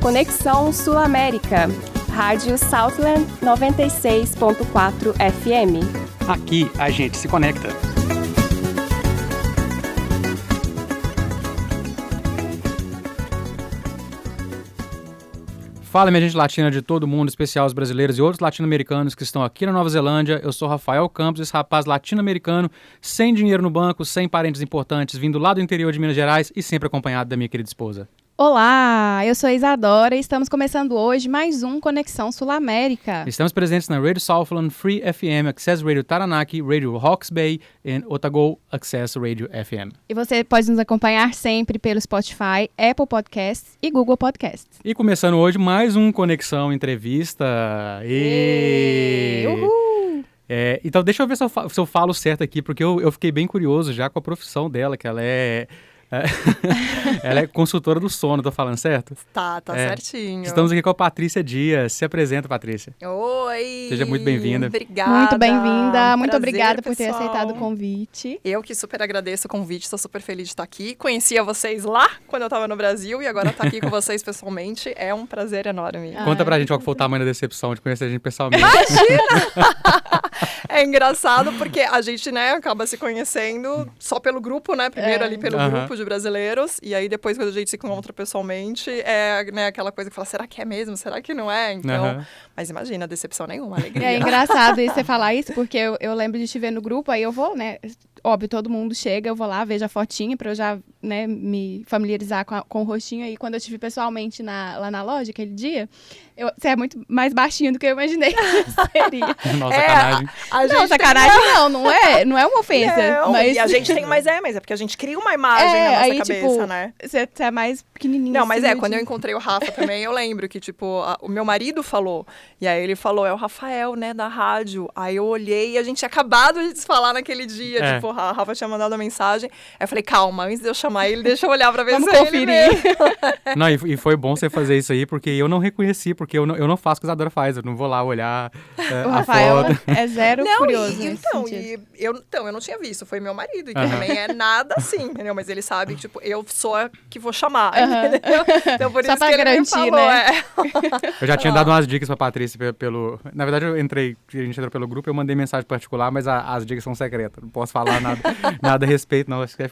Conexão Sul-América, Rádio Southland 96.4 FM. Aqui a gente se conecta. Fala, minha gente latina de todo mundo, em especial os brasileiros e outros latino-americanos que estão aqui na Nova Zelândia. Eu sou Rafael Campos, esse rapaz latino-americano, sem dinheiro no banco, sem parentes importantes, vindo lá do interior de Minas Gerais e sempre acompanhado da minha querida esposa. Olá, eu sou a Isadora e estamos começando hoje mais um Conexão Sul-América. Estamos presentes na Radio Southland, Free FM, Access Radio Taranaki, Radio Hawke's Bay e Otago Access Radio FM. E você pode nos acompanhar sempre pelo Spotify, Apple Podcasts e Google Podcasts. E começando hoje mais um Conexão Entrevista. Uhul! Então deixa eu ver se eu falo certo aqui, porque eu fiquei bem curioso já com a profissão dela, que ela é consultora do sono, tô falando certo? Tá certinho. Estamos aqui com a Patrícia Dias. Se apresenta, Patrícia. Oi! Seja muito bem-vinda. Obrigada. Muito bem-vinda. Muito Prazer, obrigada por ter pessoal. aceitado o convite. Eu que super agradeço o convite, estou super feliz de estar aqui. Conhecia vocês lá, quando eu estava no Brasil, e agora estar aqui com vocês pessoalmente é um prazer enorme. Conta pra gente qual que foi o tamanho da decepção de conhecer a gente pessoalmente. Imagina! É engraçado porque a gente, acaba se conhecendo só pelo grupo, Primeiro ali pelo grupo de brasileiros, e aí depois quando a gente se encontra pessoalmente, aquela coisa que fala, será que é mesmo? Será que não é? Então, mas imagina, decepção nenhuma, alegria. É engraçado você falar isso, porque eu lembro de te ver no grupo, aí eu vou, óbvio, todo mundo chega, eu vou lá, vejo a fotinha pra eu já, me familiarizar com o rostinho. Aí quando eu te vi pessoalmente lá na loja, aquele dia, você é muito mais baixinho do que eu imaginei que seria. Nossa, sacanagem. Não, sacanagem não é uma ofensa. Não, mas... e a gente tem mas é porque a gente cria uma imagem na nossa aí, cabeça, né? Você é mais pequenininho. Não, mas assim, quando eu encontrei o Rafa também, eu lembro que, o meu marido falou, e aí ele falou, é o Rafael, da rádio. Aí eu olhei e a gente tinha acabado de se falar naquele dia, a Rafa tinha mandado uma mensagem. Aí eu falei, calma, antes de eu chamar ele, deixa eu olhar pra ver Vamos se conferir. ele mesmo. Não, e foi bom você fazer isso aí, porque eu não reconheci, porque eu não faço o que a Isadora faz, eu não vou lá olhar O a Rafael foto. é zero curioso nesse eu não tinha visto, foi meu marido, e que também é nada assim, entendeu? Mas ele sabe, eu sou a que vou chamar, entendeu? Então por Só isso pra que ele garantir, me falou, né? Eu já tinha dado umas dicas pra Patrícia Na verdade, a gente entrou pelo grupo, eu mandei mensagem particular, mas as dicas são secretas. Não posso falar nada a respeito, não. Acho que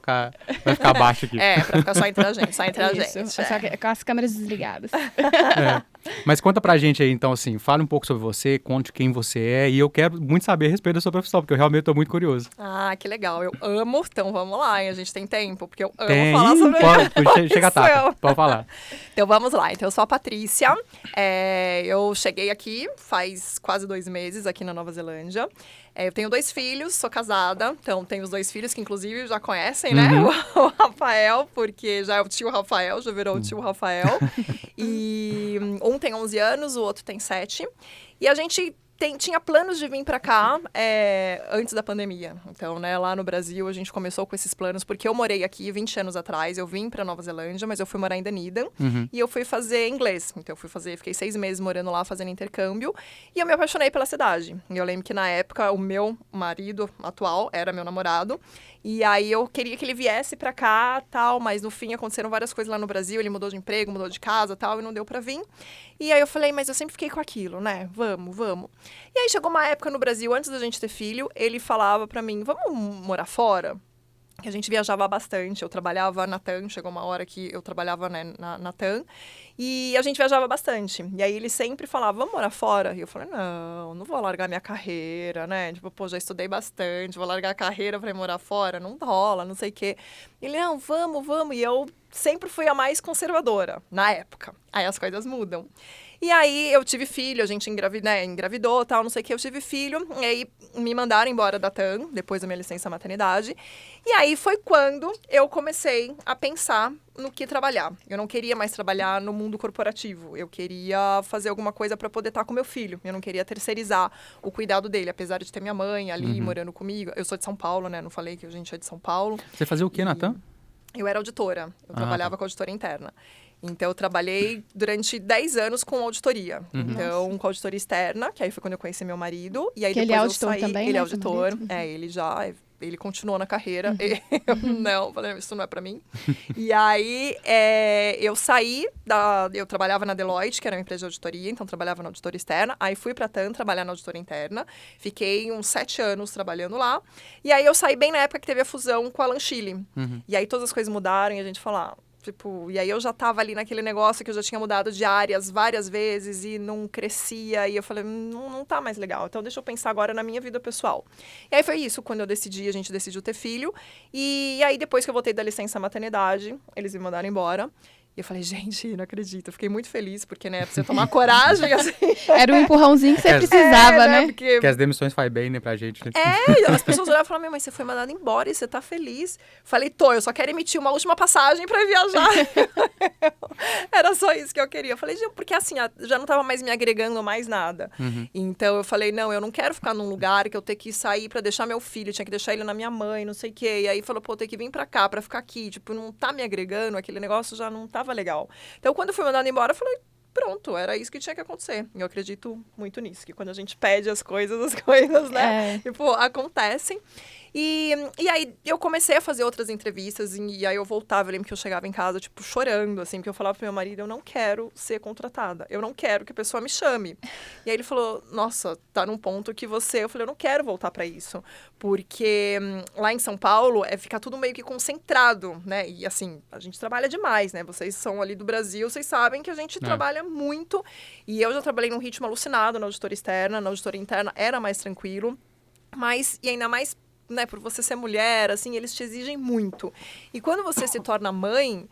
vai ficar baixo aqui. Pra ficar só entre a gente, Isso, só que com as câmeras desligadas. Mas conta pra gente aí, então, assim, fale um pouco sobre você, conte quem você é, e eu quero muito saber a respeito da sua profissão, porque eu realmente tô muito curioso. Ah, que legal. Eu amo. Então vamos lá, hein? A gente tem tempo, porque eu amo Tem, falar sobre chega a tapa, pode falar. Então vamos lá. Então eu sou a Patrícia. Eu cheguei aqui faz quase 2 meses aqui na Nova Zelândia. Eu tenho 2 filhos, sou casada. Então tenho os 2 filhos que inclusive já conhecem, né? O Rafael, porque já é o tio Rafael, já virou o tio Rafael. E um tem 11 anos, o outro tem 7. E a gente tinha planos de vir pra cá antes da pandemia. Então, lá no Brasil, a gente começou com esses planos, porque eu morei aqui 20 anos atrás, eu vim pra Nova Zelândia, mas eu fui morar em Dunedin, e eu fui fazer inglês. Então, fiquei 6 meses morando lá, fazendo intercâmbio, e eu me apaixonei pela cidade. E eu lembro que, na época, o meu marido atual era meu namorado, e aí eu queria que ele viesse pra cá, tal, mas no fim aconteceram várias coisas lá no Brasil, ele mudou de emprego, mudou de casa, tal, e não deu pra vir. E aí eu falei, mas eu sempre fiquei com aquilo, né? Vamos. E aí chegou uma época no Brasil, antes da gente ter filho, ele falava pra mim, vamos morar fora? Que a gente viajava bastante, eu trabalhava na TAM, chegou uma hora que eu trabalhava na TAM, e a gente viajava bastante. E aí ele sempre falava, vamos morar fora? E eu falei, não vou largar minha carreira, né? Já estudei bastante, vou largar a carreira pra ir morar fora? Não rola, não sei o quê. Ele, não, vamos. E eu sempre fui a mais conservadora, na época. Aí as coisas mudam. E aí eu tive filho, a gente engravidou, tal, não sei o que, eu tive filho. E aí me mandaram embora da TAM, depois da minha licença maternidade. E aí foi quando eu comecei a pensar no que trabalhar. Eu não queria mais trabalhar no mundo corporativo. Eu queria fazer alguma coisa para poder estar com meu filho. Eu não queria terceirizar o cuidado dele, apesar de ter minha mãe ali morando comigo. Eu sou de São Paulo, né? Não falei que a gente é de São Paulo. Você fazia o quê, Natan? Eu era auditora. Eu trabalhava com auditoria interna. Então, eu trabalhei durante 10 anos com auditoria. Então, com auditoria externa, que aí foi quando eu conheci meu marido. E aí que depois ele é eu auditor saí. também, Ele né? é auditor. Ele já ele continuou na carreira. Eu não, falei, isso não é pra mim. E aí, eu saí eu trabalhava na Deloitte, que era uma empresa de auditoria, então trabalhava na auditoria externa. Aí fui pra TAM trabalhar na auditoria interna. Fiquei uns 7 anos trabalhando lá. E aí eu saí bem na época que teve a fusão com a Lanchile. E aí todas as coisas mudaram e a gente falou, tipo, e aí eu já tava ali naquele negócio que eu já tinha mudado de áreas várias vezes e não crescia. E eu falei, não tá mais legal. Então deixa eu pensar agora na minha vida pessoal. E aí foi isso, quando a gente decidiu ter filho. E aí depois que eu voltei da licença maternidade, eles me mandaram embora. E eu falei, gente, não acredito. Eu fiquei muito feliz, porque, né, pra você tomar coragem, assim. Era o empurrãozinho que você precisava, né? Porque Que as demissões faz bem, né, pra gente. Né? As pessoas olhavam e falavam, mas você foi mandada embora e você tá feliz. Falei, eu só quero emitir uma última passagem pra viajar. Era só isso que eu queria. Eu falei, porque assim, já não tava mais me agregando mais nada. Então eu falei, não, eu não quero ficar num lugar que eu tenho que sair pra deixar meu filho, tinha que deixar ele na minha mãe, não sei o quê. E aí falou, tem que vir pra cá pra ficar aqui. Tipo, não tá me agregando, aquele negócio já não tava legal. Então, quando eu fui mandada embora, eu falei, pronto, era isso que tinha que acontecer. E eu acredito muito nisso, que quando a gente pede as coisas, né, tipo, acontecem. E aí, eu comecei a fazer outras entrevistas, e aí eu voltava, eu lembro que eu chegava em casa, tipo, chorando, assim, porque eu falava pro meu marido, eu não quero ser contratada, eu não quero que a pessoa me chame. E aí ele falou, nossa, tá num ponto que eu falei, eu não quero voltar pra isso, porque lá em São Paulo, fica tudo meio que concentrado, né, e assim, a gente trabalha demais, né, vocês são ali do Brasil, vocês sabem que a gente trabalha muito, e eu já trabalhei num ritmo alucinado na auditoria externa, na auditoria interna era mais tranquilo, mas, e ainda mais, né, por você ser mulher, assim, eles te exigem muito. E quando você se torna mãe,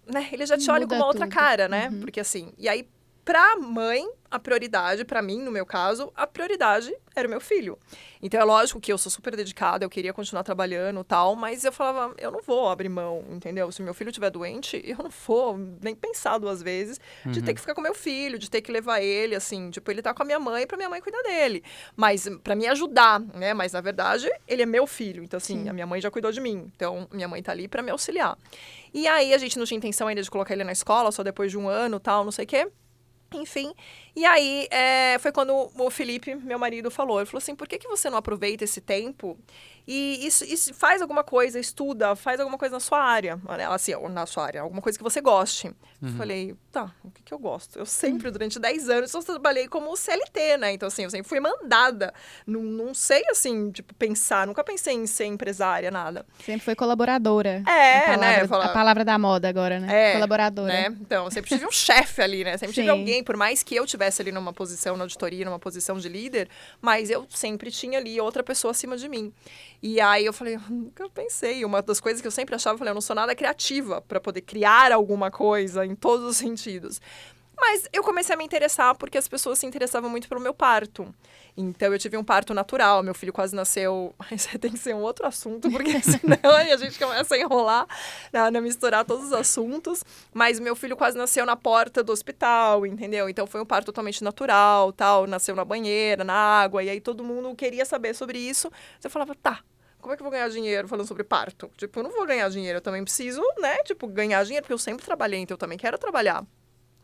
né, eles já te olham com uma outra cara, né? Porque assim, e aí, pra mãe, a prioridade, pra mim, no meu caso, a prioridade era o meu filho. Então, é lógico que eu sou super dedicada, eu queria continuar trabalhando e tal, mas eu falava, eu não vou abrir mão, entendeu? Se meu filho estiver doente, eu não vou nem pensar 2 vezes de ter que ficar com meu filho, de ter que levar ele, assim, tipo, ele tá com a minha mãe pra minha mãe cuidar dele. Mas, pra me ajudar, né? Mas, na verdade, ele é meu filho. Então, assim, a minha mãe já cuidou de mim. Então, minha mãe tá ali pra me auxiliar. E aí, a gente não tinha intenção ainda de colocar ele na escola, só depois de 1 ano, tal, não sei o quê. Enfim, e aí foi quando o Felipe, meu marido, falou. Ele falou assim, por que você não aproveita esse tempo e isso faz alguma coisa, estuda, faz alguma coisa na sua área, assim, na sua área, alguma coisa que você goste. Falei, tá, o que eu gosto? Eu sempre, durante 10 anos, só trabalhei como CLT, né? Então, assim, eu sempre fui mandada. Não sei, assim, tipo, pensar, nunca pensei em ser empresária, nada. Sempre foi colaboradora. A palavra da moda agora, né? Colaboradora. Né? Então, eu sempre tive um chefe ali, né? Sempre tive alguém, por mais que eu tivesse ali numa posição na auditoria, numa posição de líder, mas eu sempre tinha ali outra pessoa acima de mim. E aí eu falei, nunca pensei. Uma das coisas que eu sempre achava, eu falei, eu não sou nada criativa para poder criar alguma coisa em todos os sentidos. Mas eu comecei a me interessar porque as pessoas se interessavam muito pelo meu parto. Então, eu tive um parto natural, meu filho quase nasceu... Isso tem que ser um outro assunto, porque senão a gente começa a enrolar, a misturar todos os assuntos. Mas meu filho quase nasceu na porta do hospital, entendeu? Então, foi um parto totalmente natural, tal. Nasceu na banheira, na água, e aí todo mundo queria saber sobre isso. Eu falava, tá. Como é que eu vou ganhar dinheiro falando sobre parto? Tipo, eu não vou ganhar dinheiro, eu também preciso, né? Tipo, ganhar dinheiro, porque eu sempre trabalhei, então eu também quero trabalhar.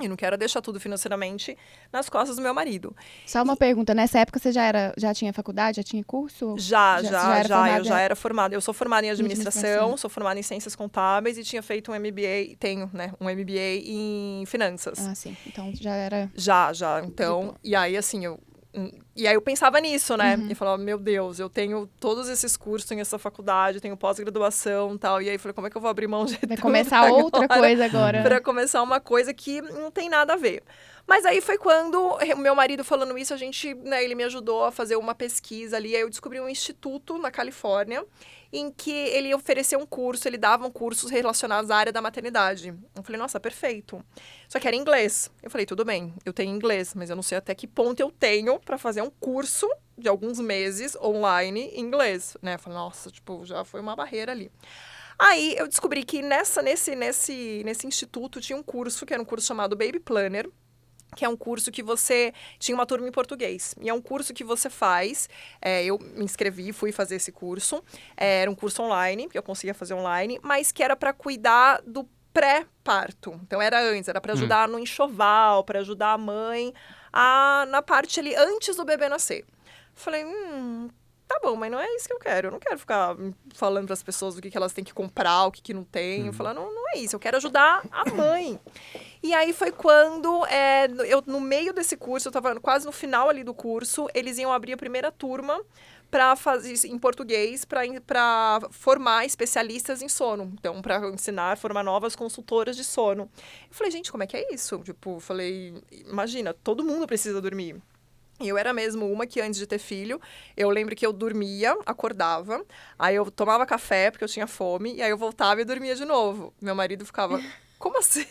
E não quero deixar tudo financeiramente nas costas do meu marido. Só uma pergunta, nessa época você já tinha faculdade, já tinha curso? Já, eu já era formada. Eu sou formada em administração, sou formada em ciências contábeis e tinha feito um MBA, tenho, né, um MBA em finanças. Ah, sim. Então já era... Já. Então, e aí assim, eu pensava nisso, né? E falava, meu Deus, eu tenho todos esses cursos, tenho essa faculdade, tenho pós-graduação e tal. E aí falei, como é que eu vou abrir mão de tudo? Vai começar outra coisa agora. Pra começar uma coisa que não tem nada a ver. Mas aí foi quando o meu marido falando isso, né, ele me ajudou a fazer uma pesquisa ali. Aí eu descobri um instituto na Califórnia em que ele oferecia um curso, ele dava cursos relacionados à área da maternidade. Eu falei, nossa, perfeito. Só que era em inglês. Eu falei, tudo bem, eu tenho inglês, mas eu não sei até que ponto eu tenho para fazer um curso de alguns meses online em inglês, né? Eu falei, nossa, tipo, já foi uma barreira ali. Aí eu descobri que nesse instituto tinha um curso, que era um curso chamado Baby Planner, que é um curso que você tinha uma turma em português. E é um curso que você faz, eu me inscrevi, fui fazer esse curso. Era um curso online, que eu conseguia fazer online, mas que era para cuidar do pré-parto. Então, era antes, era para ajudar no enxoval, para ajudar a mãe na parte ali antes do bebê nascer. Falei, tá bom, mas não é isso que eu quero. Eu não quero ficar falando pras pessoas o que elas têm que comprar, o que não tem. Eu falo, não é isso, eu quero ajudar a mãe. E aí foi quando, no meio desse curso, eu tava quase no final ali do curso, eles iam abrir a primeira turma para fazer em português, para formar especialistas em sono. Então, para ensinar, formar novas consultoras de sono. Eu falei, gente, como é que é isso? Tipo, falei, imagina, todo mundo precisa dormir. E eu era mesmo uma que antes de ter filho, eu lembro que eu dormia, acordava, aí eu tomava café porque eu tinha fome, e aí eu voltava e dormia de novo. Meu marido ficava... Como assim?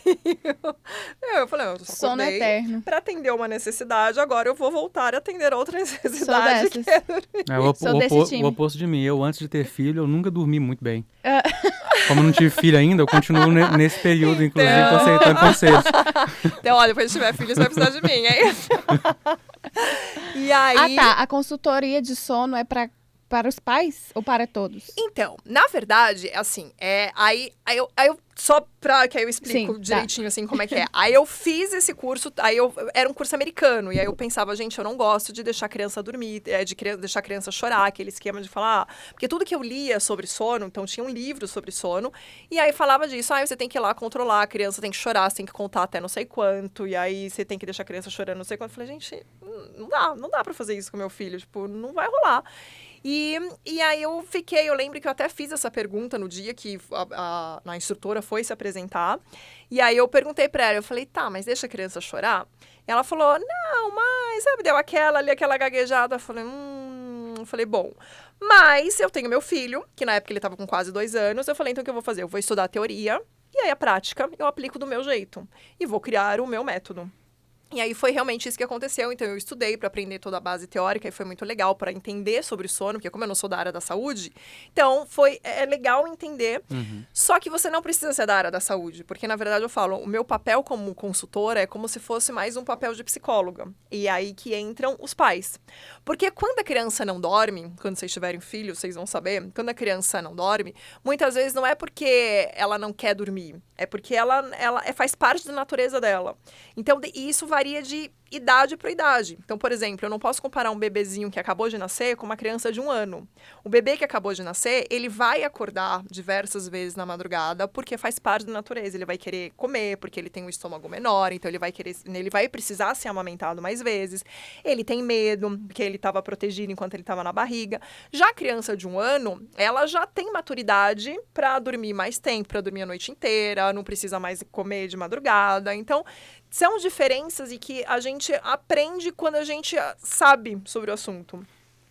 Eu falei, eu só Sono acordei eterno. para atender uma necessidade, agora eu vou voltar a atender outra necessidade. Sou Que é dormir. Sou desse time. O oposto de mim. Eu, antes de ter filho, eu nunca dormi muito bem. Como eu não tive filho ainda, eu continuo nesse período, inclusive, aceitando conselhos. Então, olha, depois que tiver filho, você vai precisar de mim, é isso? E aí... Ah, tá. A consultoria de sono é para os pais ou para todos? Então, na verdade, assim, aí eu só pra que aí eu explico Sim, direitinho, assim, como é que é. Aí eu fiz esse curso, era um curso americano, e aí eu pensava, gente, eu não gosto de deixar a criança dormir, deixar a criança chorar, aquele esquema de falar, porque tudo que eu lia sobre sono, então tinha um livro sobre sono, e aí falava disso, você tem que ir lá controlar, a criança tem que chorar, você tem que contar até não sei quanto, e aí você tem que deixar a criança chorando não sei quanto. Eu falei, gente, não dá pra fazer isso com meu filho, tipo, não vai rolar. E aí eu lembro que eu até fiz essa pergunta no dia que a instrutora foi se apresentar. E aí eu perguntei pra ela, eu falei, tá, mas deixa a criança chorar? E ela falou, não, mas, sabe, deu aquela gaguejada. Eu falei, bom, mas eu tenho meu filho, que na época ele tava com quase 2 anos. Eu falei, então o que eu vou fazer? Eu vou estudar a teoria, e aí a prática eu aplico do meu jeito. E vou criar o meu método. E aí foi realmente isso que aconteceu, então eu estudei para aprender toda a base teórica e foi muito legal para entender sobre o sono, porque como eu não sou da área da saúde, então é legal entender, só que você não precisa ser da área da saúde, porque na verdade eu falo, o meu papel como consultora é como se fosse mais um papel de psicóloga, e aí que entram os pais. Porque quando a criança não dorme, quando vocês tiverem filhos, vocês vão saber, quando a criança não dorme, muitas vezes não é porque ela não quer dormir, é porque ela faz parte da natureza dela. Então, isso varia de idade para idade. Então, por exemplo, eu não posso comparar um bebezinho que acabou de nascer com uma criança de 1 ano. O bebê que acabou de nascer, ele vai acordar diversas vezes na madrugada porque faz parte da natureza. Ele vai querer comer porque ele tem um estômago menor, então ele vai precisar ser amamentado mais vezes. Ele tem medo porque ele estava protegido enquanto ele estava na barriga. Já a criança de 1 ano, ela já tem maturidade para dormir mais tempo, para dormir a noite inteira, não precisa mais comer de madrugada. Então, são diferenças e que a gente aprende quando a gente sabe sobre o assunto.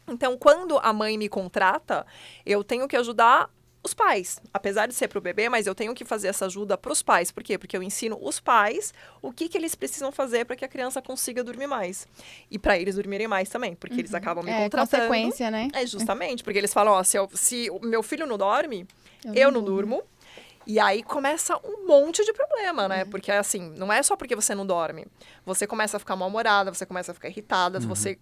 Então, quando a mãe me contrata, eu tenho que ajudar os pais. Apesar de ser para o bebê, mas eu tenho que fazer essa ajuda para os pais. Por quê? Porque eu ensino os pais o que eles precisam fazer para que a criança consiga dormir mais. E para eles dormirem mais também, porque eles acabam me contratando. Consequência, né? Justamente, porque eles falam, se o meu filho não dorme, eu não durmo. E aí começa um monte de problema, né? Porque, assim, não é só porque você não dorme. Você começa a ficar mal-humorada, você começa a ficar irritada, você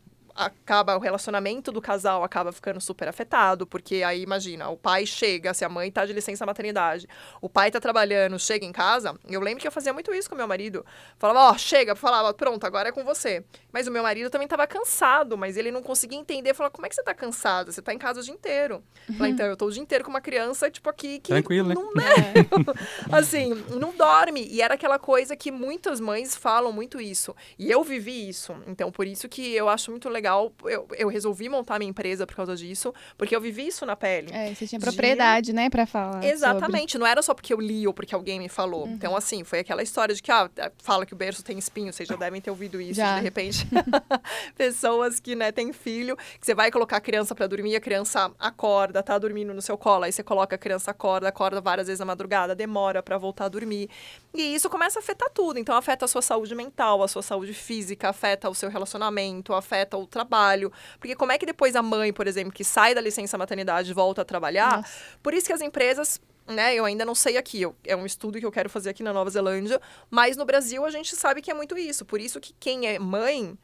o relacionamento do casal acaba ficando super afetado, porque aí, imagina, o pai chega, se a mãe tá de licença maternidade, o pai tá trabalhando, chega em casa, eu lembro que eu fazia muito isso com meu marido, falava, chega, falava, pronto, agora é com você. Mas o meu marido também tava cansado, mas ele não conseguia entender, falava, como é que você tá cansado? Você tá em casa o dia inteiro. Falei, então, eu tô o dia inteiro com uma criança, tipo, aqui, que tranquilo, não, né? Assim, não dorme, e era aquela coisa que muitas mães falam muito isso, e eu vivi isso, então, por isso que eu acho muito legal, eu resolvi montar minha empresa por causa disso, porque eu vivi isso na pele. Você tinha propriedade, né, pra falar. Exatamente, não era só porque eu li ou porque alguém me falou. Então, assim, foi aquela história de que, fala que o berço tem espinho, vocês já devem ter ouvido isso, de repente. Pessoas que, né, têm filho, que você vai colocar a criança pra dormir, a criança acorda, tá dormindo no seu colo, aí você coloca a criança acorda várias vezes na madrugada, demora pra voltar a dormir. E isso começa a afetar tudo. Então, afeta a sua saúde mental, a sua saúde física, afeta o seu relacionamento, afeta o trabalho. Porque como é que depois a mãe, por exemplo, que sai da licença maternidade, volta a trabalhar? Nossa. Por isso que as empresas, né, eu ainda não sei aqui, é um estudo que eu quero fazer aqui na Nova Zelândia, mas no Brasil a gente sabe que é muito isso. Por isso que quem é mãe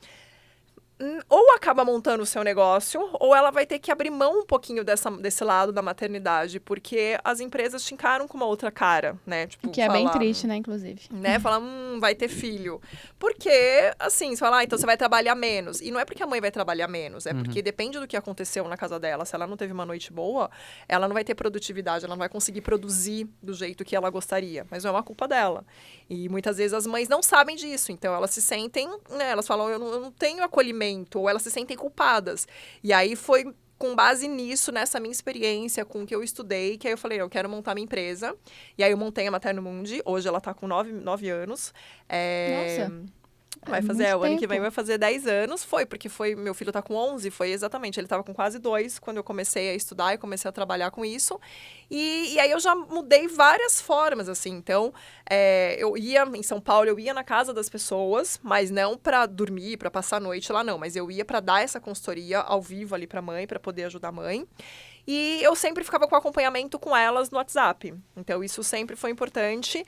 ou acaba montando o seu negócio, ou ela vai ter que abrir mão um pouquinho desse lado da maternidade, porque as empresas te encaram com uma outra cara, né? Tipo, Que é bem triste, né, inclusive. Né? Fala, vai ter filho. Porque, assim, você fala, então você vai trabalhar menos. E não é porque a mãe vai trabalhar menos, é porque depende do que aconteceu na casa dela. Se ela não teve uma noite boa, ela não vai ter produtividade, ela não vai conseguir produzir do jeito que ela gostaria. Mas não é uma culpa dela. E muitas vezes as mães não sabem disso, então elas se sentem, né? Elas falam, eu não tenho acolhimento, ou elas se sentem culpadas. E aí foi com base nisso, nessa minha experiência, com o que eu estudei, que aí eu falei, eu quero montar minha empresa. E aí eu montei a Materno Mundi, hoje ela tá com 9 anos. Nossa. Vai fazer, o ano que vem vai fazer 10 anos. Porque meu filho tá com 11, foi exatamente, ele tava com quase 2 quando eu comecei a estudar e comecei a trabalhar com isso. E aí eu já mudei várias formas, assim. Então, eu ia em São Paulo, eu ia na casa das pessoas, mas não para dormir, para passar a noite lá, não. Mas eu ia para dar essa consultoria ao vivo ali pra mãe, para poder ajudar a mãe. E eu sempre ficava com acompanhamento com elas no WhatsApp. Então, isso sempre foi importante.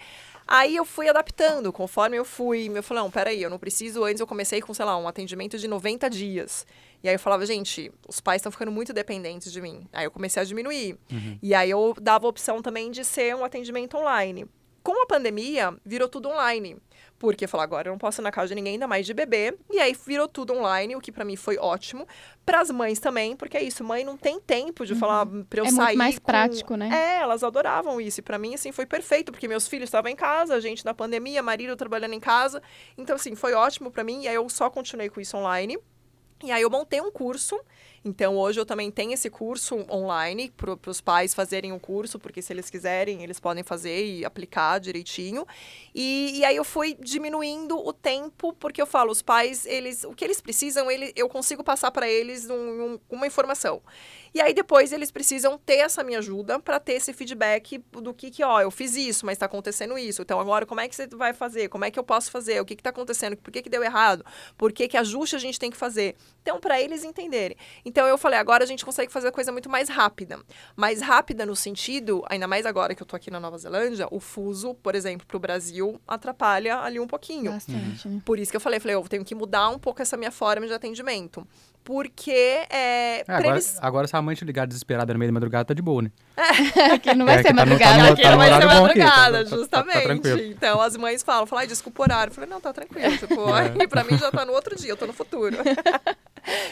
Aí eu fui adaptando, conforme eu fui. Eu falei, não, peraí, eu não preciso. Antes eu comecei com, sei lá, um atendimento de 90 dias. E aí eu falava, gente, os pais estão ficando muito dependentes de mim. Aí eu comecei a diminuir. E aí eu dava a opção também de ser um atendimento online. Com a pandemia, virou tudo online. Porque eu falei, agora eu não posso ir na casa de ninguém, ainda mais de bebê. E aí virou tudo online, o que pra mim foi ótimo. Pras mães também, porque é isso, mãe não tem tempo de falar pra eu sair. É muito mais prático, né? Elas adoravam isso. E pra mim, assim, foi perfeito, porque meus filhos estavam em casa, a gente na pandemia, marido trabalhando em casa. Então, assim, foi ótimo pra mim. E aí eu só continuei com isso online. E aí eu montei um curso. Então, hoje eu também tenho esse curso online para os pais fazerem o curso, porque se eles quiserem, eles podem fazer e aplicar direitinho. E aí eu fui diminuindo o tempo, porque eu falo, os pais, o que eles precisam, eu consigo passar para eles uma informação. E aí depois eles precisam ter essa minha ajuda para ter esse feedback do que eu fiz isso, mas está acontecendo isso. Então agora como é que você vai fazer? Como é que eu posso fazer? O que está acontecendo? Por que deu errado? Por que ajuste a gente tem que fazer? Então, para eles entenderem. Então eu falei, agora a gente consegue fazer a coisa muito mais rápida. Mais rápida no sentido, ainda mais agora que eu tô aqui na Nova Zelândia, o fuso, por exemplo, pro Brasil, atrapalha ali um pouquinho. Bastante, né? Por isso que eu falei, eu tenho que mudar um pouco essa minha forma de atendimento. Porque agora se a mãe te ligar desesperada no meio da madrugada, tá de boa, né? Aqui não vai ser tá madrugada. Aqui não vai ser madrugada, tá justamente. tranquilo. Então, as mães falam, desculpa o horário. Eu falei, não, tá tranquilo. Tipo, pra mim já tá no outro dia, eu tô no futuro.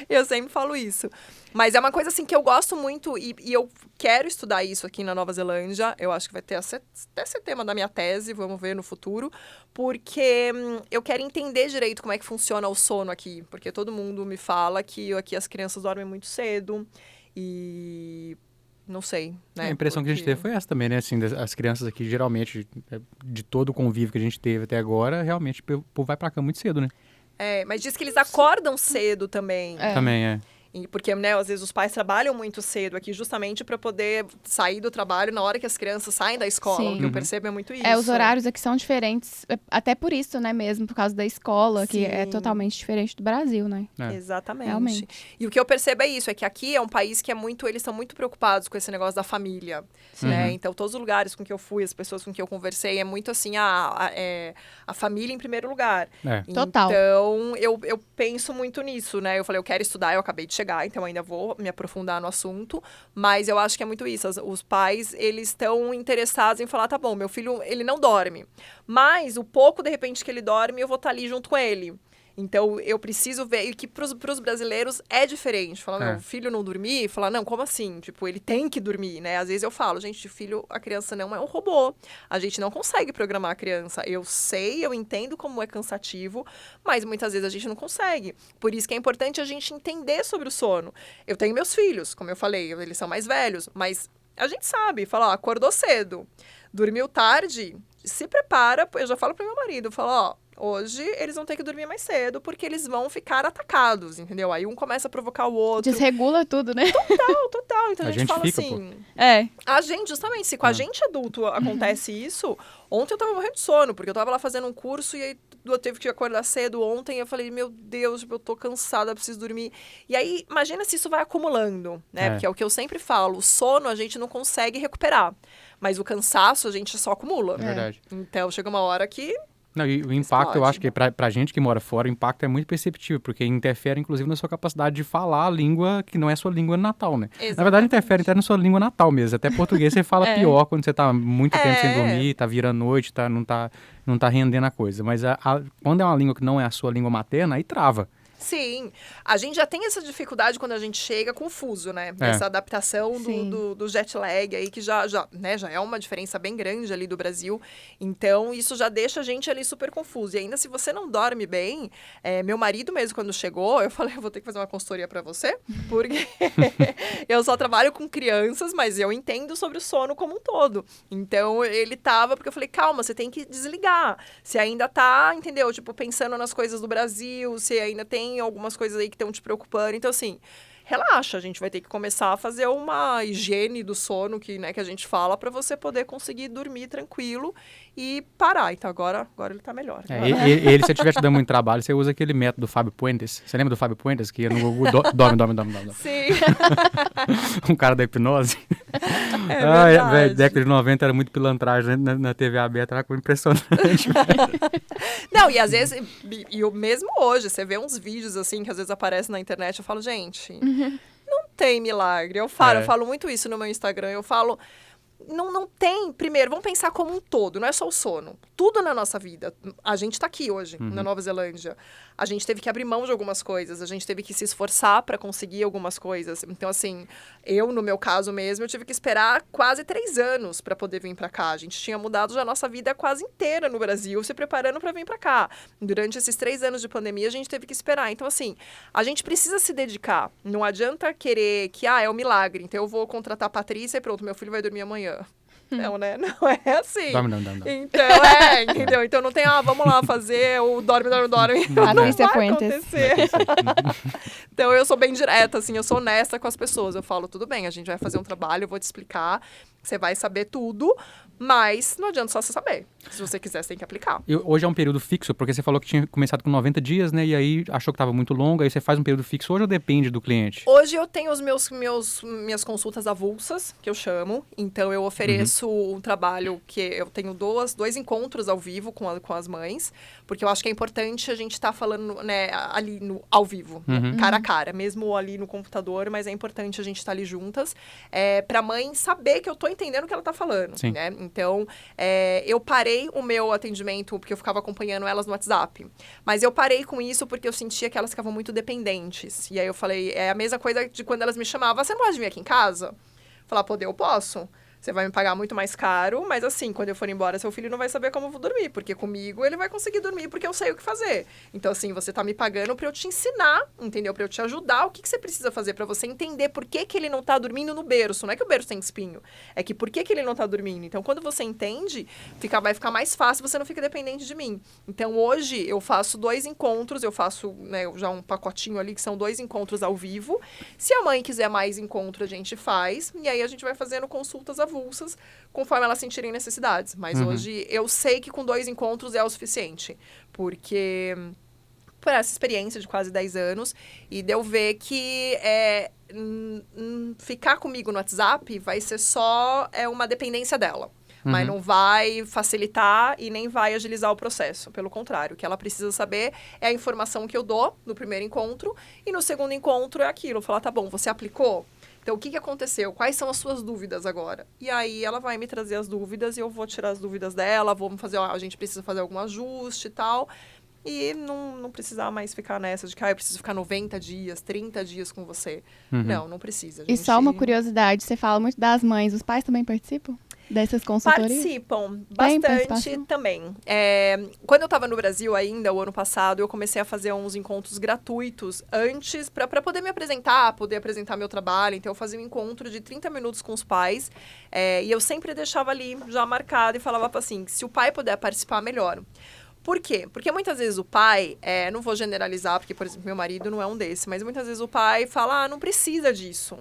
Eu sempre falo isso. Mas é uma coisa, assim, que eu gosto muito e eu quero estudar isso aqui na Nova Zelândia. Eu acho que vai ter até esse tema da minha tese, vamos ver no futuro. Porque eu quero entender direito como é que funciona o sono aqui. Porque todo mundo me fala que aqui as crianças dormem muito cedo e... Não sei, né? A impressão que a gente teve foi essa também, né? Assim, as crianças aqui, geralmente, de todo o convívio que a gente teve até agora, realmente o povo vai pra cama muito cedo, né? Mas diz que eles acordam cedo também. Também é. Porque, né, às vezes os pais trabalham muito cedo aqui, justamente para poder sair do trabalho na hora que as crianças saem da escola. Sim. O que eu percebo é muito isso. Os horários aqui são diferentes, até por isso, né, mesmo, por causa da escola, que é totalmente diferente do Brasil, né? Exatamente. Realmente. E o que eu percebo é isso, é que aqui é um país que eles são muito preocupados com esse negócio da família, né? Então, todos os lugares com que eu fui, as pessoas com que eu conversei, é muito assim, a família em primeiro lugar. Total. Então, eu penso muito nisso, né? Eu falei, eu quero estudar, eu acabei de chegar, então ainda vou me aprofundar no assunto, mas eu acho que é muito isso, os pais, eles estão interessados em falar, tá bom, meu filho, ele não dorme, mas o pouco, de repente, que ele dorme, eu vou estar ali junto com ele. Então, eu preciso ver, e que pros brasileiros é diferente. Falar, meu filho não dormir, falar, não, como assim? Tipo, ele tem que dormir, né? Às vezes eu falo, gente, a criança não é um robô. A gente não consegue programar a criança. Eu sei, eu entendo como é cansativo, mas muitas vezes a gente não consegue. Por isso que é importante a gente entender sobre o sono. Eu tenho meus filhos, como eu falei, eles são mais velhos, mas a gente sabe, fala, acordou cedo, dormiu tarde, se prepara, eu já falo pro meu marido, falo, hoje eles vão ter que dormir mais cedo, porque eles vão ficar atacados, entendeu? Aí um começa a provocar o outro. Desregula tudo, né? Total. Então a gente fala fica, assim... A gente, justamente, se com a gente adulto acontece isso... Ontem eu tava morrendo de sono, porque eu tava lá fazendo um curso e aí eu tive que acordar cedo ontem. Eu falei, meu Deus, eu tô cansada, preciso dormir. E aí, imagina se isso vai acumulando, né? Porque é o que eu sempre falo, o sono a gente não consegue recuperar. Mas o cansaço a gente só acumula. Verdade. Então, chega uma hora que... Não, e o impacto, eu acho que pra gente que mora fora, o impacto é muito perceptível, porque interfere, inclusive, na sua capacidade de falar a língua que não é a sua língua natal, né? Exatamente. Na verdade, interfere até na sua língua natal mesmo. Até português você fala pior quando você tá muito tempo sem dormir, tá virando noite, não tá rendendo a coisa. Mas quando é uma língua que não é a sua língua materna, aí trava. Sim, a gente já tem essa dificuldade quando a gente chega confuso, né? Essa adaptação do jet lag aí, que já é uma diferença bem grande ali do Brasil. Então, isso já deixa a gente ali super confuso. E ainda se você não dorme bem, meu marido mesmo, quando chegou, eu falei, eu vou ter que fazer uma consultoria pra você, porque eu só trabalho com crianças, mas eu entendo sobre o sono como um todo. Então, ele tava, porque eu falei, calma, você tem que desligar. Se ainda tá, entendeu? Tipo, pensando nas coisas do Brasil, se ainda tem algumas coisas aí que estão te preocupando. Então, assim, relaxa. A gente vai ter que começar a fazer uma higiene do sono que a gente fala para você poder conseguir dormir tranquilo e parar. Então, agora ele tá melhor. Ele, se eu estiver te dando muito trabalho, você usa aquele método do Fábio Puentes. Você lembra do Fábio Puentes? Que ia no Google, dorme. Sim. Um cara da hipnose. Verdade. Década de 90 era muito pilantragem na TV aberta, era impressionante. Não, e às vezes, e mesmo hoje, você vê uns vídeos assim que às vezes aparecem na internet, eu falo, gente, não tem milagre. Eu falo muito isso no meu Instagram, eu falo, não tem, primeiro, vamos pensar como um todo, não é só o sono. Tudo na nossa vida. A gente tá aqui hoje, na Nova Zelândia. A gente teve que abrir mão de algumas coisas, a gente teve que se esforçar para conseguir algumas coisas. Então, assim, no meu caso mesmo, eu tive que esperar quase 3 anos para poder vir para cá. A gente tinha mudado já a nossa vida quase inteira no Brasil, se preparando para vir para cá. Durante esses 3 anos de pandemia, a gente teve que esperar. Então, assim, a gente precisa se dedicar. Não adianta querer que, é um milagre, então eu vou contratar a Patrícia e pronto, meu filho vai dormir amanhã. Não, né? Não é assim. Dorme. Então, entendeu? Então não tem, vamos lá fazer o dorme. Não vai acontecer. Então eu sou bem direta, assim, eu sou honesta com as pessoas. Eu falo, tudo bem, a gente vai fazer um trabalho, eu vou te explicar, você vai saber tudo, mas não adianta só você saber. Se você quiser, você tem que aplicar. Hoje é um período fixo, porque você falou que tinha começado com 90 dias, né? E aí achou que estava muito longo, aí você faz um período fixo hoje ou depende do cliente? Hoje eu tenho minhas consultas avulsas, que eu chamo. Então eu ofereço um trabalho que eu tenho 2 encontros ao vivo com as mães, porque eu acho que é importante a gente estar falando, né, ali ao vivo, cara a cara, mesmo ali no computador, mas é importante a gente estar ali juntas, pra mãe saber que eu tô entendendo o que ela tá falando, Sim. né? Então, eu parei o meu atendimento, porque eu ficava acompanhando elas no WhatsApp. Mas eu parei com isso porque eu sentia que elas ficavam muito dependentes. E aí eu falei, é a mesma coisa de quando elas me chamavam, você não pode vir aqui em casa? Falar, eu posso. Você vai me pagar muito mais caro, mas assim, quando eu for embora, seu filho não vai saber como eu vou dormir, porque comigo ele vai conseguir dormir porque eu sei o que fazer. Então, assim, você tá me pagando pra eu te ensinar, entendeu? Pra eu te ajudar o que você precisa fazer pra você entender por que ele não tá dormindo no berço. Não é que o berço tem espinho, é que por que ele não tá dormindo. Então, quando você entende, vai ficar mais fácil, você não fica dependente de mim. Então, hoje, eu faço 2 encontros, eu faço, né, já um pacotinho ali, que são 2 encontros ao vivo. Se a mãe quiser mais encontro, a gente faz, e aí a gente vai fazendo consultas avulsas, conforme elas sentirem necessidades. Mas hoje eu sei que com 2 encontros é o suficiente. Porque por essa experiência de quase 10 anos, e de eu ver que ficar comigo no WhatsApp vai ser só uma dependência dela. Mas não vai facilitar e nem vai agilizar o processo. Pelo contrário, o que ela precisa saber é a informação que eu dou no primeiro encontro, e no segundo encontro é aquilo. Falar, tá bom, você aplicou? Então, o que aconteceu? Quais são as suas dúvidas agora? E aí, ela vai me trazer as dúvidas e eu vou tirar as dúvidas dela, vamos fazer, a gente precisa fazer algum ajuste e tal. E não precisar mais ficar nessa de que eu preciso ficar 90 dias, 30 dias com você. Não precisa. E só uma curiosidade, você fala muito das mães, os pais também participam dessas consultorias? Participam, bastante também. Quando eu estava no Brasil ainda, o ano passado, eu comecei a fazer uns encontros gratuitos antes, para poder me apresentar, poder apresentar meu trabalho. Então, eu fazia um encontro de 30 minutos com os pais, e eu sempre deixava ali já marcado e falava assim, se o pai puder participar, melhor. Por quê? Porque muitas vezes o pai, não vou generalizar, porque, por exemplo, meu marido não é um desse, mas muitas vezes o pai fala, não precisa disso.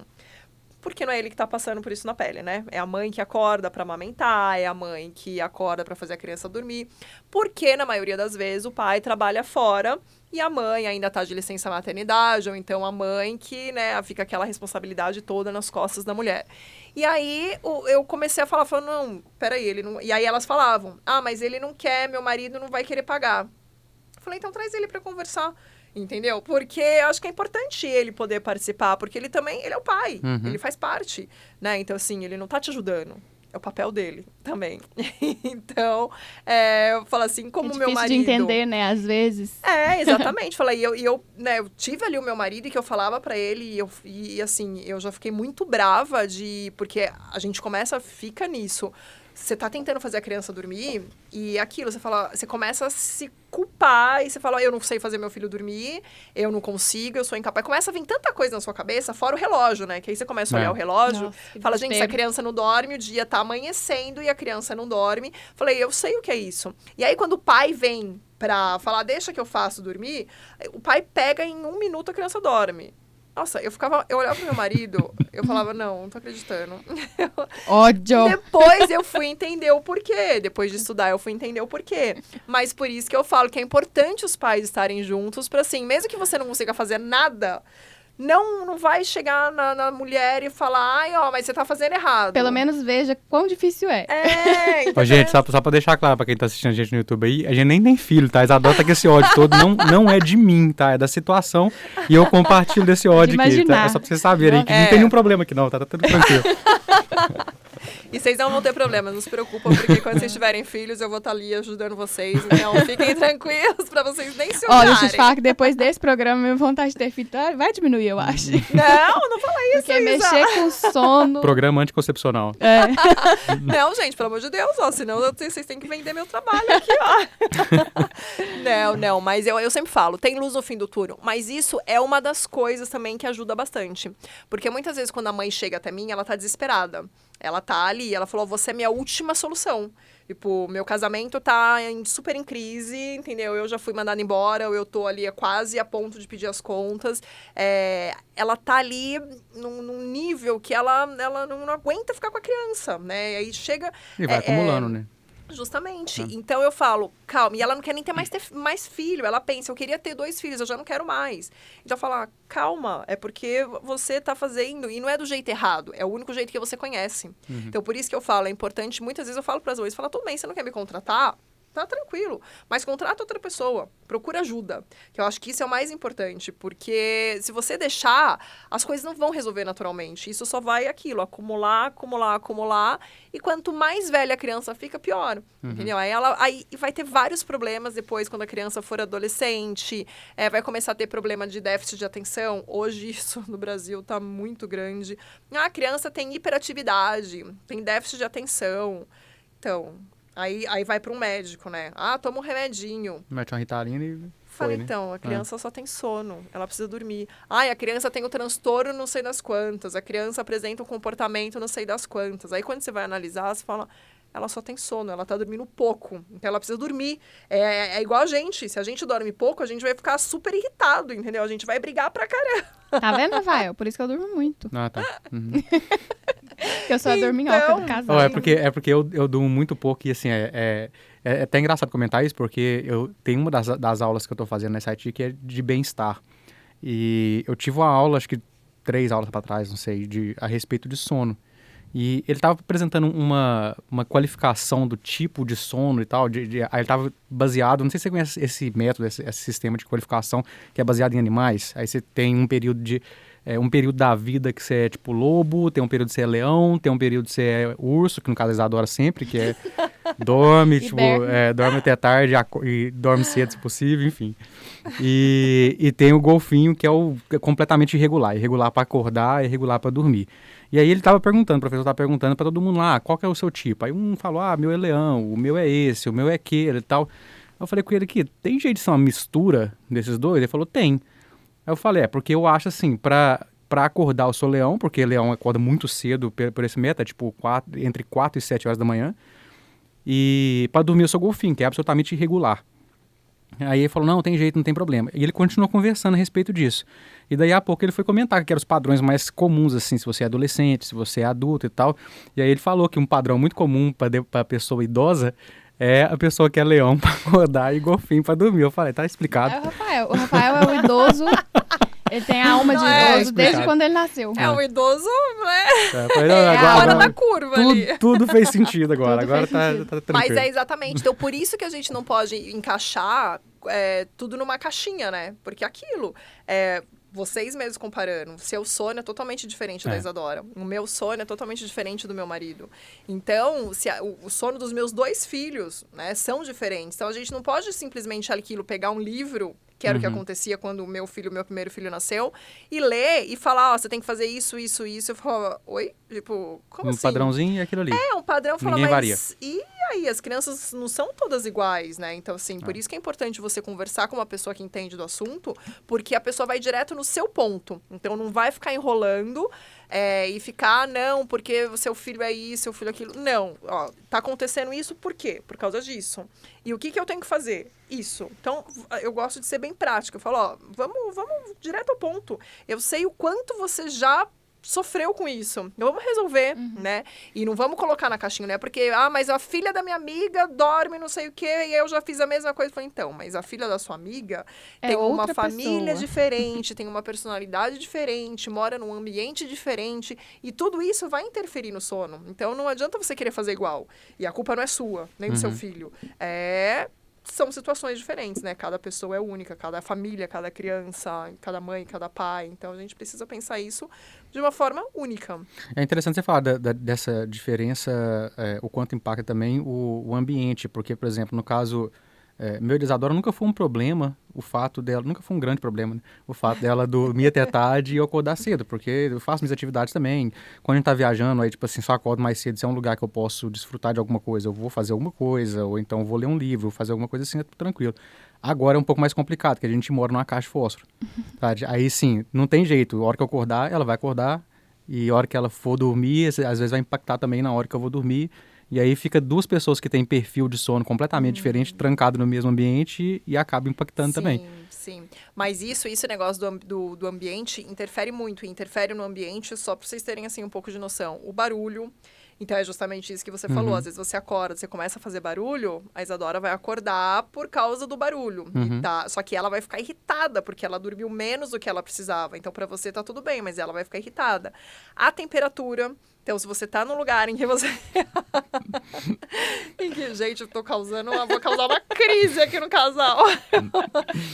porque não é ele que tá passando por isso na pele, né? É a mãe que acorda pra amamentar, é a mãe que acorda pra fazer a criança dormir. Porque, na maioria das vezes, o pai trabalha fora e a mãe ainda tá de licença maternidade, ou então a mãe que, né, fica aquela responsabilidade toda nas costas da mulher. E aí, eu comecei a falar, não, peraí, ele não... E aí elas falavam, mas ele não quer, meu marido não vai querer pagar. Eu falei, então traz ele pra conversar. Entendeu? Porque eu acho que é importante ele poder participar, porque ele é o pai, ele faz parte, né? Então, assim, ele não tá te ajudando. É o papel dele também. Então, eu falo assim, como meu marido... É difícil de entender, né? Às vezes. Exatamente. Falei, eu tive ali o meu marido e que eu falava pra ele, e assim, eu já fiquei muito brava porque a gente fica nisso. Você tá tentando fazer a criança dormir e aquilo, você começa a se culpar e você fala, eu não sei fazer meu filho dormir, eu não consigo, eu sou incapaz. Começa a vir tanta coisa na sua cabeça, fora o relógio, né? Que aí você começa a olhar o relógio, Nossa, fala, gente, se a criança não dorme, o dia tá amanhecendo e a criança não dorme. Falei, eu sei o que é isso. E aí, quando o pai vem pra falar, deixa que eu faço dormir, o pai pega em 1 minuto a criança dorme. Nossa, eu olhava pro meu marido, eu falava, não tô acreditando. Ódio! Depois eu fui entender o porquê. Depois de estudar, eu fui entender o porquê. Mas por isso que eu falo que é importante os pais estarem juntos pra, assim, mesmo que você não consiga fazer nada, não vai chegar na mulher e falar, mas você tá fazendo errado. Pelo menos veja quão difícil é. Ô, gente, só pra deixar claro pra quem tá assistindo a gente no YouTube aí, a gente nem tem filho, tá? A Isadora tá com esse ódio todo, não é de mim, tá? É da situação e eu compartilho desse ódio aqui, tá? É só pra vocês saberem que não tem nenhum problema aqui não, tá tudo tranquilo. E vocês não vão ter problemas, não se preocupam, porque quando vocês tiverem filhos, eu vou estar ali ajudando vocês. Então, fiquem tranquilos pra vocês nem se olharem. Deixa eu te falar que depois desse programa, minha vontade de ter filho vai diminuir, eu acho. Não fala isso, porque mexer com sono... Programa anticoncepcional. Não, gente, pelo amor de Deus, senão vocês têm que vender meu trabalho aqui, ó. Não, mas eu sempre falo, tem luz no fim do túnel. Mas isso é uma das coisas também que ajuda bastante. Porque muitas vezes, quando a mãe chega até mim, ela tá desesperada. Ela tá ali, ela falou, você é minha última solução. Tipo, meu casamento tá super em crise, entendeu? Eu já fui mandada embora, eu tô ali quase a ponto de pedir as contas. Ela tá ali num nível que ela não aguenta ficar com a criança, né? E aí chega... E vai acumulando, né? Justamente. Então eu falo, calma. E ela não quer nem ter mais filho. Ela pensa, eu queria ter 2 filhos, eu já não quero mais. Então eu falo, calma, é porque você tá fazendo, e não é do jeito errado, é o único jeito que você conhece. Então por isso que eu falo, é importante, muitas vezes eu falo pras mães, tudo bem, você não quer me contratar? Tá tranquilo, mas contrata outra pessoa, procura ajuda, que eu acho que isso é o mais importante, porque se você deixar, as coisas não vão resolver naturalmente, isso só vai acumular, e quanto mais velha a criança fica, pior, entendeu? Aí vai ter vários problemas depois, quando a criança for adolescente, vai começar a ter problema de déficit de atenção, hoje isso no Brasil tá muito grande, a criança tem hiperatividade, tem déficit de atenção, então... Aí vai para um médico, né? Toma um remedinho. Mete uma Ritalina e Falei, então, a criança só tem sono. Ela precisa dormir. A criança tem o transtorno não sei das quantas. A criança apresenta um comportamento não sei das quantas. Aí, quando você vai analisar, você fala... Ela só tem sono, ela tá dormindo pouco. Então, ela precisa dormir. É igual a gente. Se a gente dorme pouco, a gente vai ficar super irritado, entendeu? A gente vai brigar pra caramba. Tá vendo, Rafael? Por isso que eu durmo muito. Tá. Eu sou a dorminhoca do casal. É porque eu durmo muito pouco e, assim, é até engraçado comentar isso, porque eu tenho uma das aulas que eu tô fazendo nessa IT que é de bem-estar. E eu tive uma aula, acho que 3 aulas pra trás, não sei, a respeito de sono. E ele estava apresentando uma qualificação do tipo de sono e tal. Aí ele estava baseado, não sei se você conhece esse método, esse sistema de qualificação que é baseado em animais. Aí você tem um período da vida que você é tipo lobo, tem um período que você é leão, tem um período que você é urso, que no caso a Isadora sempre, que é dorme, dorme até tarde e dorme cedo se possível, enfim. E tem o golfinho, que é completamente irregular para acordar e irregular para dormir. E aí ele estava perguntando, o professor estava perguntando para todo mundo lá, qual que é o seu tipo? Aí um falou, meu é leão, o meu é esse, o meu é aquele e tal. Eu falei com ele aqui, tem jeito de ser uma mistura desses dois? Ele falou, tem. Aí eu falei, porque eu acho assim, para acordar eu sou leão, porque leão acorda muito cedo por esse método, tipo entre 4 e 7 horas da manhã. E para dormir eu sou golfinho, que é absolutamente irregular. Aí ele falou, não, tem jeito, não tem problema. E ele continuou conversando a respeito disso. E daí a pouco ele foi comentar que eram os padrões mais comuns, assim, se você é adolescente, se você é adulto e tal. E aí ele falou que um padrão muito comum para pessoa idosa é a pessoa que é leão para acordar e golfinho para dormir. Eu falei, tá explicado. É o Rafael. O Rafael é o idoso. Ele tem a alma de Não, é idoso desde explicado. quando ele nasceu. É um idoso, né? Eu falei, não, É a hora da curva ali. tudo fez sentido agora. Tudo Agora fez tá sentido. tranquilo. Mas é exatamente. Então, por isso que a gente não pode encaixar tudo numa caixinha, né? Porque aquilo, vocês mesmos comparando, seu sono é totalmente diferente da Isadora. O meu sono é totalmente diferente do meu marido. Então, o sono dos meus 2 filhos, né, são diferentes. Então, a gente não pode simplesmente pegar um livro, que era o que acontecia quando o meu primeiro filho nasceu, e ler e falar, ó, você tem que fazer isso, isso, isso. Eu falava, oi? Tipo, como assim? Um padrãozinho e aquilo ali. É, um padrão. Fala, Ninguém mas varia. e aí? As crianças não são todas iguais, né? Então, assim, por isso que é importante você conversar com uma pessoa que entende do assunto, porque a pessoa vai direto no seu ponto. Então, não vai ficar enrolando e ficar, não, porque o seu filho é isso, seu filho é aquilo. Não, ó, tá acontecendo isso por quê? Por causa disso. E o que eu tenho que fazer? Isso. Então, eu gosto de ser bem prática. Eu falo, ó, vamos direto ao ponto. Eu sei o quanto você já sofreu com isso. Então, vamos resolver, né? E não vamos colocar na caixinha, né? Porque, mas a filha da minha amiga dorme não sei o quê, e eu já fiz a mesma coisa. Eu falei, então, mas a filha da sua amiga tem uma outra família pessoa. diferente, tem uma personalidade diferente, mora num ambiente diferente, e tudo isso vai interferir no sono. Então, não adianta você querer fazer igual. E a culpa não é sua, nem do seu filho. São situações diferentes, né? Cada pessoa é única, cada família, cada criança, cada mãe, cada pai. Então, a gente precisa pensar isso de uma forma única. É interessante você falar dessa diferença, o quanto impacta também o ambiente, porque, por exemplo, no caso, meu e Isadora nunca foi um problema, o fato dela, nunca foi um grande problema, né? O fato dela dormir até tarde e eu acordar cedo, porque eu faço minhas atividades também. Quando a gente tá viajando, aí, tipo assim, só acordo mais cedo, se é um lugar que eu posso desfrutar de alguma coisa, eu vou fazer alguma coisa, ou então vou ler um livro, vou fazer alguma coisa assim, é tudo tranquilo. Agora é um pouco mais complicado, porque a gente mora numa caixa de fósforo. Tá? Aí sim, não tem jeito. A hora que eu acordar, ela vai acordar. E a hora que ela for dormir, às vezes vai impactar também na hora que eu vou dormir. E aí fica 2 pessoas que têm perfil de sono completamente diferente, trancado no mesmo ambiente e acaba impactando também. Sim. Mas esse negócio do ambiente interfere muito. E interfere no ambiente, só para vocês terem, assim, um pouco de noção. O barulho. Então, é justamente isso que você falou. Às vezes você acorda, você começa a fazer barulho, a Isadora vai acordar por causa do barulho. Só que ela vai ficar irritada, porque ela dormiu menos do que ela precisava. Então, pra você tá tudo bem, mas ela vai ficar irritada. A temperatura. Então, se você tá num lugar em que você... Gente, eu vou causar uma crise aqui no casal.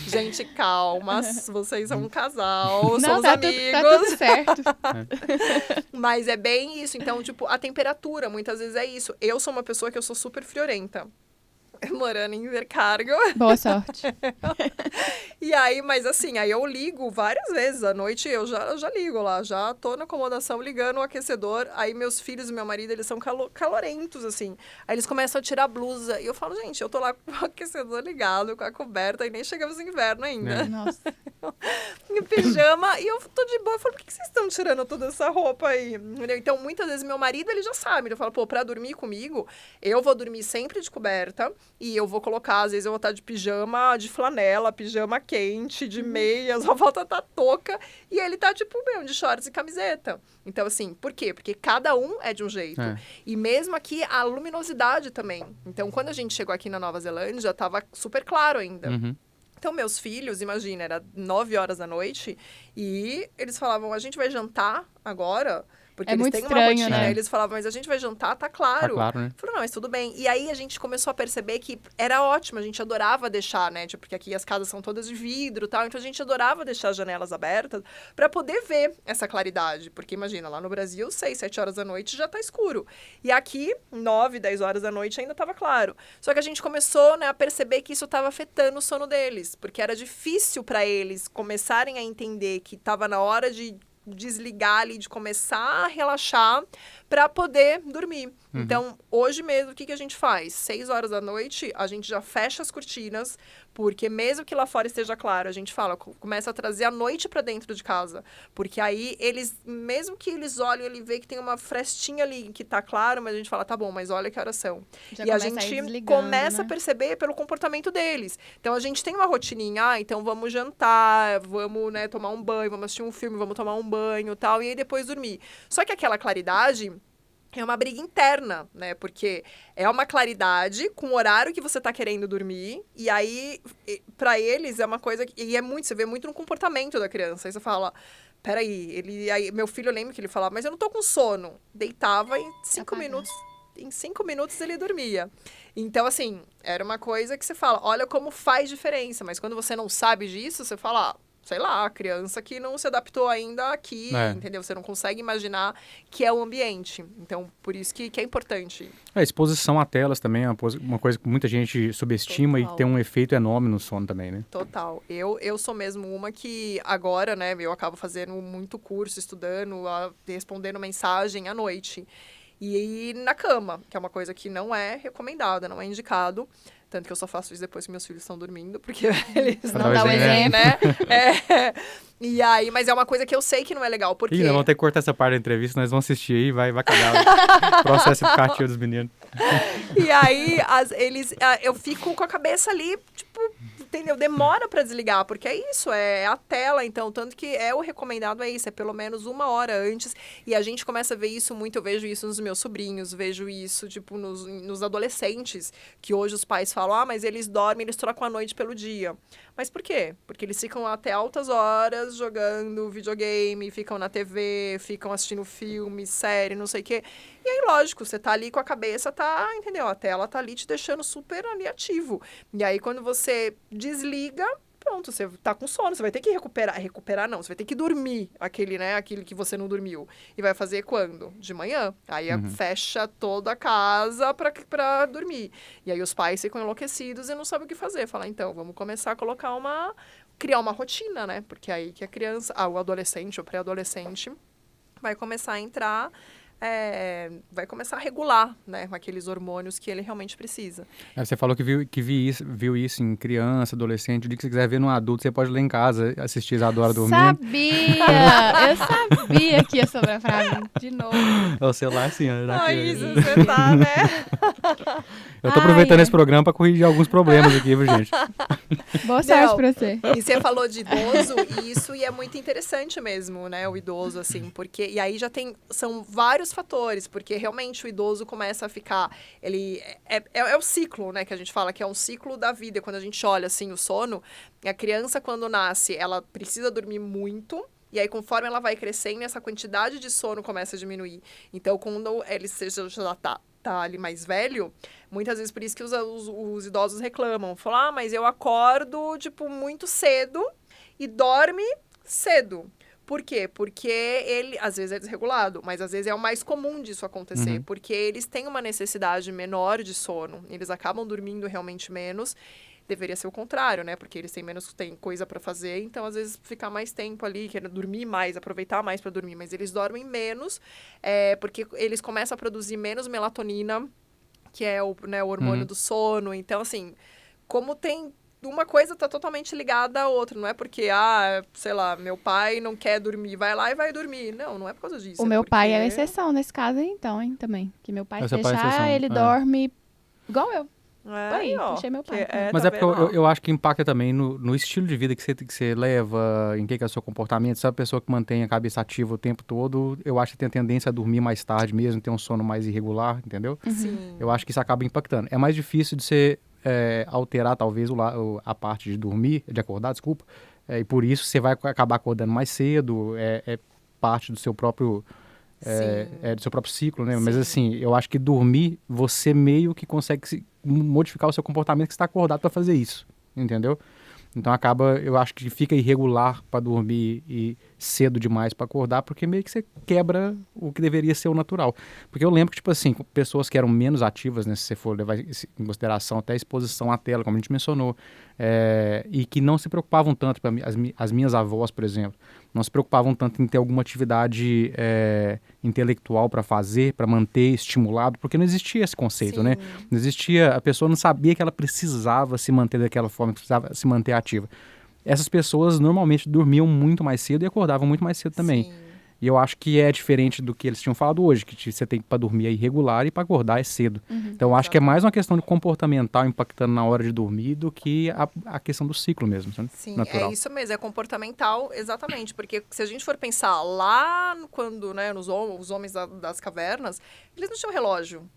Gente, calma. Vocês são um casal, Não, somos tá amigos. Tá tudo certo. Mas é bem isso. Então, tipo, a temperatura, muitas vezes é isso. Eu sou uma pessoa que eu sou super friorenta. Morando em Invercargo. Boa sorte. E aí, mas assim, aí eu ligo várias vezes. À noite eu já ligo lá. Já tô na acomodação ligando o aquecedor. Aí meus filhos e meu marido, eles são calorentos, assim. Aí eles começam a tirar a blusa. E eu falo, gente, eu tô lá com o aquecedor ligado, com a coberta. E nem chegamos no inverno ainda. Nossa. Em pijama, e eu tô de boa. Eu falo, por que vocês estão tirando toda essa roupa aí? Entendeu? Então, muitas vezes, meu marido, ele já sabe. Ele fala, pô, pra dormir comigo, eu vou dormir sempre de coberta. E eu vou colocar, às vezes eu vou estar de pijama, de flanela, pijama quente, de meia, só falta estar touca. E ele tá, tipo, de shorts e camiseta. Então, assim, por quê? Porque cada um é de um jeito. E mesmo aqui, a luminosidade também. Então, quando a gente chegou aqui na Nova Zelândia, tava super claro ainda. Então, meus filhos, imagina, era 9 horas da noite. E eles falavam, a gente vai jantar agora... Porque É eles muito têm uma estranho, rotina, né? Eles falavam, mas a gente vai jantar, tá claro. Tá claro, né? Eu falei, não, mas tudo bem. E aí a gente começou a perceber que era ótimo, a gente adorava deixar, né? Tipo, porque aqui as casas são todas de vidro e tal, então a gente adorava deixar as janelas abertas pra poder ver essa claridade. Porque imagina, lá no Brasil, 6, 7 horas da noite já tá escuro. E aqui, 9, 10 horas da noite ainda tava claro. Só que a gente começou, né, a perceber que isso tava afetando o sono deles, porque era difícil pra eles começarem a entender que tava na hora de desligar ali, de começar a relaxar para poder dormir. Então, hoje mesmo, o que a gente faz? 6 horas da noite, a gente já fecha as cortinas, porque mesmo que lá fora esteja claro, a gente fala, começa a trazer a noite para dentro de casa. Porque aí, mesmo que eles olhem, ele vê que tem uma frestinha ali que tá claro, mas a gente fala, tá bom, mas olha que horas são. Já E a começa ir gente desligando, começa né? a perceber pelo comportamento deles. Então, a gente tem uma rotininha, então vamos jantar, vamos, né, tomar um banho, vamos assistir um filme, vamos tomar um banho e tal, e aí depois dormir. Só que aquela claridade é uma briga interna, né? Porque é uma claridade com o horário que você tá querendo dormir, e aí, pra eles, é uma coisa que... E é muito, você vê muito no comportamento da criança. Aí você fala... Peraí, aí, meu filho, eu lembro que ele falava, mas eu não tô com sono. Deitava em 5 minutos... Em 5 minutos ele dormia. Então, assim, era uma coisa que você fala, olha como faz diferença. Mas quando você não sabe disso, você fala, sei lá, a criança que não se adaptou ainda aqui, entendeu? Você não consegue imaginar que é o ambiente. Então, por isso que é importante. A exposição a telas também é uma coisa que muita gente subestima e tem um efeito enorme no sono também, né? Total. Eu sou mesmo uma que agora, né, eu acabo fazendo muito curso, estudando, respondendo mensagem à noite. E na cama, que é uma coisa que não é recomendada, não é indicado. Tanto que eu só faço isso depois que meus filhos estão dormindo, porque eles não dão exemplo, né? E aí, mas é uma coisa que eu sei que não é legal, porque... Ih, nós vamos ter que cortar essa parte da entrevista, nós vamos assistir aí, vai cagar o processo educativo dos meninos. E aí, eu fico com a cabeça ali, tipo, entendeu? Demora pra desligar, porque é isso, é a tela, então, tanto que o recomendado é isso, é pelo menos 1 hora antes, e a gente começa a ver isso muito, eu vejo isso nos meus sobrinhos, vejo isso, tipo, nos adolescentes, que hoje os pais falam, mas eles dormem, eles trocam a noite pelo dia. Mas por quê? Porque eles ficam até altas horas jogando videogame, ficam na TV, ficam assistindo filme, série, não sei o quê. E aí, lógico, você tá ali com a cabeça, entendeu? A tela tá ali te deixando super ali ativo. E aí, quando você desliga, pronto, você tá com sono, você vai ter que recuperar não, você vai ter que dormir aquele que você não dormiu. E vai fazer quando? De manhã. Aí fecha toda a casa pra dormir. E aí os pais ficam enlouquecidos e não sabem o que fazer. Fala, então, vamos começar a criar uma rotina, né? Porque aí que a criança, o adolescente, o pré-adolescente, vai começar a entrar... vai começar a regular, né, aqueles hormônios que ele realmente precisa. Você falou que viu isso em criança, adolescente. O dia que você quiser ver num adulto, você pode ler em casa, assistir Isadora dormindo. Eu sabia que ia sobrar pra mim, de novo. O celular, sim. Isso, você tá, né? Eu tô aproveitando esse programa pra corrigir alguns problemas aqui, viu, gente? Boa sorte pra você. E você falou de idoso, e é muito interessante mesmo, né, o idoso, assim, porque... E aí são vários fatores, porque realmente o idoso começa a ficar... Ele é o ciclo, né, que a gente fala, que é um ciclo da vida. Quando a gente olha, assim, o sono, a criança, quando nasce, ela precisa dormir muito, e aí, conforme ela vai crescendo, essa quantidade de sono começa a diminuir. Então, quando ele já tá ali mais velho, muitas vezes por isso que os idosos reclamam. Falam, mas eu acordo, tipo, muito cedo e dorme cedo. Por quê? Porque ele, às vezes é desregulado, mas às vezes é o mais comum disso acontecer, porque eles têm uma necessidade menor de sono, eles acabam dormindo realmente menos. Deveria ser o contrário, né? Porque eles têm coisa para fazer, então às vezes ficar mais tempo ali, querendo dormir mais, aproveitar mais para dormir, mas eles dormem menos, porque eles começam a produzir menos melatonina, que é o hormônio do sono. Então, assim, como tem... Uma coisa tá totalmente ligada à outra. Não é porque, sei lá, meu pai não quer dormir, vai lá e vai dormir. Não é por causa disso. O meu pai é a exceção nesse caso, então, hein, também. Que meu pai, se Pai é deixar, exceção. ele dorme igual eu. Aí, ó. Deixei meu pai. Mas tá porque eu acho que impacta também no estilo de vida que você leva, em que é o seu comportamento. Se é a pessoa que mantém a cabeça ativa o tempo todo, eu acho que tem a tendência a dormir mais tarde mesmo, ter um sono mais irregular, entendeu? Sim. Eu acho que isso acaba impactando. É mais difícil de você alterar, talvez, a parte de dormir, de acordar, desculpa. E por isso você vai acabar acordando mais cedo, é parte do seu próprio... do seu próprio ciclo, né? Sim. Mas assim, eu acho que dormir, você meio que consegue modificar o seu comportamento que você está acordado para fazer isso, entendeu? Então acaba, eu acho que fica irregular para dormir e cedo demais para acordar, porque meio que você quebra o que deveria ser o natural. Porque eu lembro que, tipo assim, pessoas que eram menos ativas, né, se você for levar isso em consideração até a exposição à tela, como a gente mencionou, e que não se preocupavam tanto, as minhas avós, por exemplo, não se preocupavam tanto em ter alguma atividade intelectual para fazer, para manter estimulado, porque não existia esse conceito, Sim. né? Não existia, a pessoa não sabia que ela precisava se manter daquela forma, precisava se manter ativa. Essas pessoas normalmente dormiam muito mais cedo e acordavam muito mais cedo também. Sim. E eu acho que é diferente do que eles tinham falado hoje, que você tem para dormir é irregular e para acordar é cedo. Então eu acho que é mais uma questão de comportamental impactando na hora de dormir do que a questão do ciclo mesmo, sabe? Sim, Natural. é isso mesmo, é comportamental, exatamente. Porque se a gente for pensar lá quando, né, os homens das cavernas, eles não tinham relógio.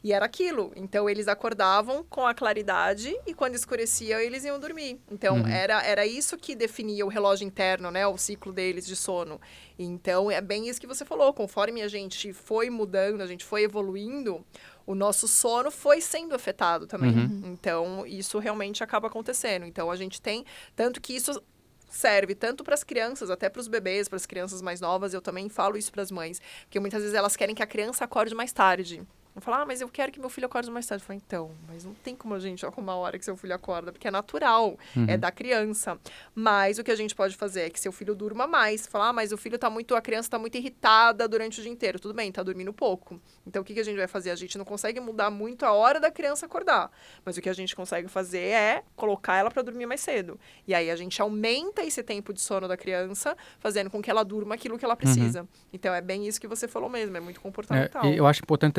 E era aquilo. Então, eles acordavam com a claridade e quando escurecia, eles iam dormir. Então, era isso que definia o relógio interno, né? O ciclo deles de sono. Então, é bem isso que você falou. Conforme a gente foi mudando, a gente foi evoluindo, o nosso sono foi sendo afetado também. Então, isso realmente acaba acontecendo. Então, a gente tem... Tanto que isso serve tanto para as crianças, até para os bebês, para as crianças mais novas. Eu também falo isso para as mães. Porque muitas vezes elas querem que a criança acorde mais tarde. Vão falar, mas eu quero que meu filho acorde mais tarde. Eu falo, então, mas não tem como a gente arrumar a hora que seu filho acorda, porque é natural, é da criança. Mas o que a gente pode fazer é que seu filho durma mais. Falar, mas a criança tá muito irritada durante o dia inteiro. Tudo bem, tá dormindo pouco. Então, o que a gente vai fazer? A gente não consegue mudar muito a hora da criança acordar. Mas o que a gente consegue fazer é colocar ela para dormir mais cedo. E aí, a gente aumenta esse tempo de sono da criança, fazendo com que ela durma aquilo que ela precisa. Então, é bem isso que você falou mesmo, é muito comportamental. E eu acho importante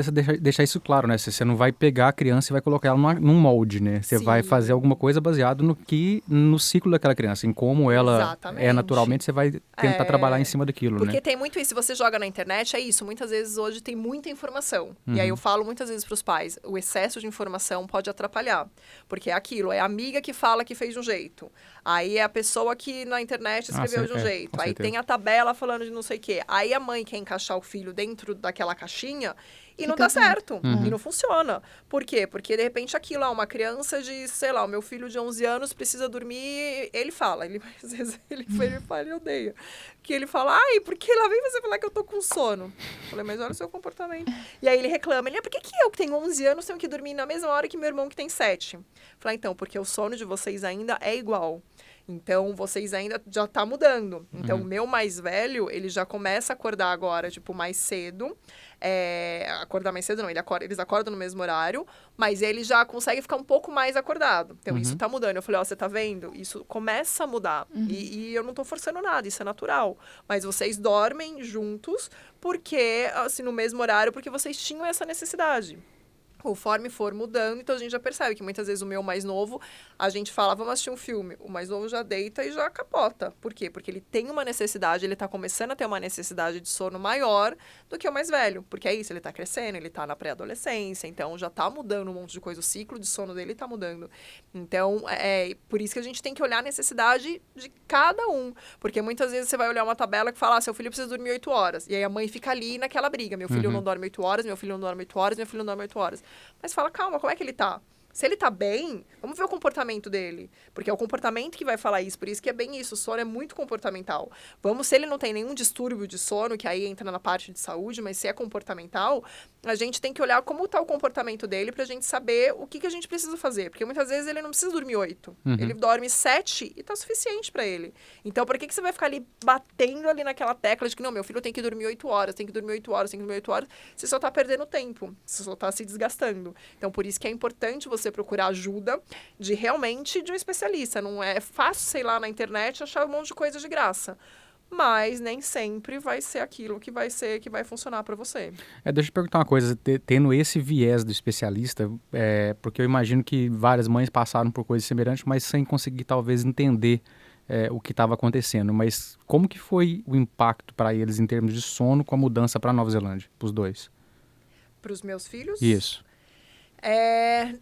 deixar isso claro, né? Você não vai pegar a criança e vai colocar ela num molde, né? Você vai fazer alguma coisa baseado no ciclo daquela criança, em como ela é naturalmente, você vai tentar trabalhar em cima daquilo, porque né? tem muito isso, se você joga na internet, é isso, muitas vezes hoje tem muita informação. E aí eu falo muitas vezes para os pais, o excesso de informação pode atrapalhar, porque é aquilo, é a amiga que fala que fez de um jeito, aí é a pessoa que na internet escreveu de um jeito, aí tem a tabela falando de não sei o quê, aí a mãe quer encaixar o filho dentro daquela caixinha e não dá certo, e não funciona. Por quê? Porque, de repente, aquilo é uma criança de, sei lá, o meu filho de 11 anos precisa dormir, ele fala, às vezes ele fala e odeia, que ele fala, ai, porque lá vem você falar que eu tô com sono. Eu falei, mas olha o seu comportamento. E aí ele reclama, por que eu que tenho 11 anos tenho que dormir na mesma hora que meu irmão que tem 7? Eu falei, então, porque o sono de vocês ainda é igual. Então, vocês ainda já tá mudando. Então, o meu mais velho, ele já começa a acordar agora, tipo, mais cedo. Acordar mais cedo não, eles acordam no mesmo horário, mas ele já consegue ficar um pouco mais acordado. Então, isso tá mudando. Eu falei, você tá vendo? Isso começa a mudar. E eu não tô forçando nada, isso é natural. Mas vocês dormem juntos porque, assim, no mesmo horário, porque vocês tinham essa necessidade. Conforme for mudando, então a gente já percebe que muitas vezes o meu mais novo, a gente fala, vamos assistir um filme. O mais novo já deita e já capota. Por quê? Porque ele tem uma necessidade, ele tá começando a ter uma necessidade de sono maior do que o mais velho. Porque é isso, ele tá crescendo, ele tá na pré-adolescência, então já tá mudando um monte de coisa. O ciclo de sono dele tá mudando. Então, por isso que a gente tem que olhar a necessidade de cada um. Porque muitas vezes você vai olhar uma tabela que fala, seu filho precisa dormir 8 horas. E aí a mãe fica ali naquela briga. Meu filho não dorme 8 horas, meu filho não dorme 8 horas, meu filho não dorme 8 horas. Mas fala, calma, como é que ele tá? Se ele tá bem, vamos ver o comportamento dele. Porque é o comportamento que vai falar isso. Por isso que é bem isso. O sono é muito comportamental. Se ele não tem nenhum distúrbio de sono, que aí entra na parte de saúde, mas se é comportamental, a gente tem que olhar como tá o comportamento dele pra gente saber o que a gente precisa fazer. Porque muitas vezes ele não precisa dormir 8. Ele dorme 7 e tá suficiente pra ele. Então, por que você vai ficar ali batendo ali naquela tecla de que, não, meu filho tem que dormir 8 horas, tem que dormir 8 horas, tem que dormir 8 horas. Você só tá perdendo tempo. Você só tá se desgastando. Então, por isso que é importante você procurar ajuda de um especialista. Não é fácil, sei lá, na internet achar um monte de coisa de graça. Mas nem sempre vai ser aquilo que vai funcionar para você. Deixa eu te perguntar uma coisa, tendo esse viés do especialista, porque eu imagino que várias mães passaram por coisas semelhantes, mas sem conseguir talvez entender o que estava acontecendo. Mas como que foi o impacto para eles em termos de sono com a mudança para Nova Zelândia, para os dois? Para os meus filhos? Isso.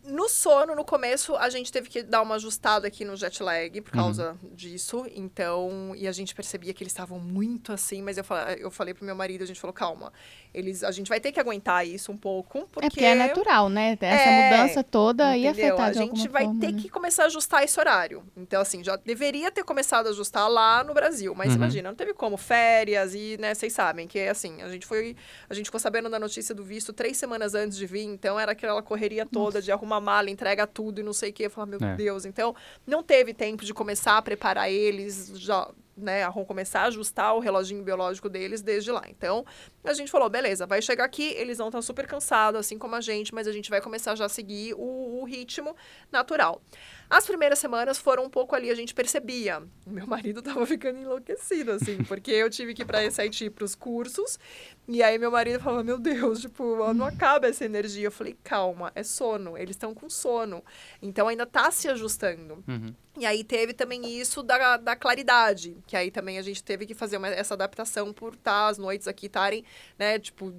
No sono, no começo, a gente teve que dar uma ajustada aqui no jet lag por causa disso. Então, e a gente percebia que eles estavam muito assim, mas eu falei pro meu marido, a gente falou, calma, a gente vai ter que aguentar isso um pouco, Porque é natural, né? Essa mudança toda ia afetar de alguma A gente vai ter que começar a ajustar esse horário. Então, assim, já deveria ter começado a ajustar lá no Brasil. Mas imagina, não teve como férias e, né, vocês sabem que, assim, a gente ficou sabendo da notícia do visto 3 semanas antes de vir, então era aquela correria toda de arrumar mala, entrega tudo e não sei o que. Eu falava, meu Deus. Então, não teve tempo de começar a preparar eles, já, né, começar a ajustar o reloginho biológico deles desde lá. Então, a gente falou, beleza, vai chegar aqui, eles vão estar super cansados, assim como a gente, mas a gente vai começar já a seguir o ritmo natural. As primeiras semanas foram um pouco ali, a gente percebia. O meu marido tava ficando enlouquecido, assim, porque eu tive que ir pra Haiti pros cursos, e aí meu marido falava, meu Deus, tipo, não acaba essa energia. Eu falei, calma, é sono, eles estão com sono. Então ainda tá se ajustando. E aí teve também isso da claridade, que aí também a gente teve que fazer essa adaptação por as noites aqui estarem, né, tipo,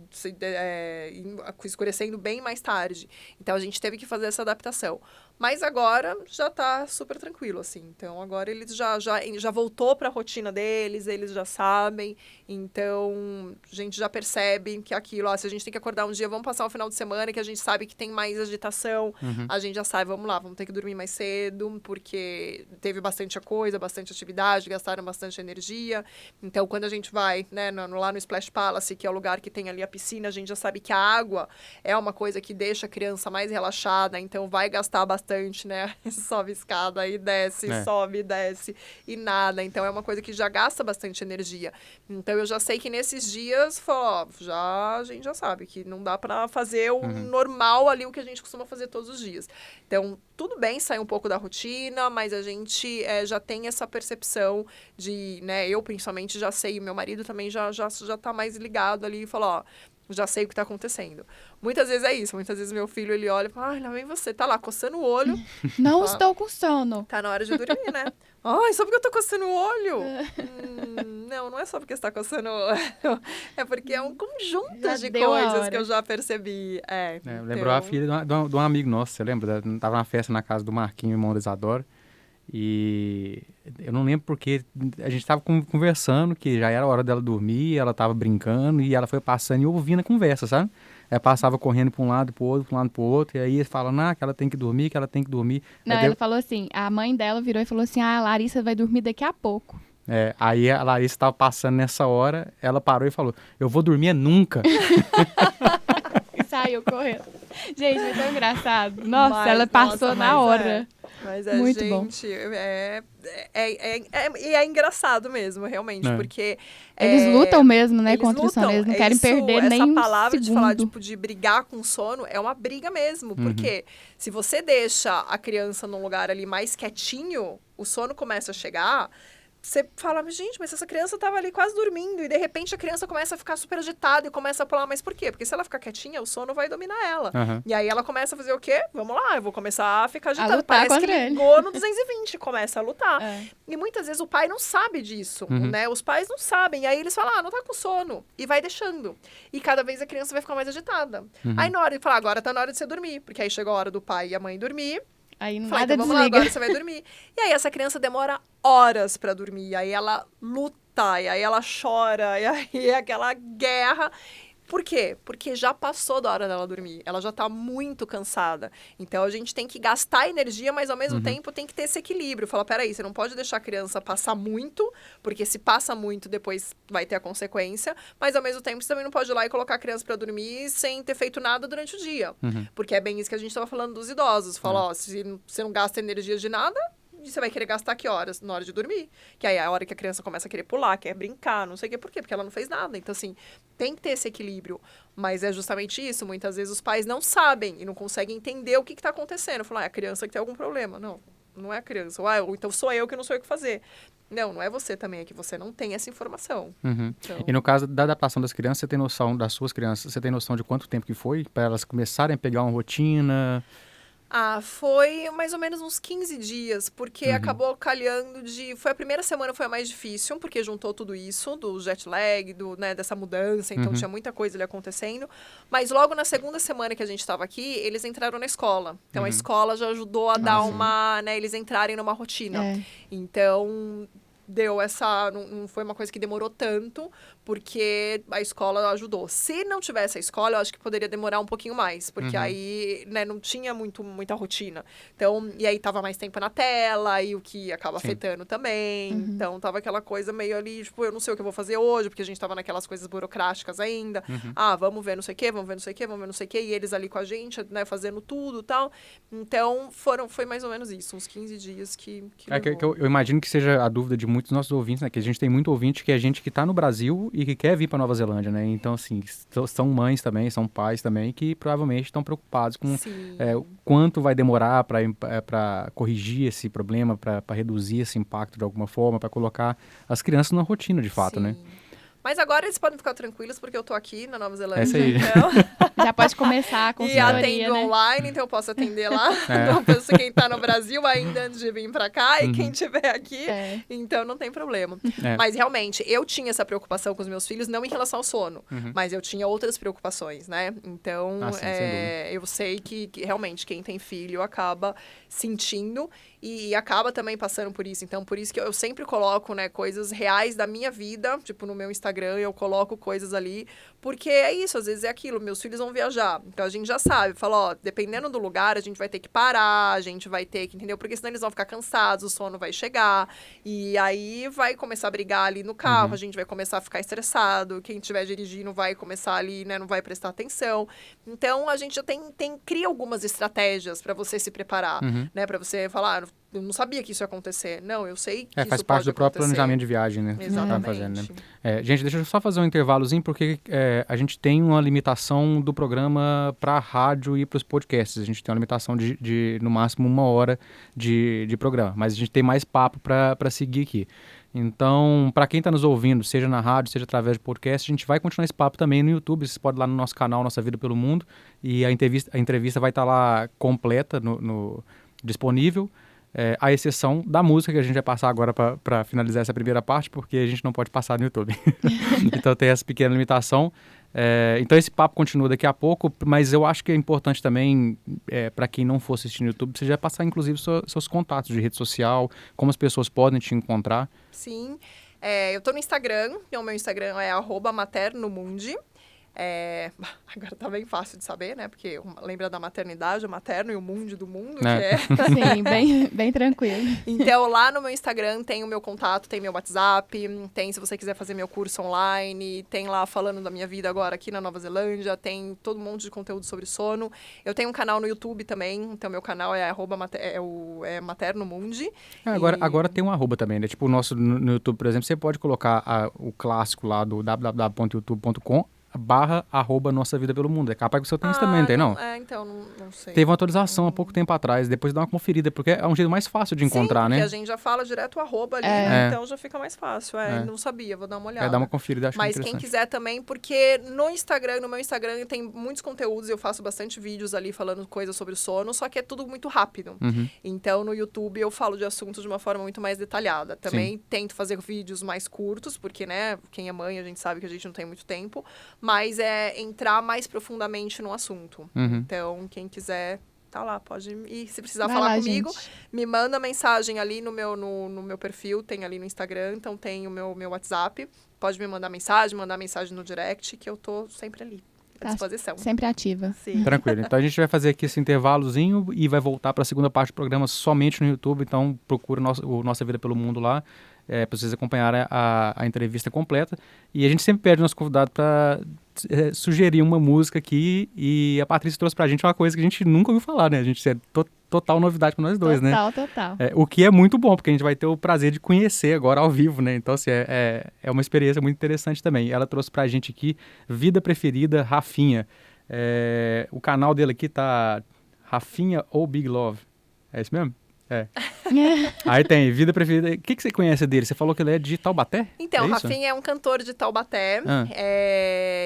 escurecendo bem mais tarde. Então a gente teve que fazer essa adaptação. Mas agora já tá super tranquilo, assim. Então, agora eles já voltou pra rotina deles, eles já sabem. Então, a gente já percebe que aquilo, se a gente tem que acordar um dia, vamos passar o final de semana, que a gente sabe que tem mais agitação. A gente já sabe, vamos lá, vamos ter que dormir mais cedo, porque teve bastante coisa, bastante atividade, gastaram bastante energia. Então, quando a gente vai, né, lá no Splash Palace, que é o lugar que tem ali a piscina, a gente já sabe que a água é uma coisa que deixa a criança mais relaxada, então vai gastar bastante, né? Sobe escada e desce, sobe e desce e nada. Então, é uma coisa que já gasta bastante energia. Então, eu já sei que nesses dias, a gente já sabe que não dá pra fazer o normal ali, o que a gente costuma fazer todos os dias. Então, tudo bem sair um pouco da rotina, mas a gente já tem essa percepção de, né? Eu, principalmente, já sei, meu marido também já tá mais ligado ali e fala, já sei o que tá acontecendo. Muitas vezes é isso. Muitas vezes meu filho, ele olha e fala, lá vem você. Tá lá, coçando o olho. Não estou com sono. Tá na hora de dormir, né? Só porque eu tô coçando o olho? Não é só porque você tá coçando o olho. É porque é um conjunto de coisas que eu já percebi. Lembrou a filha de um amigo nosso, você lembra? Tava na festa na casa do Marquinho, irmão da Isadora. E eu não lembro porque a gente estava conversando que já era hora dela dormir, ela estava brincando e ela foi passando e ouvindo a conversa, sabe? Ela passava correndo para um lado, para o outro, para um lado, para o outro, e aí eles falam, que ela tem que dormir, que ela tem que dormir. Não, ela falou assim, a mãe dela virou e falou assim, a Larissa vai dormir daqui a pouco. Aí a Larissa estava passando nessa hora, ela parou e falou, eu vou dormir nunca. E saiu correndo. Gente, foi tão engraçado. Nossa, ela passou na hora. Mas muito gente, bom. É engraçado mesmo, realmente, porque... Eles lutam mesmo, né, eles contra o sono. Eles não querem perder nem essa palavra um de falar, segundo. de brigar com sono, é uma briga mesmo. Porque se você deixa a criança num lugar ali mais quietinho, o sono começa a chegar... Você fala, gente, mas essa criança tava ali quase dormindo e de repente a criança começa a ficar super agitada e começa a pular. Mas por quê? Porque se ela ficar quietinha, o sono vai dominar ela. E aí ela começa a fazer o quê? Vamos lá, eu vou começar a ficar agitada. Parece que ligou no 220, começa a lutar. E muitas vezes o pai não sabe disso, né? Os pais não sabem. E aí eles falam, não tá com sono. E vai deixando. E cada vez a criança vai ficar mais agitada. Aí na hora de falar, agora tá na hora de você dormir. Porque aí chegou a hora do pai e a mãe dormir. Aí não Fala, nada então, vamos desliga. lá, agora você vai dormir. E aí essa criança demora horas pra dormir. E aí ela luta, e aí ela chora, e aí é aquela guerra. Por quê? Porque já passou da hora dela dormir. Ela já tá muito cansada. Então, a gente tem que gastar energia, mas ao mesmo tempo tem que ter esse equilíbrio. Fala, peraí, você não pode deixar a criança passar muito, porque se passa muito, depois vai ter a consequência. Mas, ao mesmo tempo, você também não pode ir lá e colocar a criança pra dormir sem ter feito nada durante o dia. Porque é bem isso que a gente tava falando dos idosos. Fala, se você não gasta energia de nada... você vai querer gastar que horas? Na hora de dormir. Que aí é a hora que a criança começa a querer pular, quer brincar, não sei o quê. Por quê? Porque ela não fez nada. Então, assim, tem que ter esse equilíbrio. Mas é justamente isso. Muitas vezes os pais não sabem e não conseguem entender o que está acontecendo. Falar, é a criança que tem algum problema. Não é a criança. Ou então sou eu que não sei o que fazer. Não é você também. É que você não tem essa informação. Então... E no caso da adaptação das crianças, você tem noção das suas crianças? Você tem noção de quanto tempo que foi para elas começarem a pegar uma rotina? Foi mais ou menos uns 15 dias, porque acabou calhando foi a primeira semana foi a mais difícil, porque juntou tudo isso, do jet lag, né, dessa mudança, então tinha muita coisa ali acontecendo. Mas logo na segunda semana que a gente estava aqui, eles entraram na escola. Então a escola já ajudou a dar né, eles entrarem numa rotina. Então deu não foi uma coisa que demorou tanto, porque a escola ajudou. Se não tivesse a escola, eu acho que poderia demorar um pouquinho mais, porque aí, né, não tinha muita rotina. Então, e aí tava mais tempo na tela, e o que acaba afetando também. Então, tava aquela coisa meio ali, tipo, eu não sei o que eu vou fazer hoje, porque a gente tava naquelas coisas burocráticas ainda. Vamos ver não sei o quê, vamos ver não sei o quê, vamos ver não sei o quê, e eles ali com a gente, né, fazendo tudo e tal. Então, foi mais ou menos isso, uns 15 dias que eu imagino que seja a dúvida de muitos dos nossos ouvintes, né? Que a gente tem muito ouvinte que é gente que tá no Brasil e que quer vir para Nova Zelândia, né? Então, assim, são mães também, são pais também que provavelmente estão preocupados com o quanto vai demorar para corrigir esse problema, para reduzir esse impacto de alguma forma, para colocar as crianças na rotina, de fato, né? Mas agora eles podem ficar tranquilos, porque eu tô aqui na Nova Zelândia. Essa aí. Então... Já pode começar a consultoria, E atendo né? online, então eu posso atender lá. Não penso quem tá no Brasil ainda antes de vir pra cá e quem estiver aqui. Então não tem problema. Mas realmente, eu tinha essa preocupação com os meus filhos, não em relação ao sono. Mas eu tinha outras preocupações, né? Então, eu sei que realmente quem tem filho acaba sentindo e acaba também passando por isso. Então, por isso que eu sempre coloco, né, coisas reais da minha vida, tipo no meu Instagram, eu coloco coisas ali, porque é isso, às vezes é aquilo, meus filhos vão viajar, então a gente já sabe, fala, dependendo do lugar, a gente vai ter que parar, a gente vai ter que, entendeu? Porque senão eles vão ficar cansados, o sono vai chegar, e aí vai começar a brigar ali no carro, a gente vai começar a ficar estressado, quem estiver dirigindo vai começar ali, né, não vai prestar atenção. Então, a gente já cria algumas estratégias para você se preparar, né, para você falar, eu não sabia que isso ia acontecer. Não, eu sei que isso faz parte do próprio planejamento de viagem, né? Exatamente. Tá fazendo, né? Gente, deixa eu só fazer um intervalozinho, porque a gente tem uma limitação do programa para a rádio e para os podcasts. A gente tem uma limitação de no máximo 1 hora de programa, mas a gente tem mais papo para seguir aqui. Então, para quem está nos ouvindo, seja na rádio, seja através de podcast, a gente vai continuar esse papo também no YouTube. Você pode ir lá no nosso canal, Nossa Vida pelo Mundo, e a entrevista vai estar lá completa, disponível. A exceção da música que a gente vai passar agora para finalizar essa primeira parte, porque a gente não pode passar no YouTube. Então tem essa pequena limitação. Então esse papo continua daqui a pouco, mas eu acho que é importante também, para quem não for assistir no YouTube, você já passar inclusive seus contatos de rede social, como as pessoas podem te encontrar. Sim, eu tô no Instagram, o meu Instagram é @maternomundi. Agora tá bem fácil de saber, né? Porque lembra da maternidade, o materno e o mundi do mundo, que é... Sim, bem tranquilo. Então, lá no meu Instagram tem o meu contato, tem meu WhatsApp, tem se você quiser fazer meu curso online, tem lá falando da minha vida agora aqui na Nova Zelândia, tem todo um monte de conteúdo sobre sono. Eu tenho um canal no YouTube também, então meu canal é @maternomundi. Agora tem um arroba também, né? Tipo, o nosso no YouTube, por exemplo, você pode colocar o clássico lá do www.youtube.com /Nossa Vida pelo Mundo. É capaz que o seu tem isso também, não tem, não? Então, não sei. Teve uma atualização há pouco tempo atrás, depois dá uma conferida, porque é um jeito mais fácil de encontrar, Sim, né? porque a gente já fala direto o arroba ali, então já fica mais fácil. Não sabia, vou dar uma olhada. Dá uma conferida, acho Mas quem quiser também, porque no meu Instagram tem muitos conteúdos, eu faço bastante vídeos ali falando coisas sobre o sono, só que é tudo muito rápido. Então, no YouTube eu falo de assuntos de uma forma muito mais detalhada. Também tento fazer vídeos mais curtos, porque, né, quem é mãe, a gente sabe que a gente não tem muito tempo, mas entrar mais profundamente no assunto. Então, quem quiser, tá lá, pode ir. Se precisar falar comigo, me manda mensagem ali no meu perfil, tem ali no Instagram, então tem o meu WhatsApp. Pode me mandar mensagem no direct, que eu tô sempre ali, à disposição. Sempre ativa. Sim. Tranquilo. Então a gente vai fazer aqui esse intervalozinho e vai voltar para a segunda parte do programa somente no YouTube, então procura o Nossa Vida pelo Mundo lá, para vocês acompanharem a entrevista completa. E a gente sempre pede ao nosso convidado para sugerir uma música aqui, e a Patrícia trouxe pra gente uma coisa que a gente nunca ouviu falar, né? A gente total novidade para nós dois, né? Total. O que é muito bom, porque a gente vai ter o prazer de conhecer agora ao vivo, né? Então, assim, é uma experiência muito interessante também. Ela trouxe pra gente aqui Vida Preferida, Rafinha. O canal dele aqui tá Rafinha ou Big Love. É isso mesmo? Aí tem Vida Preferida. O que você conhece dele? Você falou que ele é de Taubaté? Então, é isso? Rafinha é um cantor de Taubaté.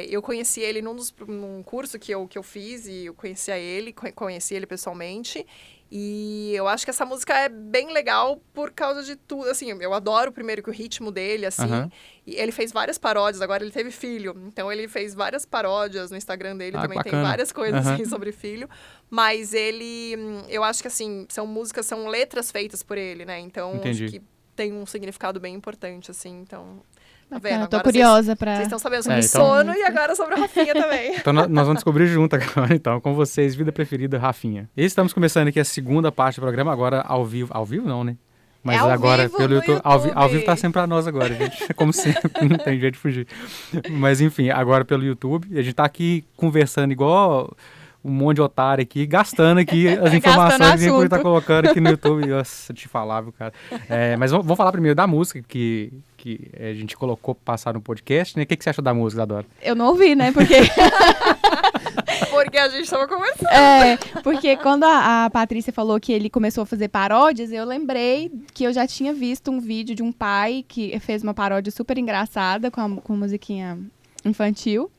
Eu conheci ele num curso que eu fiz e eu conheci ele pessoalmente. E eu acho que essa música é bem legal por causa de tudo. Assim, eu adoro primeiro que o ritmo dele, assim. E ele fez várias paródias, agora ele teve filho. Então ele fez várias paródias no Instagram dele, também bacana. tem várias coisas assim, sobre filho. Mas eu acho que assim, são letras feitas por ele, né? Então Entendi. acho que tem um significado bem importante, assim. Então, tá Bacana, vendo? tô Agora curiosa pra... Vocês estão sabendo sobre então- sono e agora sobre a Rafinha também. Então nós vamos descobrir junto agora, então, com vocês, Vida Preferida, Rafinha. E estamos começando aqui a segunda parte do programa, agora ao vivo. Ao vivo não, né? Mas ao agora vivo pelo no YouTube. Ao YouTube. vivo tá sempre pra nós agora, gente. Como sempre, não tem jeito de fugir. Mas enfim, agora pelo YouTube. E a gente tá aqui conversando igual um monte de otário aqui, gastando aqui as informações que a gente tá colocando aqui no YouTube. Nossa, te falava, cara. Mas vamos falar primeiro da música que a gente colocou pra passar no podcast, né? O que você achou da música, Adora? Eu não ouvi, né? Porque... Porque a gente tava conversando. Porque quando a Patrícia falou que ele começou a fazer paródias, eu lembrei que eu já tinha visto um vídeo de um pai que fez uma paródia super engraçada com musiquinha infantil.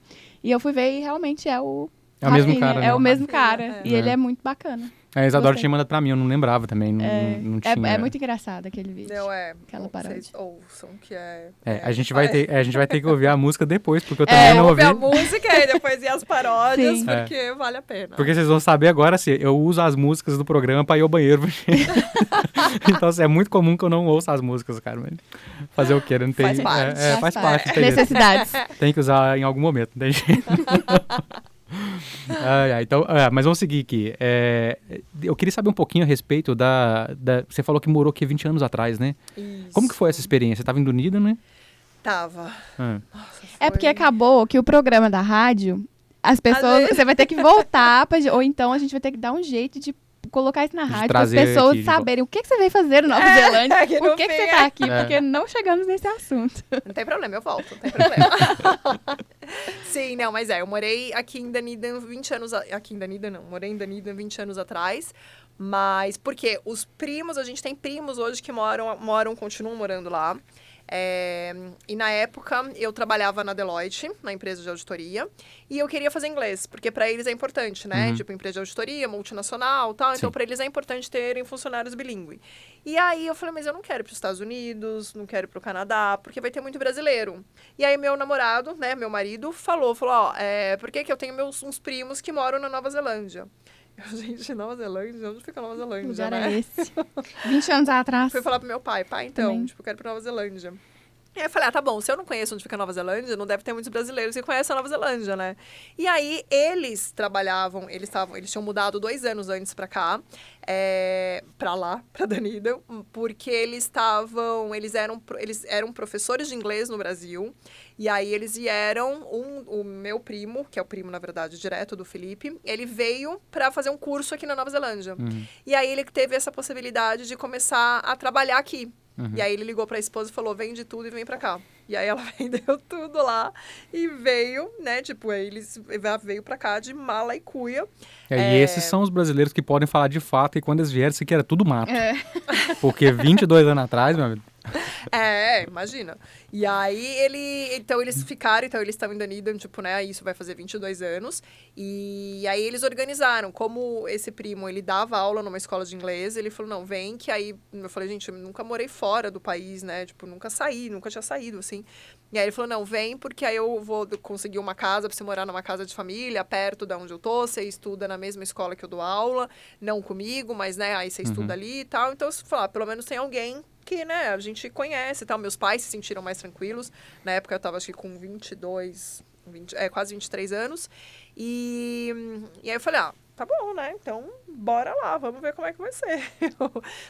E eu fui ver e realmente é o mesmo Rafinha, cara, né? É o mesmo cara. E É. ele é muito bacana. A Isadora Gostei. tinha mandado pra mim, eu não lembrava também, não tinha. É muito engraçado aquele vídeo. Não, Aquela paródia. vocês ouçam que A gente vai ter que ouvir a música depois, porque eu também não ouvi. a música e depois ir as paródias, Sim. porque vale a pena. Porque vocês vão saber agora, assim, eu uso as músicas do programa pra ir ao banheiro. Então, assim, é muito comum que eu não ouça as músicas, cara. Mas fazer o quê? Não tem, Faz parte. faz parte. Não tem jeito. Necessidades. Tem que usar em algum momento, não tem jeito. Então, mas vamos seguir aqui. Eu queria saber um pouquinho a respeito Você falou que morou aqui 20 anos atrás, né? Isso. Como que foi essa experiência? Você estava em Dunedin, né? Tava. Ah. É porque acabou que o programa da rádio, as pessoas... Você vai ter que voltar, ou então a gente vai ter que dar um jeito de colocar isso na rádio para as trazer pessoas aqui de saberem o que você veio fazer no Nova Zelândia, que por não que você vem tá aqui, É. porque não chegamos nesse assunto. Não tem problema, eu volto, não tem problema. Sim, não, mas eu morei aqui em Dunedin 20 anos... Aqui em Dunedin, não. Morei em Dunedin 20 anos atrás. Mas, porque os primos, a gente tem primos hoje que continuam morando lá. E na época, eu trabalhava na Deloitte, na empresa de auditoria, e eu queria fazer inglês, porque para eles é importante, né? Uhum. Tipo, empresa de auditoria, multinacional, tal. Então, Sim. para eles é importante terem funcionários bilíngues. E aí, eu falei, mas eu não quero ir para os Estados Unidos, não quero ir para o Canadá, porque vai ter muito brasileiro. E aí, meu namorado, né, meu marido, falou, por que eu tenho uns primos que moram na Nova Zelândia? Eu, gente, Nova Zelândia? Onde fica Nova Zelândia, lugar né? é esse? 20 anos atrás. Fui falar pro meu pai, então, Também. tipo, eu quero ir pra Nova Zelândia. E aí eu falei, tá bom, se eu não conheço onde fica a Nova Zelândia, não deve ter muitos brasileiros que conhecem a Nova Zelândia, né? E aí, eles tinham mudado 2 anos antes pra cá, pra lá, pra Dunedin, porque eles eram professores de inglês no Brasil, e aí eles vieram, o meu primo, que é o primo, na verdade, direto do Felipe, ele veio pra fazer um curso aqui na Nova Zelândia. Uhum. E aí ele teve essa possibilidade de começar a trabalhar aqui. Uhum. E aí ele ligou pra esposa e falou, vende tudo e vem pra cá. E aí ela vendeu tudo lá e veio, né, tipo, aí veio pra cá de mala e cuia. E esses são os brasileiros que podem falar de fato, e quando eles vieram, isso aqui era tudo mato. É. Porque 22 anos atrás, meu amigo... Imagina. E aí eles ficaram, então eles estão em Dunedin, tipo, né, isso vai fazer 22 anos. E aí eles organizaram, como esse primo, ele dava aula numa escola de inglês, ele falou, não, vem, que aí, eu falei, gente, eu nunca morei fora do país, né, tipo, nunca tinha saído, assim. E aí ele falou, não, vem, porque aí eu vou conseguir uma casa pra você morar numa casa de família, perto da onde eu tô, você estuda na mesma escola que eu dou aula, não comigo, mas, né, aí você estuda ali e tal. Então, você fala, pelo menos tem alguém que, né, a gente conhece e tal. Meus pais se sentiram mais tranquilos. Na época eu tava, acho que com quase 23 anos. E aí eu falei, tá bom, né? Então, bora lá, vamos ver como é que vai ser.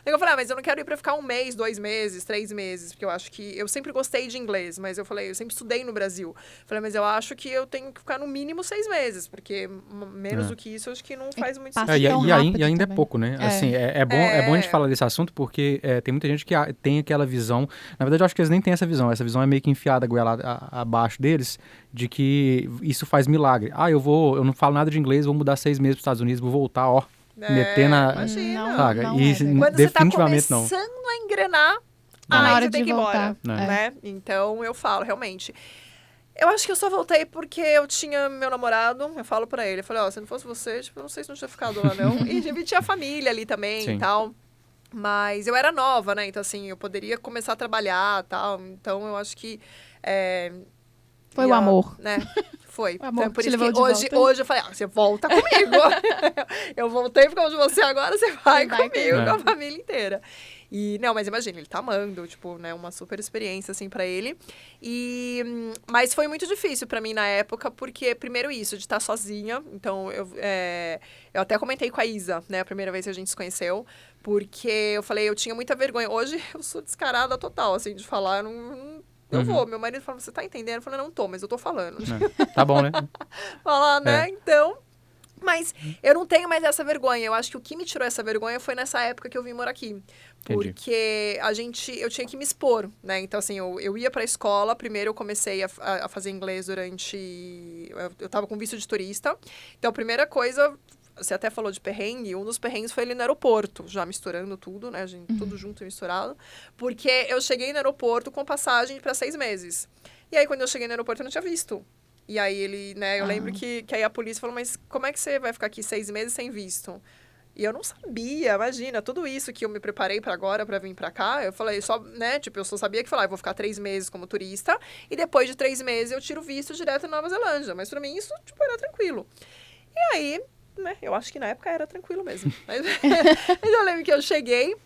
Eu falei, mas eu não quero ir pra ficar 1 mês, 2 meses, 3 meses, porque eu acho que... Eu sempre gostei de inglês, mas eu falei, eu sempre estudei no Brasil. Falei, mas eu acho que eu tenho que ficar no mínimo 6 meses, porque menos do que isso, eu acho que não faz muito Passa sentido. tão E rápido ainda é também. pouco, né? É. Assim, é bom a gente falar desse assunto, porque tem muita gente que tem aquela visão... Na verdade, eu acho que eles nem têm essa visão. Essa visão é meio que enfiada a goela abaixo deles, de que isso faz milagre. Eu não falo nada de inglês, vou mudar 6 meses para os Estados Unidos, vou voltar, meter na... Imagina. Saca? Não E é verdade. Quando definitivamente você tá não. começando a engrenar, Tá na aí hora você tem de que ir embora, voltar. né? Então, eu falo, realmente. Eu acho que eu só voltei porque eu tinha meu namorado, eu falo pra ele, eu falei, ó, se não fosse você, tipo, eu não sei se não tinha ficado lá, não. E tinha família ali também Sim. e tal. Mas eu era nova, né? Então, assim, eu poderia começar a trabalhar e tal. Então, eu acho que... Foi o amor. Né? Foi. O amor Então, por te isso que levou de volta. hoje eu falei, você volta comigo. Eu voltei por causa de você, agora você vai vai comigo, comigo. com a família inteira. E, não, mas imagina, ele tá amando, tipo, né, uma super experiência, assim, pra ele. Mas foi muito difícil pra mim na época, porque, primeiro isso, de estar sozinha. Então, eu até comentei com a Isa, né, a primeira vez que a gente se conheceu, porque eu falei, eu tinha muita vergonha. Hoje, eu sou descarada total, assim, de falar, eu vou. Meu marido falou, você tá entendendo? Eu falei, não tô, mas eu tô falando. Tá bom, né? Falar, né? Então... Mas eu não tenho mais essa vergonha. Eu acho que o que me tirou essa vergonha foi nessa época que eu vim morar aqui. Porque eu tinha que me expor, né? Então, assim, eu ia pra escola. Primeiro eu comecei a fazer inglês durante... Eu tava com visto de turista. Então, a primeira coisa... Você até falou de perrengue. Um dos perrengues foi ali no aeroporto. Já misturando tudo, né? Tudo junto e misturado. Porque eu cheguei no aeroporto com passagem pra 6 meses. E aí, quando eu cheguei no aeroporto, eu não tinha visto. E aí ele, né, eu lembro que aí a polícia falou, mas como é que você vai ficar aqui 6 meses sem visto? E eu não sabia, imagina, tudo isso que eu me preparei pra agora, pra vir pra cá, eu falei só, né, tipo, eu só sabia que falar, eu vou ficar 3 meses como turista, e depois de 3 meses eu tiro visto direto na Nova Zelândia, mas pra mim isso, tipo, era tranquilo. E aí, né, eu acho que na época era tranquilo mesmo. Mas eu lembro que eu cheguei,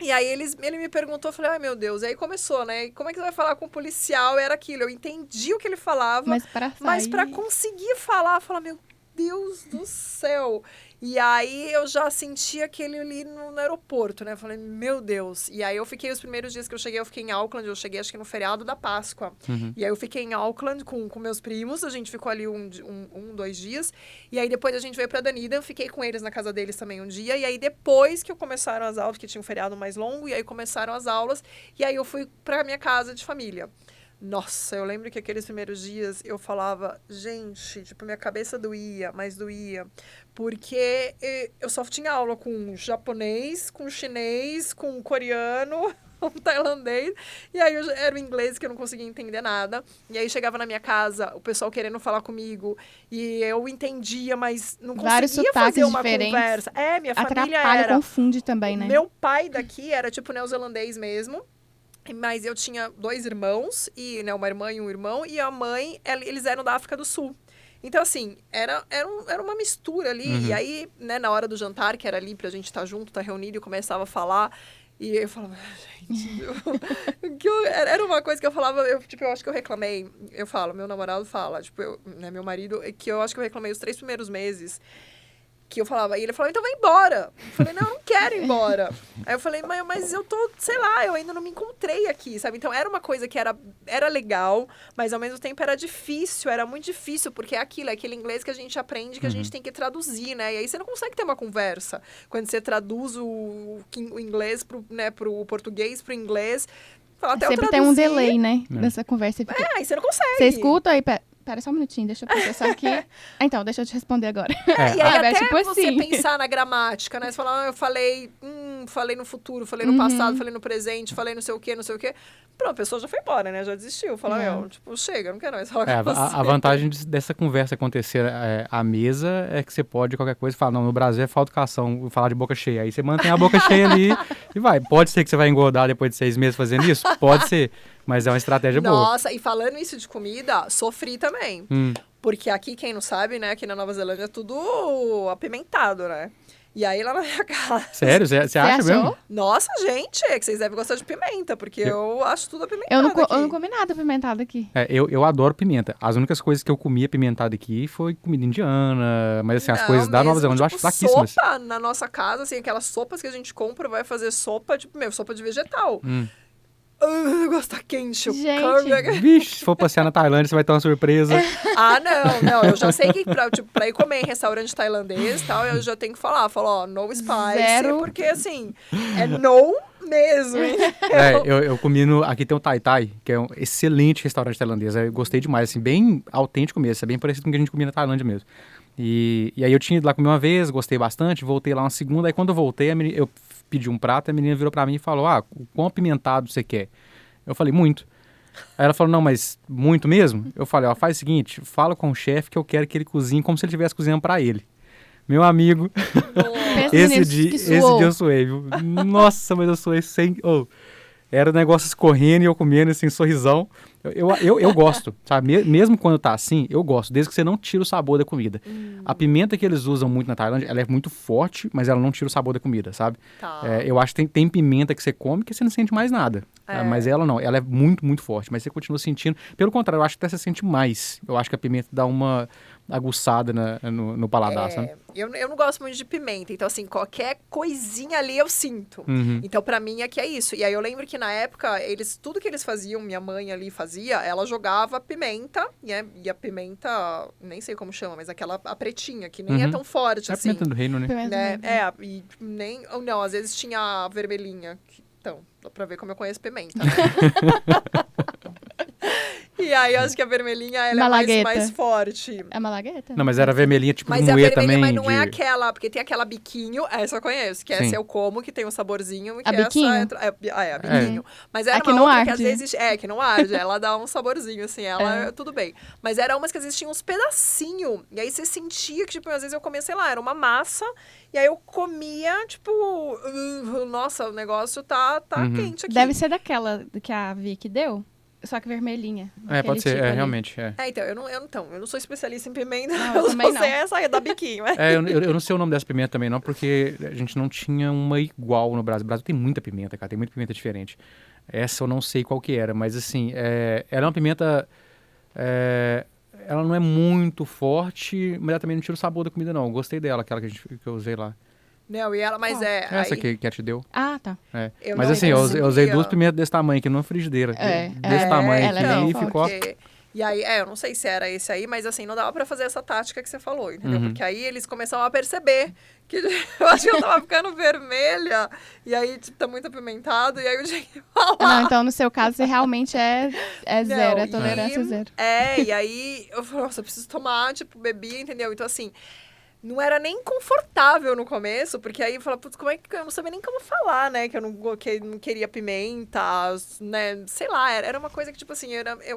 e aí ele me perguntou, eu falei, ai meu Deus, e aí começou, né, como é que você vai falar com o policial? Era aquilo, eu entendi o que ele falava, mas pra conseguir falar, meu Deus do céu. E aí eu já senti aquele ali no aeroporto, né, falei, meu Deus. E aí eu fiquei, os primeiros dias que eu fiquei em Auckland, eu cheguei acho que no feriado da Páscoa. E aí eu fiquei em Auckland com meus primos, a gente ficou ali 2 dias. E aí depois a gente veio pra Dunedin, fiquei com eles na casa deles também um dia. E aí depois que começaram as aulas, que tinha um feriado mais longo, e aí começaram as aulas, e aí eu fui pra minha casa de família. Nossa, eu lembro que aqueles primeiros dias eu falava, gente, tipo, minha cabeça doía, mas doía. Porque eu só tinha aula com japonês, com chinês, com coreano, com tailandês. E aí era o inglês que eu não conseguia entender nada. E aí chegava na minha casa, o pessoal querendo falar comigo. E eu entendia, mas não conseguia fazer uma conversa. Minha família atrapalha, confunde também, né? Meu pai daqui era tipo neozelandês mesmo. Mas eu tinha 2 irmãos, e, né, uma irmã e um irmão, e a mãe, eles eram da África do Sul. Então, assim, era uma mistura ali. E aí, né, na hora do jantar, que era ali pra gente estar junto, estar reunido, eu começava a falar. E eu falava, gente... era uma coisa que eu falava, eu acho que eu reclamei. Eu falo, meu namorado fala, tipo, né, meu marido, que eu acho que eu reclamei os 3 primeiros meses. Que eu falava, e ele falou, então vai embora. Eu falei, não quero ir embora. Aí eu falei, mas eu tô, sei lá, eu ainda não me encontrei aqui, sabe? Então era uma coisa que era legal, mas ao mesmo tempo era difícil, era muito difícil, porque é aquele inglês que a gente aprende, que a gente tem que traduzir, né? E aí você não consegue ter uma conversa. Quando você traduz o inglês pro português, pro inglês, até sempre tem um delay, né? Nessa conversa. Aí você não consegue. Você escuta aí... Pera só um minutinho, deixa eu processar aqui. Então, deixa eu te responder agora. E aí até tipo você assim. pensar na gramática, né? Você fala, eu falei no futuro, falei no passado, falei no presente, falei não sei o quê. Pronto, a pessoa já foi embora, né? Já desistiu. Fala, tipo, chega, não quero mais falar com você. A vantagem dessa conversa acontecer à mesa é que você pode, qualquer coisa, falar, não, no Brasil é falta de educação, falar de boca cheia. Aí você mantém a boca cheia ali e vai. Pode ser que você vai engordar depois de 6 meses fazendo isso? Pode ser. Mas é uma estratégia boa. Nossa, e falando isso de comida, sofri também. Porque aqui, quem não sabe, né? Aqui na Nova Zelândia é tudo apimentado, né? E aí, lá na minha casa... Sério? Você acha mesmo? Nossa, gente, é que vocês devem gostar de pimenta, porque eu acho tudo apimentado Eu não comi nada apimentado aqui. Eu adoro pimenta. As únicas coisas que eu comi apimentada aqui foi comida indiana, mas assim, as coisas da Nova Zelândia eu acho fraquíssimas. Sopa na nossa casa, assim, aquelas sopas que a gente compra, vai fazer sopa, tipo, sopa de vegetal. Eu gosto da quente, Vixe, se for passear na Tailândia, você vai ter uma surpresa. Não, eu já sei que pra ir comer em restaurante tailandês e tal, eu já tenho que falar, no spice, Zero. Porque assim, é no mesmo, hein? Eu comi aqui tem o Thai Thai, que é um excelente restaurante tailandês, eu gostei demais, assim, bem autêntico mesmo, é bem parecido com o que a gente comia na Tailândia mesmo. E aí eu tinha ido lá comer uma vez, gostei bastante, voltei lá uma segunda. Aí quando eu voltei, eu pedi um prato, a menina virou pra mim e falou, o quão apimentado você quer? Eu falei, muito. Aí ela falou, não, mas muito mesmo? Eu falei, faz o seguinte, fala com o chefe que eu quero que ele cozinhe como se ele estivesse cozinhando pra ele. Meu amigo, esse dia eu suei, viu? Nossa, mas eu suei sem... Era o negócio escorrendo e eu comendo, assim, sorrisão. Eu gosto, sabe? Mesmo quando tá assim, eu gosto, desde que você não tira o sabor da comida. A pimenta que eles usam muito na Tailândia, ela é muito forte, mas ela não tira o sabor da comida, sabe? Tá. Eu acho que tem pimenta que você come que você não sente mais nada. Mas ela não, ela é muito, muito forte, mas você continua sentindo. Pelo contrário, eu acho que até você sente mais. Eu acho que a pimenta dá uma aguçada no paladar, sabe? Eu não gosto muito de pimenta, então assim, qualquer coisinha ali eu sinto. Então pra mim aqui é isso. E aí eu lembro que na época, tudo que eles faziam, minha mãe ali fazia, ela jogava pimenta, e a pimenta, nem sei como chama, mas a pretinha, que nem é tão forte É a assim. pimenta do reino, né? E nem, não, às vezes tinha a vermelhinha, então, dá pra ver como eu conheço pimenta, né? E aí, eu acho que a vermelhinha, ela é mais forte. É malagueta? Não, mas era vermelhinha, tipo mas moê também. Mas não é aquela, porque tem aquela biquinho, essa eu conheço, que essa eu como, que tem um saborzinho. Que a biquinho? A biquinho. Mas era que uma não outra arde. que às vezes... que não arde, ela dá um saborzinho, assim, tudo bem. Mas era umas que às vezes tinha uns pedacinhos, e aí você sentia que, tipo, às vezes eu comia, sei lá, era uma massa, e aí eu comia, tipo, nossa, o negócio tá quente aqui. Deve ser daquela que a Vicky deu. Só que vermelhinha. Pode ser, realmente. Então, eu não sou especialista em pimenta, Não, eu também só sei essa da biquinho. Eu não sei o nome dessa pimenta também não, porque a gente não tinha uma igual no Brasil. O Brasil tem muita pimenta, cara, tem muita pimenta diferente. Essa eu não sei qual que era, mas assim, ela é uma pimenta... ela não é muito forte, mas ela também não tira o sabor da comida, não. Eu gostei dela, aquela que eu usei lá. Não, e ela, mas Essa aí... que a te deu. Ah, tá. Mas assim, eu usei 2 pimentas desse tamanho aqui numa frigideira. Desse tamanho aqui, ela e ficou... E aí, eu não sei se era esse aí, mas assim, não dava pra fazer essa tática que você falou, entendeu? Porque aí eles começaram a perceber que eu acho que eu tava ficando vermelha, e aí tipo, tá muito apimentado, e aí eu tinha que falar. Não, então no seu caso você realmente é zero, é tolerância zero. E aí eu falei, nossa, eu preciso tomar, tipo, bebia, entendeu? Então assim... Não era nem confortável no começo, porque aí eu falava, putz, como é que eu não sabia nem como falar, né? Que eu não queria pimenta, né? Sei lá, era uma coisa que, tipo assim,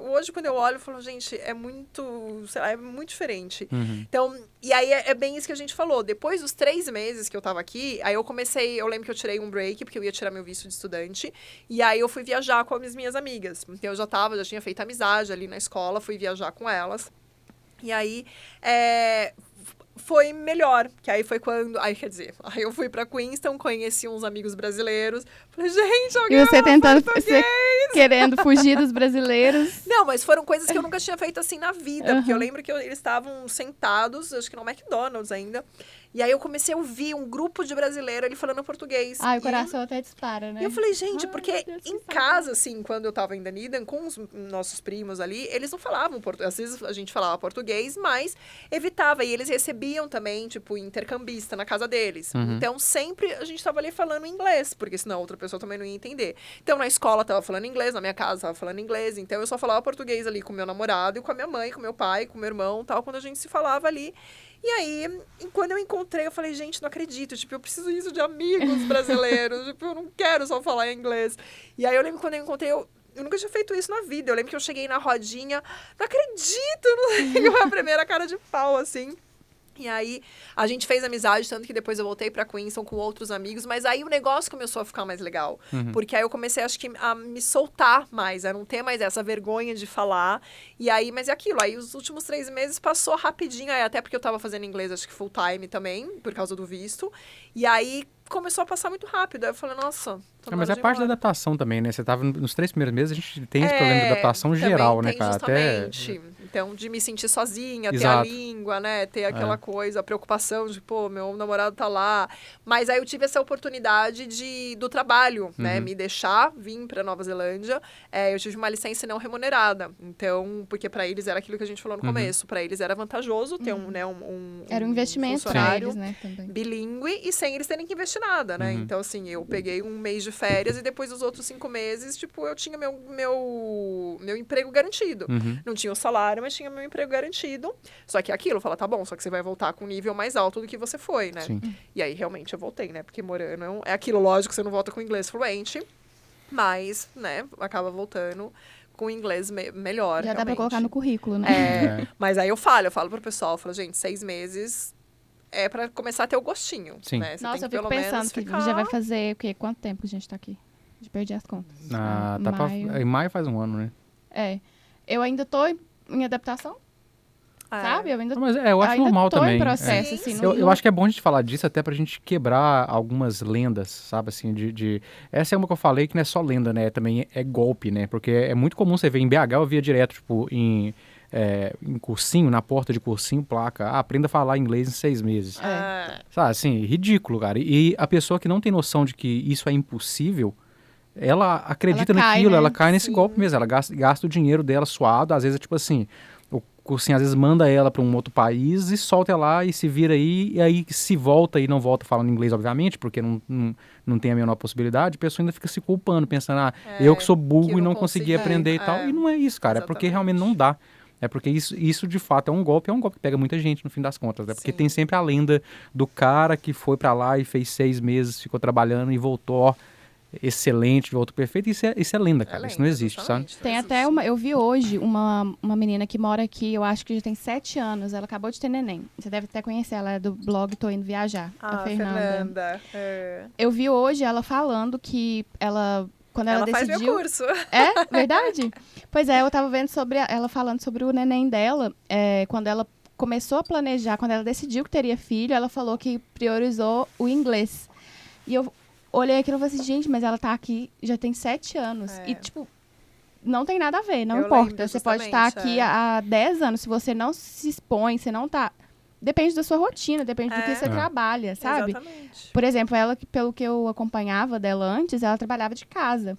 hoje quando eu olho, eu falo, gente, é muito, sei lá, é muito diferente. Então, e aí é bem isso que a gente falou. Depois dos 3 meses que eu tava aqui, aí eu lembro que eu tirei um break, porque eu ia tirar meu visto de estudante, e aí eu fui viajar com as minhas amigas. Então eu já tinha feito amizade ali na escola, fui viajar com elas. E aí, foi melhor, que aí foi quando... Aí eu fui pra Queenstown, conheci uns amigos brasileiros. Falei, gente, alguém E você tentando, querendo fugir dos brasileiros. Não, mas foram coisas que eu nunca tinha feito assim na vida. Porque eu lembro que eles estavam sentados, acho que no McDonald's ainda. E aí eu comecei a ouvir um grupo de brasileiro ali falando português. O coração até dispara, né? E eu falei, gente, porque em casa, assim, quando eu tava em Dunedin, com os nossos primos ali, eles não falavam português. Às vezes a gente falava português, mas evitava. E eles recebiam também, tipo, intercambista na casa deles. Então, sempre a gente tava ali falando inglês, porque senão a outra pessoa também não ia entender. Então, na escola tava falando inglês, na minha casa tava falando inglês. Então, eu só falava português ali com meu namorado e com a minha mãe, com meu pai, com meu irmão, tal, quando a gente se falava ali. E aí, quando eu encontrei, eu falei, gente, não acredito. Tipo, eu preciso isso de amigos brasileiros. Tipo, eu não quero só falar inglês. E aí, eu lembro quando eu encontrei, eu nunca tinha feito isso na vida. Eu lembro que eu cheguei na rodinha, não acredito, não sei, que foi a primeira cara de pau, assim. E aí, a gente fez amizade, tanto que depois eu voltei pra Queenstown com outros amigos, mas aí o negócio começou a ficar mais legal. Porque aí eu comecei, acho que, a me soltar mais, a não ter mais essa vergonha de falar. E aí, mas é aquilo, aí os últimos 3 meses passou rapidinho, aí, até porque eu tava fazendo inglês, acho que full time também, por causa do visto. E aí, começou a passar muito rápido. Aí eu falei, nossa... mas é parte da adaptação também, né? Você tava nos 3 primeiros meses, a gente tem esse problema de adaptação geral, né, cara? Justamente. Então, de me sentir sozinha, ter a língua, né? Ter aquela coisa, a preocupação de, pô, meu namorado tá lá. Mas aí eu tive essa oportunidade do trabalho, né? Me deixar vir pra Nova Zelândia. Eu tive uma licença não remunerada. Então, porque pra eles era aquilo que a gente falou no começo. Pra eles era vantajoso ter era um investimento pra eles, né? Também. Bilíngue e sem eles terem que investir nada, né? Então, assim, eu peguei um mês de férias e depois dos outros 5 meses, tipo, eu tinha meu emprego garantido. Não tinha o salário, trabalho, mas tinha meu emprego garantido. Só que aquilo, fala, tá bom, só que você vai voltar com um nível mais alto do que você foi, né? Sim. E aí, realmente, eu voltei, né? Porque morando é aquilo, lógico, você não volta com inglês fluente, mas, né, acaba voltando com inglês melhor, Já dá pra realmente. colocar no currículo, né? Mas aí eu falo pro pessoal, gente, 6 meses é pra começar a ter o gostinho, Sim. né? Você Nossa, tem eu que, fico pelo pensando menos, que ficar... já vai fazer, o quê? Quanto tempo que a gente tá aqui? Já perdi as contas. Em maio faz um ano, né? Eu ainda tô em adaptação, É. sabe? Mas eu acho ainda normal tô também. em processo, Sim, assim. sim. Eu acho que é bom a gente falar disso até pra gente quebrar algumas lendas, sabe, assim, Essa é uma que eu falei que não é só lenda, né, também é golpe, né, porque é muito comum você ver em BH, eu via direto, tipo, em cursinho, na porta de cursinho, placa, aprenda a falar inglês em 6 meses. Sabe, assim, ridículo, cara. E a pessoa que não tem noção de que isso é impossível, ela acredita Ela cai, naquilo, né? ela cai nesse Sim. golpe mesmo, ela gasta o dinheiro dela suado, às vezes é tipo assim, o cursinho às vezes manda ela para um outro país e solta ela lá e se vira aí, e aí se volta e não volta falando inglês, obviamente, porque não tem a menor possibilidade, a pessoa ainda fica se culpando, pensando, eu que sou burro que e não não consegui consegui, aprender e tal, e não é isso, cara, é porque realmente não dá. É porque isso de fato é um golpe que pega muita gente no fim das contas. É porque Sim. tem sempre a lenda do cara que foi pra lá e fez 6 meses, ficou trabalhando e voltou, ó, excelente, voltou perfeito. Isso é lenda, cara. Isso não existe, exatamente, sabe? Tem não até existe. eu vi hoje uma menina que mora aqui, eu acho que já tem 7 anos, ela acabou de ter neném. Você deve até conhecer, ela é do blog Tô Indo Viajar, a Fernanda. Eu vi hoje ela falando que quando ela Faz decidiu... meu curso. É? Verdade? Pois é, eu tava vendo ela falando sobre o neném dela, quando ela começou a planejar, quando ela decidiu que teria filho, ela falou que priorizou o inglês. E eu olhei aquilo e falei assim, gente, mas ela tá aqui já tem 7 anos. E, tipo, não tem nada a ver, não Eu importa. lembro, Você pode estar aqui há 10 anos, se você não se expõe, você não tá... Depende da sua rotina, depende do que você trabalha, sabe? Exatamente. Por exemplo, ela, pelo que eu acompanhava dela antes, ela trabalhava de casa.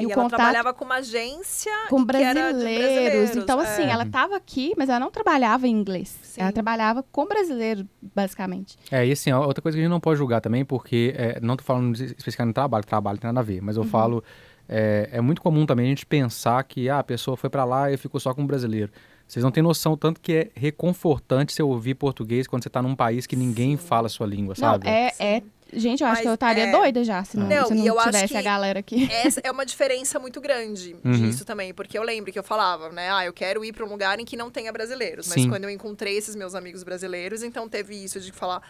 E ela trabalhava com uma agência com que era de brasileiros. Então, assim, ela estava aqui, mas ela não trabalhava em inglês. Sim. Ela trabalhava com brasileiro, basicamente. E assim, outra coisa que a gente não pode julgar também, porque não tô falando especificamente no trabalho não tem nada a ver, mas eu falo, é muito comum também a gente pensar que a pessoa foi pra lá e ficou só com um brasileiro. Vocês não têm noção tanto que é reconfortante você ouvir português quando você tá num país que ninguém fala a sua língua, sabe? Gente, eu acho que eu estaria doida já se não tivesse a galera aqui. Essa é uma diferença muito grande disso também. Porque eu lembro que eu falava, né? Eu quero ir para um lugar em que não tenha brasileiros. Mas quando eu encontrei esses meus amigos brasileiros, então teve isso de falar...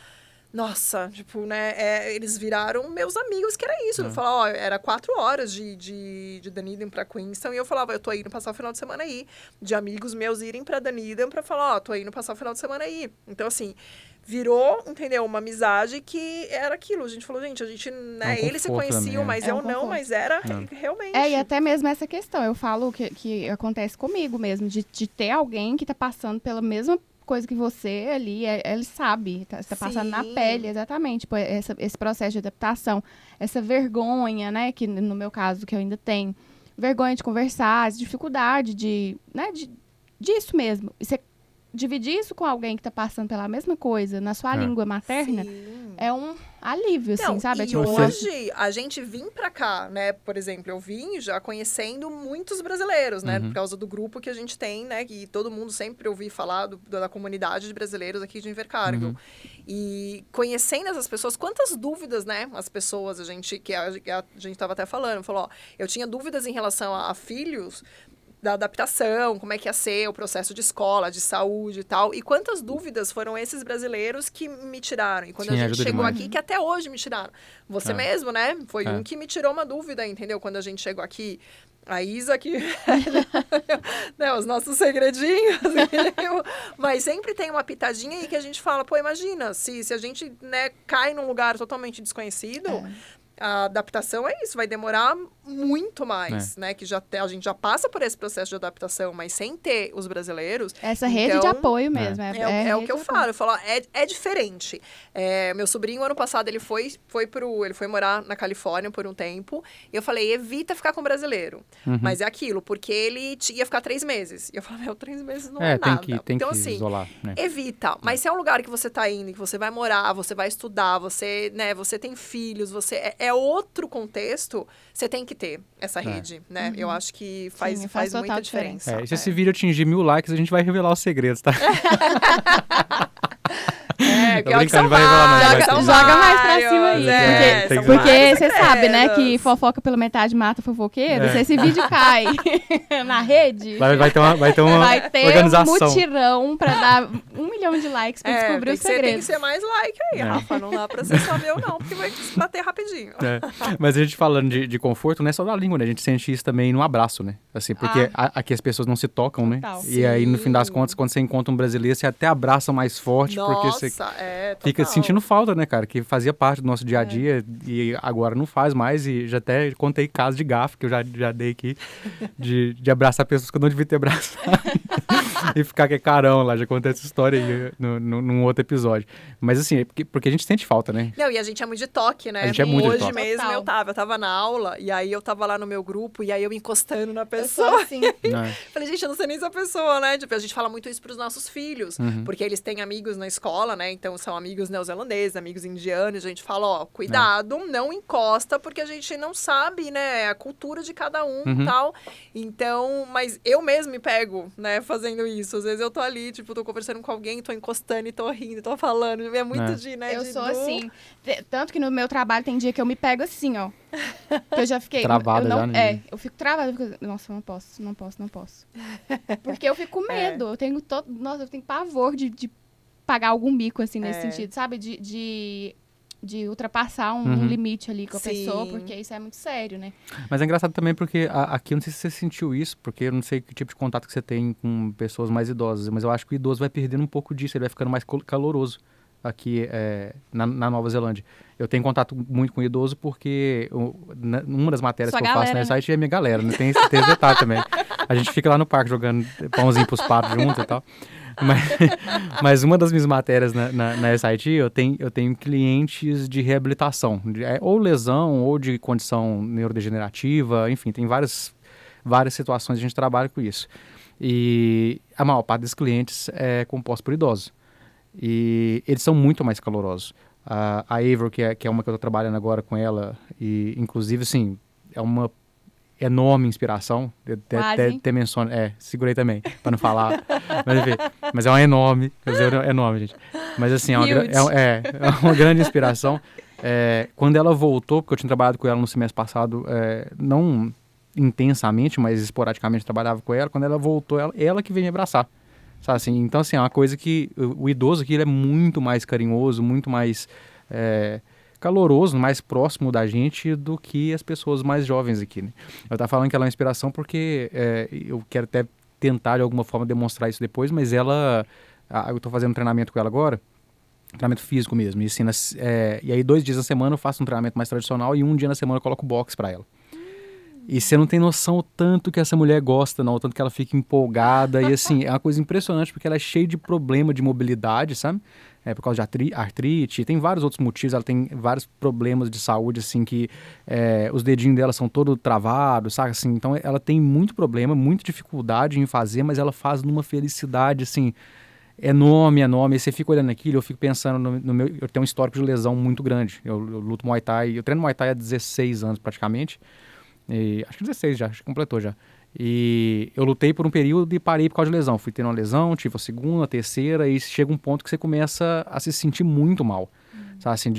Nossa, tipo, né? Eles viraram meus amigos, que era isso. Eu falava, era 4 horas de Dunedin pra Queenstown. E eu falava, eu tô indo passar o final de semana aí. De amigos meus irem pra Dunedin pra falar, tô indo passar o final de semana aí. Então, assim... Virou, entendeu? Uma amizade que era aquilo. A gente falou, gente, né? Eles se conheciam, mas eu não, mas era realmente. E até mesmo essa questão. Eu falo que acontece comigo mesmo, de ter alguém que tá passando pela mesma coisa que você ali, ele sabe, tá passando na pele, exatamente. Tipo, esse processo de adaptação, essa vergonha, né? Que no meu caso, que eu ainda tenho. Vergonha de conversar, dificuldade disso mesmo. Você dividir isso com alguém que tá passando pela mesma coisa na sua língua materna é um alívio, assim, sabe? E hoje, a gente vir pra cá, né? Por exemplo, eu vim já conhecendo muitos brasileiros, né? Por causa do grupo que a gente tem, né? Que todo mundo sempre ouvi falar da comunidade de brasileiros aqui de Invercargill. E conhecendo essas pessoas, quantas dúvidas, né? As pessoas, a gente tava até falando, falou, eu tinha dúvidas em relação a filhos, da adaptação, como é que ia ser o processo de escola, de saúde e tal. E quantas dúvidas foram esses brasileiros que me tiraram. E quando a gente chegou aqui, que até hoje me tiraram. Você mesmo, né? Foi um que me tirou uma dúvida, entendeu? Quando a gente chegou aqui. A Isa que... né, os nossos segredinhos. Mas sempre tem uma pitadinha aí que a gente fala, pô, imagina, se a gente, né, cai num lugar totalmente desconhecido... A adaptação é isso, vai demorar muito mais, né? Que a gente já passa por esse processo de adaptação, mas sem ter os brasileiros... Essa rede de apoio mesmo. É o que eu falo. Eu falo, é diferente. Meu sobrinho, ano passado, ele foi morar na Califórnia por um tempo. E eu falei, evita ficar com brasileiro. Mas é aquilo, porque ele ia ficar 3 meses. E eu falei, 3 meses não é nada. Tem então, que assim, isolar, né? evita. Mas se é um lugar que você tá indo, que você vai morar, você vai estudar, você tem filhos, é outro contexto, você tem que que ter essa rede, né? Eu acho que faz faz muita total diferença. E se esse vídeo atingir 1000 likes, a gente vai revelar os segredos, tá? Pior que brincando, são vai revelar não, vários, vai. são Joga mais pra vários, cima aí. tem que Porque vários você sabe, né, que segredos. fofoca pela metade mata fofoqueiro. Se esse vídeo cai na rede, Vai ter uma vai ter um organização. mutirão pra dar 1 milhão de likes pra descobrir tem os que ser, tem que segredos. ser mais like aí, Rafa. Não dá pra ser só meu, não, porque vai bater rapidinho. Mas a gente falando de conforto, não é só da língua, né? A gente sente isso também no abraço, né? Assim, porque aqui as pessoas não se tocam, Total. né? E aí, no fim das Sim. contas, quando você encontra um brasileiro, você até abraça mais forte, porque você fica total. sentindo falta, né, cara? Que fazia parte do nosso dia a dia e agora não faz mais. E já até contei casos de gafe que eu já dei aqui, de abraçar pessoas que eu não devia ter abraçado. E ficar que carão lá, já contei essa história aí num outro episódio. Mas assim, é porque a gente sente falta, né? Não, e a gente é muito de toque, né? A gente é muito de Hoje toque. mesmo Total. eu tava na aula, e aí eu tava lá no meu grupo, e aí eu encostando na Eu pessoa. sou assim. Né? Falei, gente, eu não sei nem se a pessoa, né? Tipo, a gente fala muito isso pros nossos filhos, porque eles têm amigos na escola, né? Então são amigos neozelandeses, amigos indianos. A gente fala, ó, cuidado, não encosta, porque a gente não sabe, né? A cultura de cada um e tal. Então, mas eu mesmo me pego, né, fazendo isso. Às vezes eu tô ali, tipo, tô conversando com alguém, tô encostando e tô rindo, tô falando. É muito de, né? Eu de sou do- assim. Tanto que no meu trabalho tem dia que eu me pego assim, ó. Que eu já fiquei... Travada eu não, já, né? eu fico travada. Eu fico, nossa, não posso. Porque eu fico com medo. Eu tenho nossa, eu tenho pavor de pagar algum bico, assim, nesse sentido, sabe? De ultrapassar um limite ali com a Sim. pessoa, porque isso é muito sério, né? Mas é engraçado também porque aqui, eu não sei se você sentiu isso, porque eu não sei que tipo de contato que você tem com pessoas mais idosas, mas eu acho que o idoso vai perdendo um pouco disso, ele vai ficando mais caloroso aqui na Nova Zelândia. Eu tenho contato muito com o idoso porque uma das matérias Sua que eu faço galera, nesse né? site é minha galera, né? Tem esse detalhe também. A gente fica lá no parque jogando pãozinho pros patos juntos e tal. Mas uma das minhas matérias na SIT, eu tenho clientes de reabilitação, ou lesão, ou de condição neurodegenerativa, enfim, tem várias situações que a gente trabalha com isso. E a maior parte dos clientes é composta por idosos. E eles são muito mais calorosos. A Avery, que é uma que eu estou trabalhando agora com ela, e inclusive, assim, é uma enorme inspiração. Eu até menciono, segurei também, para não falar. Mas enfim, mas é uma enorme, quer dizer, é enorme, gente. Mas assim, é uma grande inspiração. Quando ela voltou, porque eu tinha trabalhado com ela no semestre passado, não intensamente, mas esporadicamente trabalhava com ela, quando ela voltou, ela que veio me abraçar. Sabe, assim, então, assim, é uma coisa que o idoso aqui ele é muito mais carinhoso, muito mais caloroso, mais próximo da gente do que as pessoas mais jovens aqui, né? Eu estava falando que ela é uma inspiração porque eu quero até tentar de alguma forma demonstrar isso depois, mas eu estou fazendo um treinamento com ela agora, treinamento físico mesmo, e aí 2 dias na semana eu faço um treinamento mais tradicional e um dia na semana eu coloco boxe para ela. E você não tem noção o tanto que essa mulher gosta, não, o tanto que ela fica empolgada. E assim, é uma coisa impressionante, porque ela é cheia de problema de mobilidade, sabe? Por causa de artrite, tem vários outros motivos, ela tem vários problemas de saúde, assim, que os dedinhos dela são todos travados, sabe? Assim, então ela tem muito problema, muita dificuldade em fazer, mas ela faz numa felicidade, assim, enorme. E você fica olhando aquilo, eu fico pensando no meu... Eu tenho um histórico de lesão muito grande. Eu luto Muay Thai, eu treino Muay Thai há 16 anos praticamente. Acho que 16 já, acho que completou já. E eu lutei por um período e parei por causa de lesão. Fui tendo uma lesão, tive a segunda, a terceira, e chega um ponto que você começa a se sentir muito mal. Sabe, assim,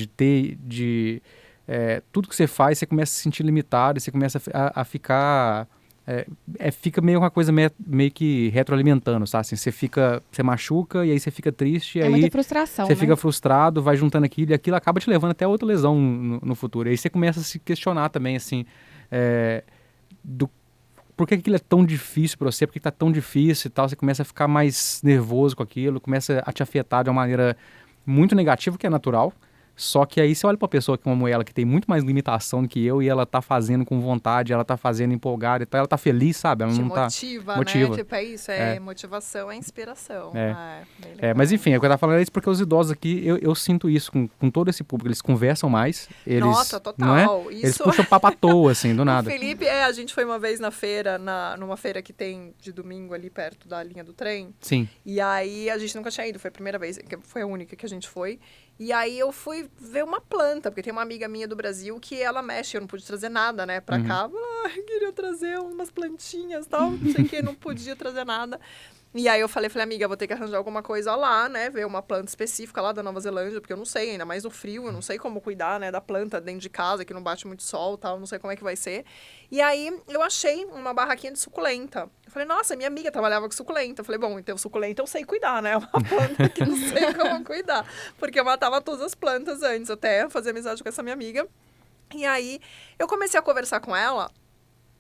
tudo que você faz, você começa a se sentir limitado, e você começa a ficar... fica meio uma coisa meio que retroalimentando, sabe? Assim, você machuca e aí você fica triste. É aí muita frustração, você né? fica frustrado, vai juntando aquilo e aquilo acaba te levando até outra lesão no futuro. E aí você começa a se questionar também, assim, por que aquilo é tão difícil para você, por que está tão difícil e tal. Você começa a ficar mais nervoso com aquilo, começa a te afetar de uma maneira muito negativa, que é natural. Só que aí você olha pra pessoa como ela, que tem muito mais limitação do que eu, e ela tá fazendo com vontade, ela tá fazendo empolgada e tal, ela tá feliz, sabe? Ela não motiva, motiva, né? Tipo, é isso, motivação, é inspiração. Mas enfim, eu tava falando isso porque os idosos aqui, eu sinto isso com todo esse público, eles conversam mais, eles... Nossa, total. Não é? Isso... Eles puxam papo à toa, assim, do nada. O Felipe, a gente foi uma vez na feira, numa feira que tem de domingo ali perto da linha do trem. Sim. E aí a gente nunca tinha ido, foi a primeira vez, foi a única que a gente foi. E aí eu fui ver uma planta, porque tem uma amiga minha do Brasil que ela mexe, eu não pude trazer nada, né, pra cá. Queria trazer umas plantinhas e tal, não sei o que, não podia trazer nada. E aí eu falei, amiga, vou ter que arranjar alguma coisa lá, né, ver uma planta específica lá da Nova Zelândia, porque eu não sei, ainda mais no frio, eu não sei como cuidar, né, da planta dentro de casa, que não bate muito sol e tal, não sei como é que vai ser. E aí eu achei uma barraquinha de suculenta. Eu falei, nossa, minha amiga trabalhava com suculenta. Eu falei, bom, então suculenta eu sei cuidar, né, é uma planta que não sei como cuidar, porque eu matava todas as plantas antes, até fazer amizade com essa minha amiga. E aí eu comecei a conversar com ela.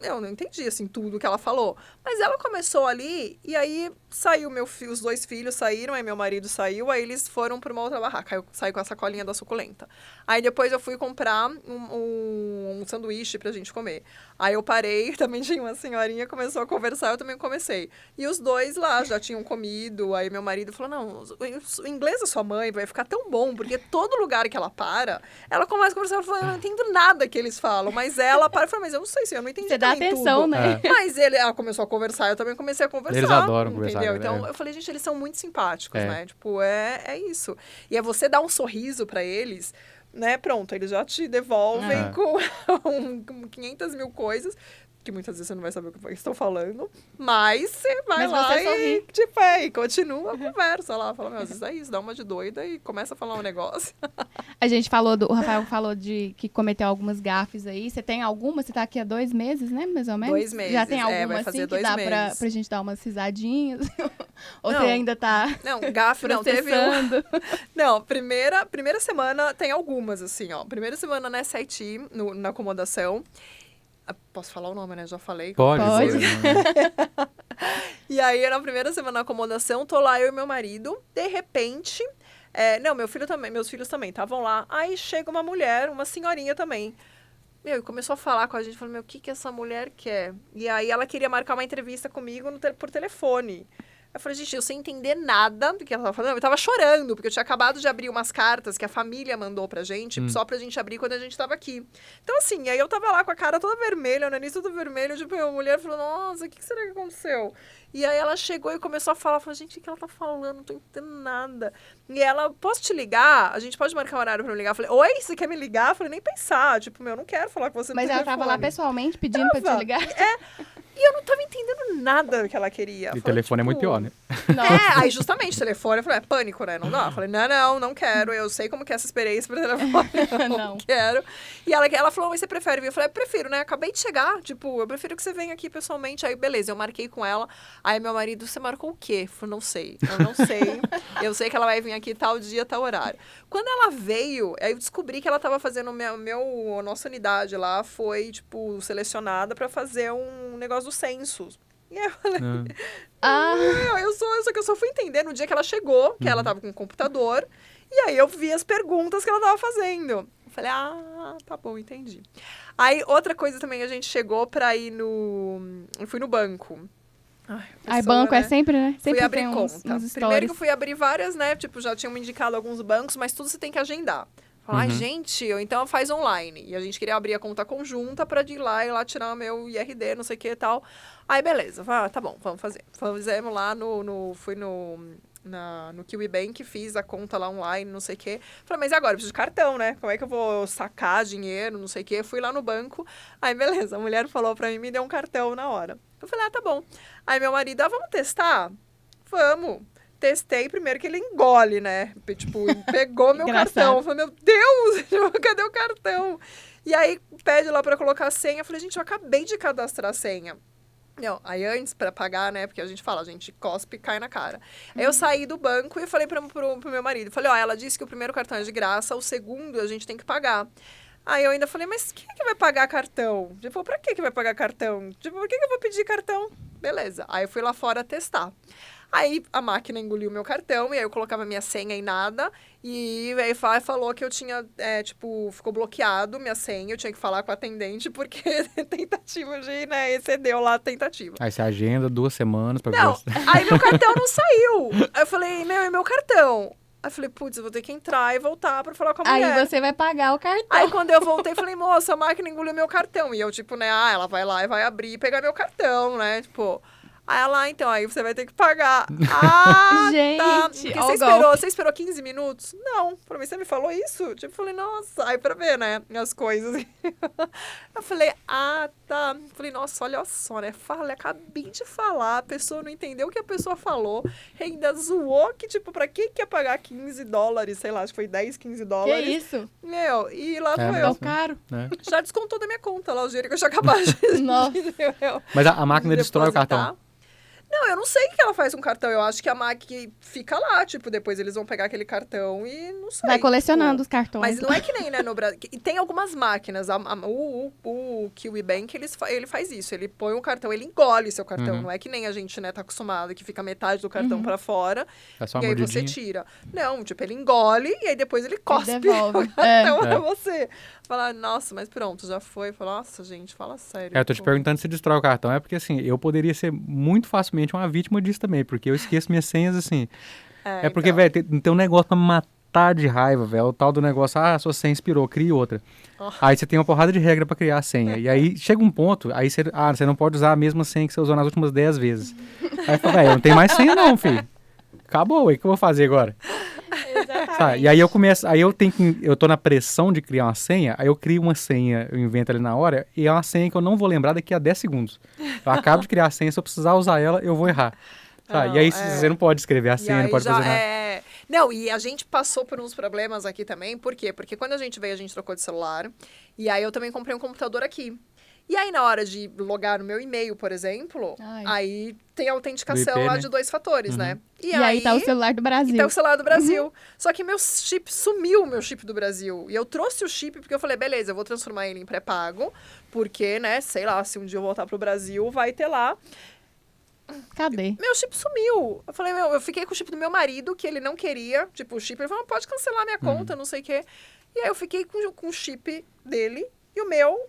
Eu não entendi, assim, tudo que ela falou. Mas ela começou ali, e aí saiu os 2 filhos saíram, aí meu marido saiu, aí eles foram para uma outra barraca. Aí eu saí com a sacolinha da suculenta. Aí depois eu fui comprar um sanduíche pra gente comer. Aí eu parei, também tinha uma senhorinha, começou a conversar, eu também comecei. E os 2 lá já tinham comido, aí meu marido falou, não, o inglês da sua mãe vai ficar tão bom, porque todo lugar que ela para, ela começa a conversar, ela fala, eu não entendo nada que eles falam, mas ela para e fala, mas eu não sei se eu não entendi. Você dá atenção, tudo. né? Mas ela começou a conversar, eu também comecei a conversar. Eles adoram conversar. Entendeu? Então, eu falei, gente, eles são muito simpáticos, né? Tipo, é isso. E é você dar um sorriso pra eles, né? Pronto, eles já te devolvem com 500 mil coisas, que muitas vezes você não vai saber o que estão falando, mas você vai lá você tipo, e continua a conversa lá. Fala, às vezes é isso, dá uma de doida e começa a falar um negócio. A gente falou, o Rafael falou de que cometeu algumas gafes aí. Você tem alguma? Você tá aqui há 2 meses, né? Mais ou menos? 2 meses. Já tem alguma vai fazer assim 2 que dá meses. pra gente dar umas risadinhas? Ou Não. você ainda tá Não, gafe não, teve processando? Não, primeira semana tem algumas, assim, ó. Primeira semana na SIT, na acomodação. Posso falar o nome, né? Já falei. Pode. E aí, na primeira semana na acomodação, tô lá eu e meu marido. De repente... meus filhos também estavam lá. Aí chega uma mulher, uma senhorinha também. E começou a falar com a gente. Falou, o que essa mulher quer? E aí, ela queria marcar uma entrevista comigo por telefone. Eu falei, gente, eu sem entender nada do que ela tava falando. Eu tava chorando, porque eu tinha acabado de abrir umas cartas que a família mandou pra gente, só pra gente abrir quando a gente tava aqui. Então, assim, aí eu tava lá com a cara toda vermelha, o nariz todo vermelho, tipo, a mulher falou, nossa, o que será que aconteceu? E aí ela chegou e começou a falar, falou, gente, o que ela tá falando? Não tô entendendo nada. E ela, posso te ligar? A gente pode marcar um horário pra eu ligar? Eu falei, oi, você quer me ligar? Eu falei, nem pensar, tipo, eu não quero falar com você no Mas ela telefone. tava lá pessoalmente pedindo pra te ligar? E eu não tava entendendo nada do que ela queria. E o telefone é muito pior, né? Aí justamente, telefone, eu falei, é pânico, né? Não dá. Eu falei, não quero. Eu sei como que é essa experiência por telefone. Não quero. E ela falou, mas você prefere vir? Eu falei, prefiro, né? Acabei de chegar. Tipo, eu prefiro que você venha aqui pessoalmente. Aí, beleza, eu marquei com ela. Aí, meu marido, você marcou o quê? Eu falei, não sei. Eu não sei. Eu sei que ela vai vir aqui tal dia, tal horário. Quando ela veio, aí eu descobri que ela tava fazendo a nossa unidade lá foi, tipo, selecionada pra fazer um negócio do censo. E eu falei, só que eu só fui entender no dia que ela chegou, que ela tava com o computador, e aí eu vi as perguntas que ela tava fazendo. Eu falei, tá bom, entendi. Aí, outra coisa também, a gente chegou pra ir eu fui no banco. Aí banco, né? É sempre, né? Sempre fui abrir tem conta. Primeiro que eu fui abrir várias, né? Tipo, já tinham me indicado alguns bancos, mas tudo você tem que agendar. Falei, gente, então faz online. E a gente queria abrir a conta conjunta pra ir lá tirar o meu IRD, não sei o que e tal. Aí, beleza. Tá bom, vamos fazer. Fizemos lá fui no Kiwi Bank, fiz a conta lá online, não sei o quê. Falei, mas agora? Eu preciso de cartão, né? Como é que eu vou sacar dinheiro, não sei o quê? Fui lá no banco. Aí, beleza. A mulher falou pra mim, me deu um cartão na hora. Eu falei, tá bom. Aí, meu marido, vamos testar? Vamos. Testei primeiro que ele engole, né? Tipo, pegou meu cartão. Eu falei, meu Deus, cadê o cartão? E aí, pede lá pra colocar a senha. Eu falei, gente, eu acabei de cadastrar a senha. Não, aí antes, pra pagar, né? Porque a gente fala, a gente cospe e cai na cara. Aí eu saí do banco e falei pro meu marido. Falei, ela disse que o primeiro cartão é de graça, o segundo a gente tem que pagar. Aí eu ainda falei, mas quem é que vai pagar cartão? Tipo, pra que vai pagar cartão? Tipo, por que eu vou pedir cartão? Beleza. Aí eu fui lá fora testar. Aí a máquina engoliu meu cartão, e aí eu colocava minha senha e nada. E aí falou que eu tinha, ficou bloqueado minha senha. Eu tinha que falar com a atendente, porque tentativa de, excedeu lá a tentativa. Aí você agenda 2 semanas pra Não, aí meu cartão não saiu. Aí eu falei, e meu cartão? Aí eu falei, putz, eu vou ter que entrar e voltar pra falar com a mulher. Aí você vai pagar o cartão. Aí quando eu voltei, falei, moça, a máquina engoliu meu cartão. E eu, tipo, ela vai lá e vai abrir e pegar meu cartão, né? Tipo... Aí ela, então, aí você vai ter que pagar. Ah, Gente, tá. Porque ó o você esperou 15 minutos? Não. Pra mim, você me falou isso? Tipo, eu falei, nossa. Aí pra ver, né, as coisas. Eu falei, ah, tá. Falei, nossa, olha só, né? Acabei de falar, a pessoa não entendeu o que a pessoa falou, ainda zoou que, tipo, pra que ia pagar $15, sei lá, acho que foi 10, $15. Que isso? Meu, e lá foi Tão eu. caro. Já descontou da minha conta lá, o dinheiro que eu tinha acabado de... Nossa. Mas a máquina destrói o depositar. cartão. Não, eu não sei o que ela faz com o cartão. Eu acho que a máquina fica lá, tipo, depois eles vão pegar aquele cartão e não sei. Vai colecionando os tipo, cartões. Mas não é que nem, né, no Brasil. E tem algumas máquinas. O Kiwi Bank, ele faz isso. Ele põe um cartão, ele engole seu cartão. Não é que nem a gente, né, tá acostumado, que fica metade do cartão pra fora. É só uma e aí você mordidinha. tira. Não, tipo, ele engole e aí depois ele cospe devolve. o cartão pra É. você. Falar, nossa, mas pronto, já foi. Falar, nossa, gente, fala sério. Eu tô te pô. perguntando se destrói o cartão. É porque, assim, eu poderia ser muito facilmente uma vítima disso também, porque eu esqueço minhas senhas, assim. É porque, então. velho, tem um negócio pra me matar de raiva, velho. O tal do negócio, sua senha expirou, crie outra. Oh. Aí você tem uma porrada de regra pra criar a senha. E aí chega um ponto, aí você não pode usar a mesma senha que você usou nas últimas 10 vezes. Aí fala, velho, não tem mais senha não, filho. Acabou, o que eu vou fazer agora? Tá, e aí eu começo, eu tô na pressão de criar uma senha, aí eu crio uma senha, eu invento ali na hora, e é uma senha que eu não vou lembrar daqui a 10 segundos. Eu acabo de criar a senha, se eu precisar usar ela, eu vou errar. Tá, e aí você não pode escrever a senha, não pode fazer nada. Não, e a gente passou por uns problemas aqui também, por quê? Porque quando a gente veio, a gente trocou de celular, e aí eu também comprei um computador aqui. E aí, na hora de logar no meu e-mail, por exemplo, aí tem a autenticação Do IP, lá né? de 2 fatores, né? E aí tá o celular do Brasil. E tá o celular do Brasil. Só que meu chip sumiu, o meu chip do Brasil. E eu trouxe o chip porque eu falei, beleza, eu vou transformar ele em pré-pago, porque, né, sei lá, se um dia eu voltar pro Brasil, vai ter lá. Cadê? Meu chip sumiu. Eu falei, eu fiquei com o chip do meu marido, que ele não queria. Tipo, o chip, ele falou, pode cancelar minha conta, não sei o quê. E aí eu fiquei com o chip dele e o meu...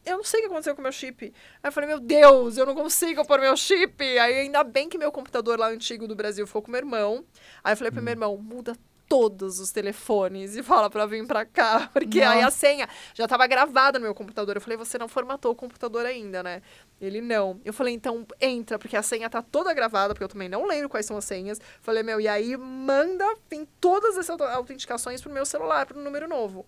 Eu não sei o que aconteceu com o meu chip. Aí eu falei, meu Deus, eu não consigo pôr meu chip. Aí ainda bem que meu computador lá antigo do Brasil ficou com meu irmão. Aí eu falei pro meu irmão, muda todos os telefones e fala pra vir pra cá. Porque aí a senha já tava gravada no meu computador. Eu falei, você não formatou o computador ainda, né? Ele, não. Eu falei, então entra, porque a senha tá toda gravada, porque eu também não lembro quais são as senhas. Falei, e aí manda, tem todas essas autenticações pro meu celular, pro número novo.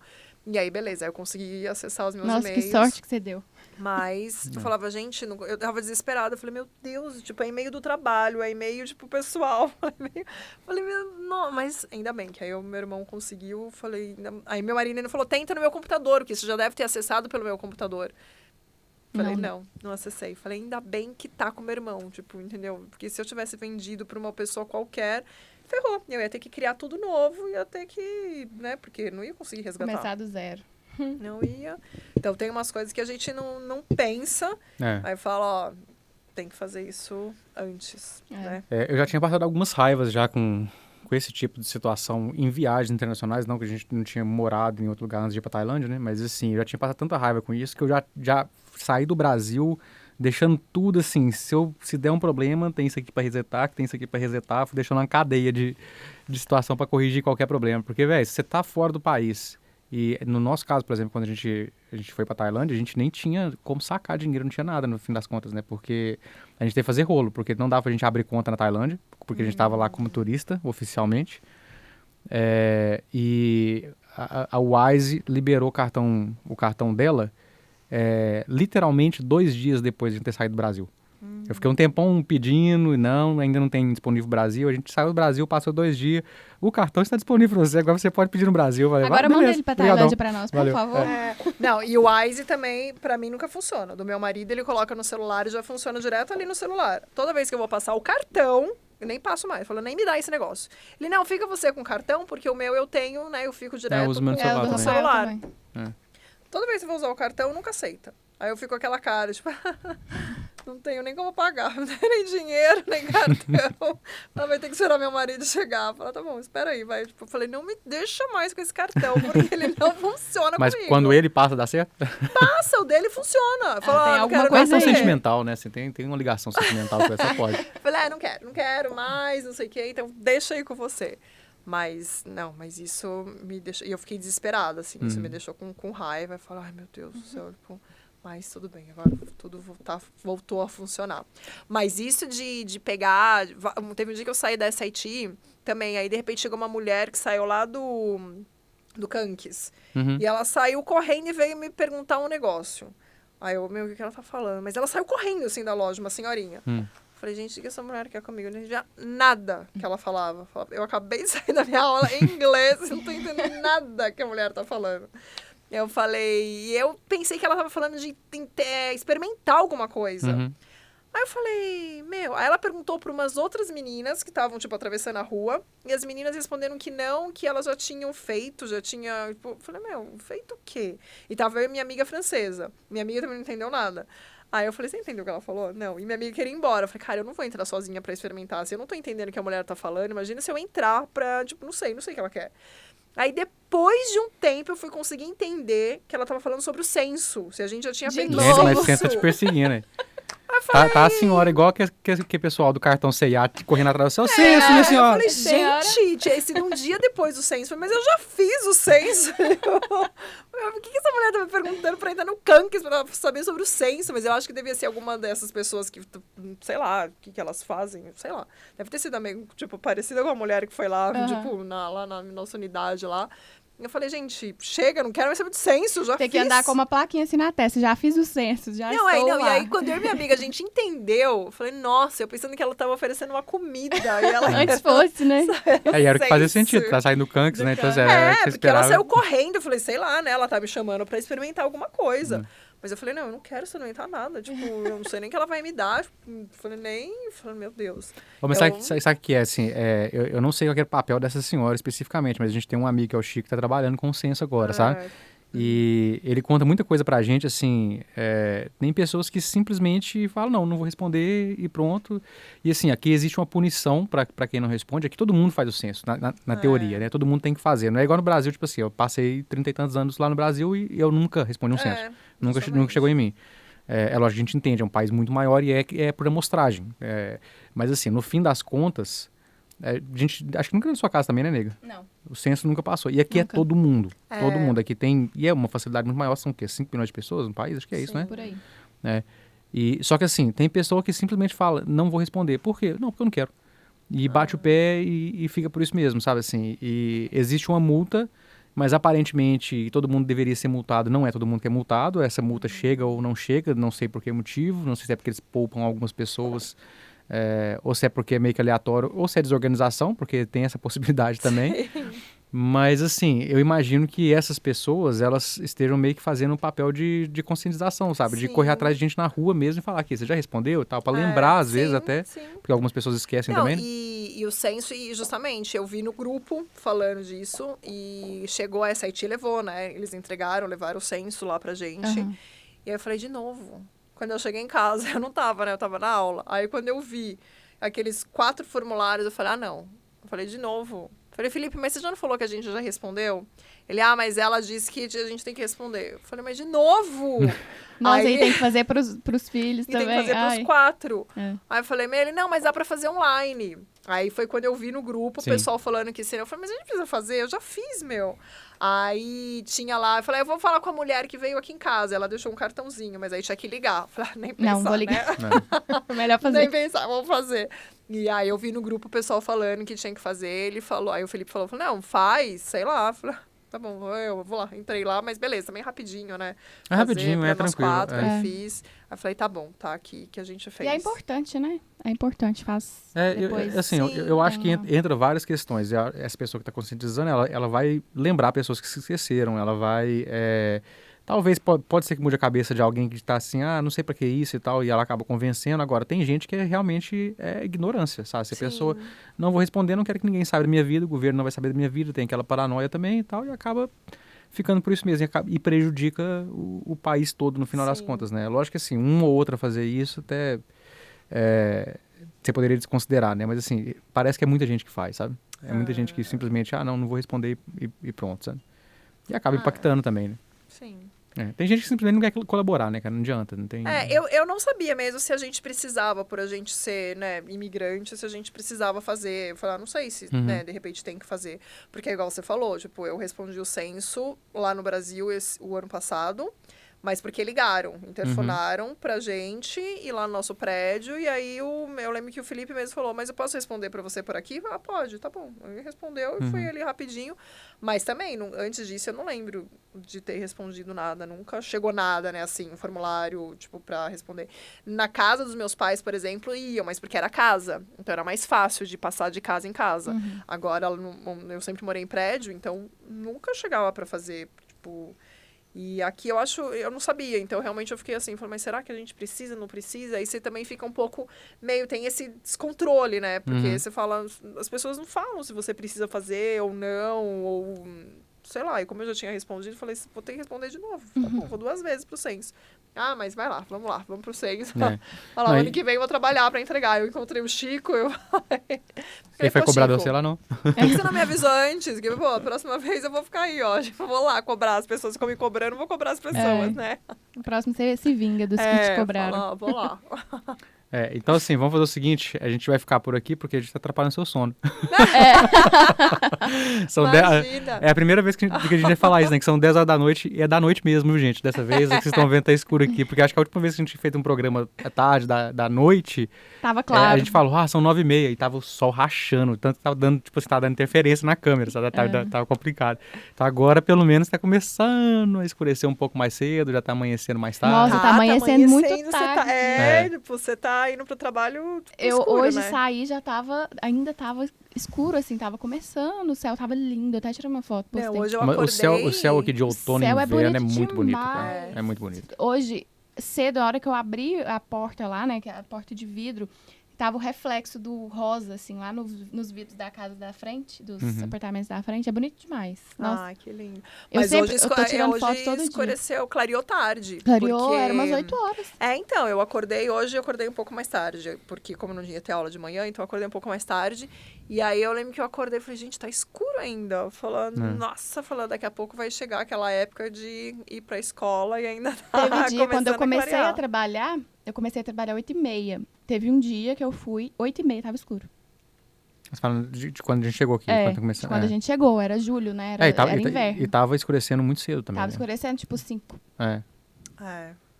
E aí, beleza, aí eu consegui acessar os meus Nossa, e-mails. que sorte que você deu. Mas eu falava, gente, eu tava desesperada. Eu falei, meu Deus, tipo, é e-mail do trabalho, é e-mail, tipo, pessoal. Falei, não, mas ainda bem que aí o meu irmão conseguiu. Falei, aí meu marido ainda falou, tenta no meu computador, que você já deve ter acessado pelo meu computador. Falei, não acessei. Falei, ainda bem que tá com meu irmão, tipo, entendeu? Porque se eu tivesse vendido pra uma pessoa qualquer, ferrou. Eu ia ter que criar tudo novo, ia ter que, né, porque não ia conseguir resgatar. Começar do zero. Não ia. Então, tem umas coisas que a gente não pensa. Aí fala, ó, tem que fazer isso antes, né? Eu já tinha passado algumas raivas já com esse tipo de situação em viagens internacionais, não que a gente não tinha morado em outro lugar antes de ir pra Tailândia, né? Mas, assim, eu já tinha passado tanta raiva com isso que eu já saí do Brasil deixando tudo assim, se der um problema, tem isso aqui pra resetar, tem isso aqui pra resetar, fui deixando uma cadeia de situação pra corrigir qualquer problema. Porque, velho, se você tá fora do país... E no nosso caso, por exemplo, quando a gente foi pra Tailândia, a gente nem tinha como sacar dinheiro, não tinha nada no fim das contas, né? Porque a gente teve que fazer rolo, porque não dava pra gente abrir conta na Tailândia, porque a gente tava lá como turista, oficialmente. E a Wise liberou o cartão dela literalmente 2 dias depois de ter saído do Brasil. Eu fiquei um tempão pedindo, ainda não tem disponível no Brasil. A gente saiu do Brasil, passou 2 dias. O cartão está disponível para você, agora você pode pedir no Brasil. Agora manda ele pra Tailândia pra nós, por favor. Não, e o Wise também, pra mim, nunca funciona. Do meu marido, ele coloca no celular e já funciona direto ali no celular. Toda vez que eu vou passar o cartão, eu nem passo mais. Falou, nem me dá esse negócio. Ele, não, fica você com o cartão, porque o meu eu tenho, né? Eu fico direto eu uso meu celular no também. celular. Toda vez que eu vou usar o cartão, nunca aceita. Aí eu fico com aquela cara, tipo... Não tenho nem como pagar, não tenho nem dinheiro, nem cartão. Ela vai ter que esperar meu marido chegar. Fala, tá bom, espera aí, vai. Tipo, eu falei, não me deixa mais com esse cartão, porque ele não funciona Mas comigo. quando ele passa, dá certo? Passa, o dele funciona. Fala, tem não alguma quero coisa Questão aí. sentimental, né? Você tem uma ligação sentimental com essa, pode. Falei, não quero mais, não sei o quê, então deixa aí com você. Mas, não, mas isso me deixou... E eu fiquei desesperada, assim, isso me deixou com raiva. Eu falei, ai, meu Deus do céu, tipo... Mas tudo bem, agora tudo voltou a funcionar. Mas isso de pegar... Teve um dia que eu saí da SIT também, aí de repente chegou uma mulher que saiu lá do Kanks. Uhum. E ela saiu correndo e veio me perguntar um negócio. Aí eu, o que ela tá falando? Mas ela saiu correndo, assim, da loja, uma senhorinha. Falei, gente, o que essa mulher quer comigo? Eu não entendia nada que ela falava. Eu acabei de sair da minha aula em inglês, eu não tô entendendo nada que a mulher tá falando. Eu falei... E eu pensei que ela tava falando de experimentar alguma coisa. Uhum. Aí eu falei, Aí ela perguntou para umas outras meninas que estavam, tipo, atravessando a rua. E as meninas responderam que não, que elas já tinham feito, Tipo, eu falei, feito o quê? E tava eu e minha amiga francesa. Minha amiga também não entendeu nada. Aí eu falei, você entendeu o que ela falou? Não. E minha amiga queria ir embora. Eu falei, cara, eu não vou entrar sozinha pra experimentar. Se eu não tô entendendo o que a mulher tá falando, imagina se eu entrar pra, tipo, não sei o que ela quer. Aí, depois de um tempo, eu fui conseguir entender que ela tava falando sobre o censo. Se a gente já tinha feito Gente, mas senta te perseguindo, né? Tá a senhora igual que pessoal do cartão C&A correndo atrás do seu censo, minha senhora. Eu falei, gente, tinha sido um dia depois do censo. Eu falei, mas eu já fiz o censo. O que essa mulher tá me perguntando pra entrar no Kanks pra saber sobre o censo? Mas eu acho que devia ser alguma dessas pessoas que, sei lá, o que elas fazem, sei lá. Deve ter sido meio, tipo, parecida com a mulher que foi lá, tipo, lá na nossa unidade lá. Eu falei, gente, chega, não quero mais saber de censo, já Tem fiz. que andar com uma plaquinha assim na testa, já fiz o censo, já estou lá. E aí, quando eu e minha amiga, a gente entendeu, eu falei, nossa, eu pensando que ela tava oferecendo uma comida, e ela... Antes fosse, né? Aí era o que fazia sentido, tá saindo do Kanks, né? Então, porque ela saiu correndo, eu falei, sei lá, né, ela tá me chamando pra experimentar alguma coisa. Mas eu falei, não, eu não quero experimentar nada, tipo, eu não sei nem o que ela vai me dar, tipo, falei, meu Deus. Mas sabe o que é, assim, eu não sei qual é o papel dessa senhora especificamente, mas a gente tem um amigo que é o Chico, que tá trabalhando com o censo agora, sabe? E ele conta muita coisa pra gente, assim, tem pessoas que simplesmente falam, não vou responder e pronto. E assim, aqui existe uma punição pra quem não responde, aqui todo mundo faz o censo, na teoria, né? Todo mundo tem que fazer, não é igual no Brasil, tipo assim, eu passei 30 e tantos anos lá no Brasil e eu nunca respondi um censo, nunca chegou em mim. É lógico que a gente entende, é um país muito maior e é por amostragem. Mas assim, no fim das contas, acho que nunca na sua casa também, né, nega? Não. O censo nunca passou. E aqui nunca. É todo mundo. Todo mundo. Aqui tem... E é uma facilidade muito maior. São o quê? 5 milhões de pessoas no país? Acho que é isso, né? Por aí. Só que assim, tem pessoa que simplesmente fala, não vou responder. Por quê? Não, porque eu não quero. E bate o pé e fica por isso mesmo, sabe? Assim, e existe uma multa, mas aparentemente todo mundo deveria ser multado. Não é todo mundo que é multado. Essa multa chega ou não chega, não sei por que motivo. Não sei se é porque eles poupam algumas pessoas... ou se é porque é meio que aleatório, ou se é desorganização, porque tem essa possibilidade também. Mas, assim, eu imagino que essas pessoas, elas estejam meio que fazendo um papel de conscientização, sabe? De correr atrás de gente na rua mesmo e falar aqui, você já respondeu e tal, para lembrar, às vezes, até, porque algumas pessoas esquecem também. E o censo, e justamente, eu vi no grupo falando disso, e chegou a SIT e levou, né? Eles levaram o censo lá pra gente. E aí eu falei, de novo... Quando eu cheguei em casa, eu não tava, né? Eu tava na aula. Aí, quando eu vi aqueles 4 formulários, eu falei, não. Eu falei, de novo. Eu falei, Felipe, mas você já não falou que a gente já respondeu? Ele, mas ela disse que a gente tem que responder. Eu falei, mas de novo? Nossa, aí tem que fazer pros filhos também. Tem que fazer pros 4. Aí eu falei, ele, não, mas dá pra fazer online. Aí foi quando eu vi no grupo o pessoal falando que seria. Eu falei, mas a gente precisa fazer? Eu já fiz, meu. Aí tinha lá, eu falei, eu vou falar com a mulher que veio aqui em casa. Ela deixou um cartãozinho, mas aí tinha que ligar. Eu falei, nem pensar, não, vou ligar. Né? Melhor fazer. Nem pensar, vamos fazer. E aí eu vi no grupo o pessoal falando que tinha que fazer. Ele falou, aí o Felipe falou, não, faz, sei lá. Eu falei, tá bom, eu vou lá, entrei lá, mas beleza, também rapidinho, né? Rapidinho, tranquilo. 4, eu fiz. Aí eu falei, tá bom, tá aqui que a gente fez. E é importante, né? É importante, faz depois. Eu acho que entra várias questões. Essa pessoa que está conscientizando, ela vai lembrar pessoas que se esqueceram, ela vai... Talvez pode ser que mude a cabeça de alguém que está assim, não sei para que isso e tal, e ela acaba convencendo. Agora, tem gente que realmente é ignorância, sabe? Se a pessoa não vou responder, não quero que ninguém saiba da minha vida, o governo não vai saber da minha vida, tem aquela paranoia também e tal, e acaba ficando por isso mesmo, e prejudica o país todo no final das contas, né? Lógico que assim, uma ou outra fazer isso até você poderia desconsiderar, né? Mas assim, parece que é muita gente que faz, sabe? É muita gente que simplesmente, não vou responder e pronto, sabe? E acaba impactando também, né? Sim. Tem gente que simplesmente não quer colaborar, né, cara? Não adianta, não tem... Eu não sabia mesmo se a gente precisava, por a gente ser, né, imigrante, se a gente precisava fazer. Eu falei, não sei se, né, de repente tem que fazer. Porque, igual você falou, tipo, eu respondi o censo lá no Brasil o ano passado, Mas porque ligaram, interfonaram pra gente ir lá no nosso prédio. E aí eu lembro que o Felipe mesmo falou, mas eu posso responder pra você por aqui? Ah, pode, tá bom. Ele respondeu e fui ali rapidinho. Mas também, antes disso, eu não lembro de ter respondido nada. Nunca chegou nada, né, assim, um formulário, tipo, pra responder. Na casa dos meus pais, por exemplo, iam, mas porque era casa. Então era mais fácil de passar de casa em casa. Agora, eu sempre morei em prédio, então nunca chegava pra fazer, tipo... E aqui eu não sabia, então realmente eu fiquei assim, falei, mas será que a gente precisa, não precisa? Aí você também fica um pouco, tem esse descontrole, né? Porque você fala, as pessoas não falam se você precisa fazer ou não, ou sei lá. E como eu já tinha respondido, falei, vou ter que responder de novo. Tá bom, vou 2 vezes pro Censo. Ah, mas vai lá, vamos pro Censo. Olha lá, ano que vem eu vou trabalhar pra entregar. Eu encontrei o Chico, Quem foi cobrar Chico, você lá, não? por que você não me avisou antes? Que, pô, a próxima vez eu vou ficar aí, ó. Eu vou lá cobrar as pessoas que ficam me cobrando, vou cobrar as pessoas, né? O próximo você se vinga dos que te cobraram. Vou lá. Então assim, vamos fazer o seguinte, a gente vai ficar por aqui porque a gente tá atrapalhando seu sono. Imagina. É a primeira vez que a gente vai falar isso, né? Que são 10 horas da noite e é da noite mesmo, viu, gente? Dessa vez é que vocês estão vendo tá escuro aqui, porque acho que a última vez que a gente fez um programa à tarde, da noite, Tava claro. a gente falou, são 9h30 e tava o sol rachando, tanto que tava dando, tipo, tava dando interferência na câmera, sabe? Tava complicado. Então agora, pelo menos, tá começando a escurecer um pouco mais cedo, já tá amanhecendo mais tarde. Nossa, tá amanhecendo muito tarde. Você tá indo pro trabalho Eu escuro, hoje né? saí, ainda tava escuro, assim, tava começando, o céu tava lindo, eu até tirei uma foto, postei. Hoje eu Mas acordei... o céu aqui de outono e céu é inverno é bonito muito bonito, demais. cara. É muito bonito. Hoje, cedo, a hora que eu abri a porta lá, né, que é a porta de vidro, tava o reflexo do rosa, assim, lá nos vidros da casa da frente, dos apartamentos da frente. É bonito demais. Nossa. Que lindo. Eu Mas sempre- hoje, eu tô tirando foto hoje todo dia. escureceu, clareou tarde. Clareou, porque... era umas 8 horas. Então, eu acordei um pouco mais tarde, porque como não ia ter aula de manhã, então eu acordei um pouco mais tarde. E aí eu lembro que eu acordei e falei, gente, tá escuro ainda. Falando, daqui a pouco vai chegar aquela época de ir pra escola e ainda tá Teve dia, quando eu comecei clarear. a trabalhar, 8h30. Teve um dia que eu fui, 8h30, tava escuro. Você falando de quando a gente chegou aqui, quando começou. Quando a gente chegou, era julho, né? Era inverno. E tava escurecendo muito cedo também. Tava né? escurecendo, tipo, 5. É.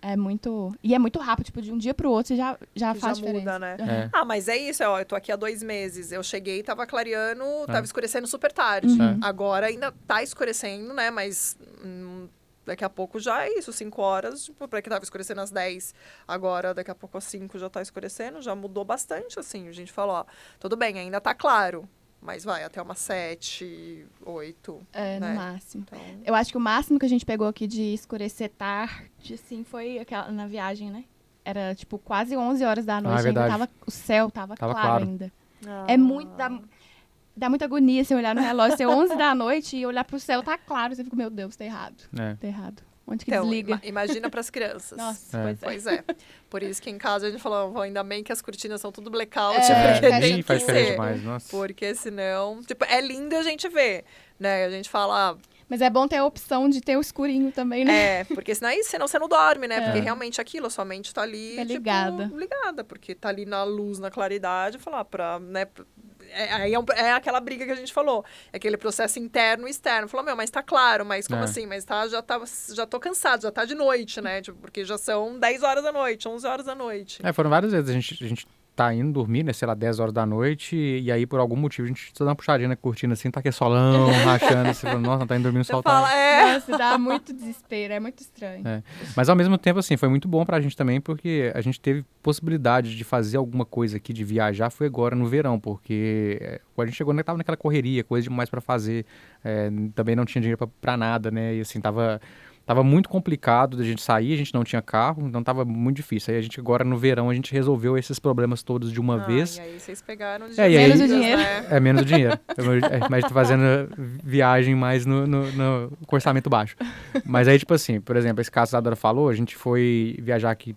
É muito... E é muito rápido, tipo, de um dia pro outro você já Que faz já diferença. muda, né? É. Mas é isso, ó, eu tô aqui há 2 meses. Eu cheguei, tava clareando, tava escurecendo super tarde. Agora ainda tá escurecendo, né? Mas daqui a pouco já é isso, 5 horas, tipo, pra que tava escurecendo às 10. Agora, daqui a pouco às 5 já tá escurecendo, já mudou bastante, assim. A gente falou, ó, tudo bem, ainda tá claro. Mas vai até umas 7, 8. É, né? no máximo. Então... Eu acho que o máximo que a gente pegou aqui de escurecer tarde, assim, foi na viagem, né? Era, tipo, quase 11 horas da noite. Ainda verdade. o céu tava claro claro. ainda. É muito... Dá muita agonia você olhar no relógio, ser 11 da noite e olhar pro céu, tá claro. Você fica, meu Deus, tá errado. Tá errado. Onde que Então, desliga? imagina pras crianças. Nossa, Pois é. Por isso que em casa a gente falou, ainda bem que as cortinas são tudo blackout. porque nem tem faz que diferença ser. demais, nossa. Porque senão... Tipo, é lindo a gente ver, né? A gente fala... Mas é bom ter a opção de ter o escurinho também, né? Porque senão você não dorme, né? Porque realmente aquilo, a sua mente tá ali, É ligada. Tipo, ligada. Porque tá ali na luz, na claridade, falar pra, né... É aquela briga que a gente falou. É aquele processo interno e externo. Falou, mas tá claro, mas como assim? Mas já tô cansado, já tá de noite, né? Tipo, porque já são 10 horas da noite, 11 horas da noite. Foram várias vezes. A gente tá indo dormir, né? Sei lá, 10 horas da noite. E aí, por algum motivo, a gente dá uma puxadinha na cortina assim, tá aqui solão, rachando. Você fala, nossa, tá indo dormindo, o sol tá... Nossa, dá muito desespero, é muito estranho. Mas ao mesmo tempo, assim, foi muito bom pra gente também, porque a gente teve possibilidade de fazer alguma coisa aqui, de viajar, foi agora no verão, porque quando a gente chegou, né, tava naquela correria, coisa demais pra fazer, também não tinha dinheiro pra nada, né, e assim, tava muito complicado da gente sair, a gente não tinha carro, então tava muito difícil. Aí a gente agora, no verão, a gente resolveu esses problemas todos de uma vez. E aí vocês pegaram de menos o dinheiro. né? Menos o dinheiro. Mas tô fazendo viagem mais com orçamento baixo. Mas aí, tipo assim, por exemplo, esse caso que a Dora falou, a gente foi viajar aqui,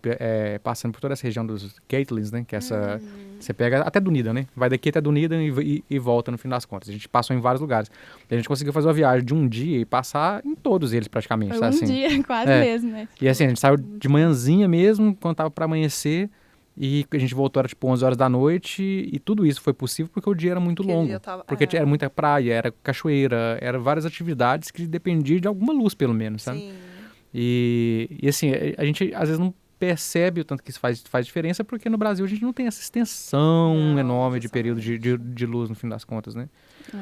passando por toda essa região dos Catlins, né? Que é essa... Você pega até Dunedin, né? Vai daqui até Dunedin e volta no fim das contas. A gente passou em vários lugares. E a gente conseguiu fazer uma viagem de um dia e passar em todos eles praticamente. Foi assim. dia, quase mesmo, né? E assim, a gente saiu de manhãzinha mesmo, quando tava pra amanhecer, e a gente voltou, era tipo 11 horas da noite, e tudo isso foi possível porque o dia era muito longo. Porque era muita praia, era cachoeira, eram várias atividades que dependiam de alguma luz, pelo menos, sabe? Sim. E assim, a gente às vezes não percebe o tanto que isso faz diferença, porque no Brasil a gente não tem essa extensão enorme de período de luz, no fim das contas, né?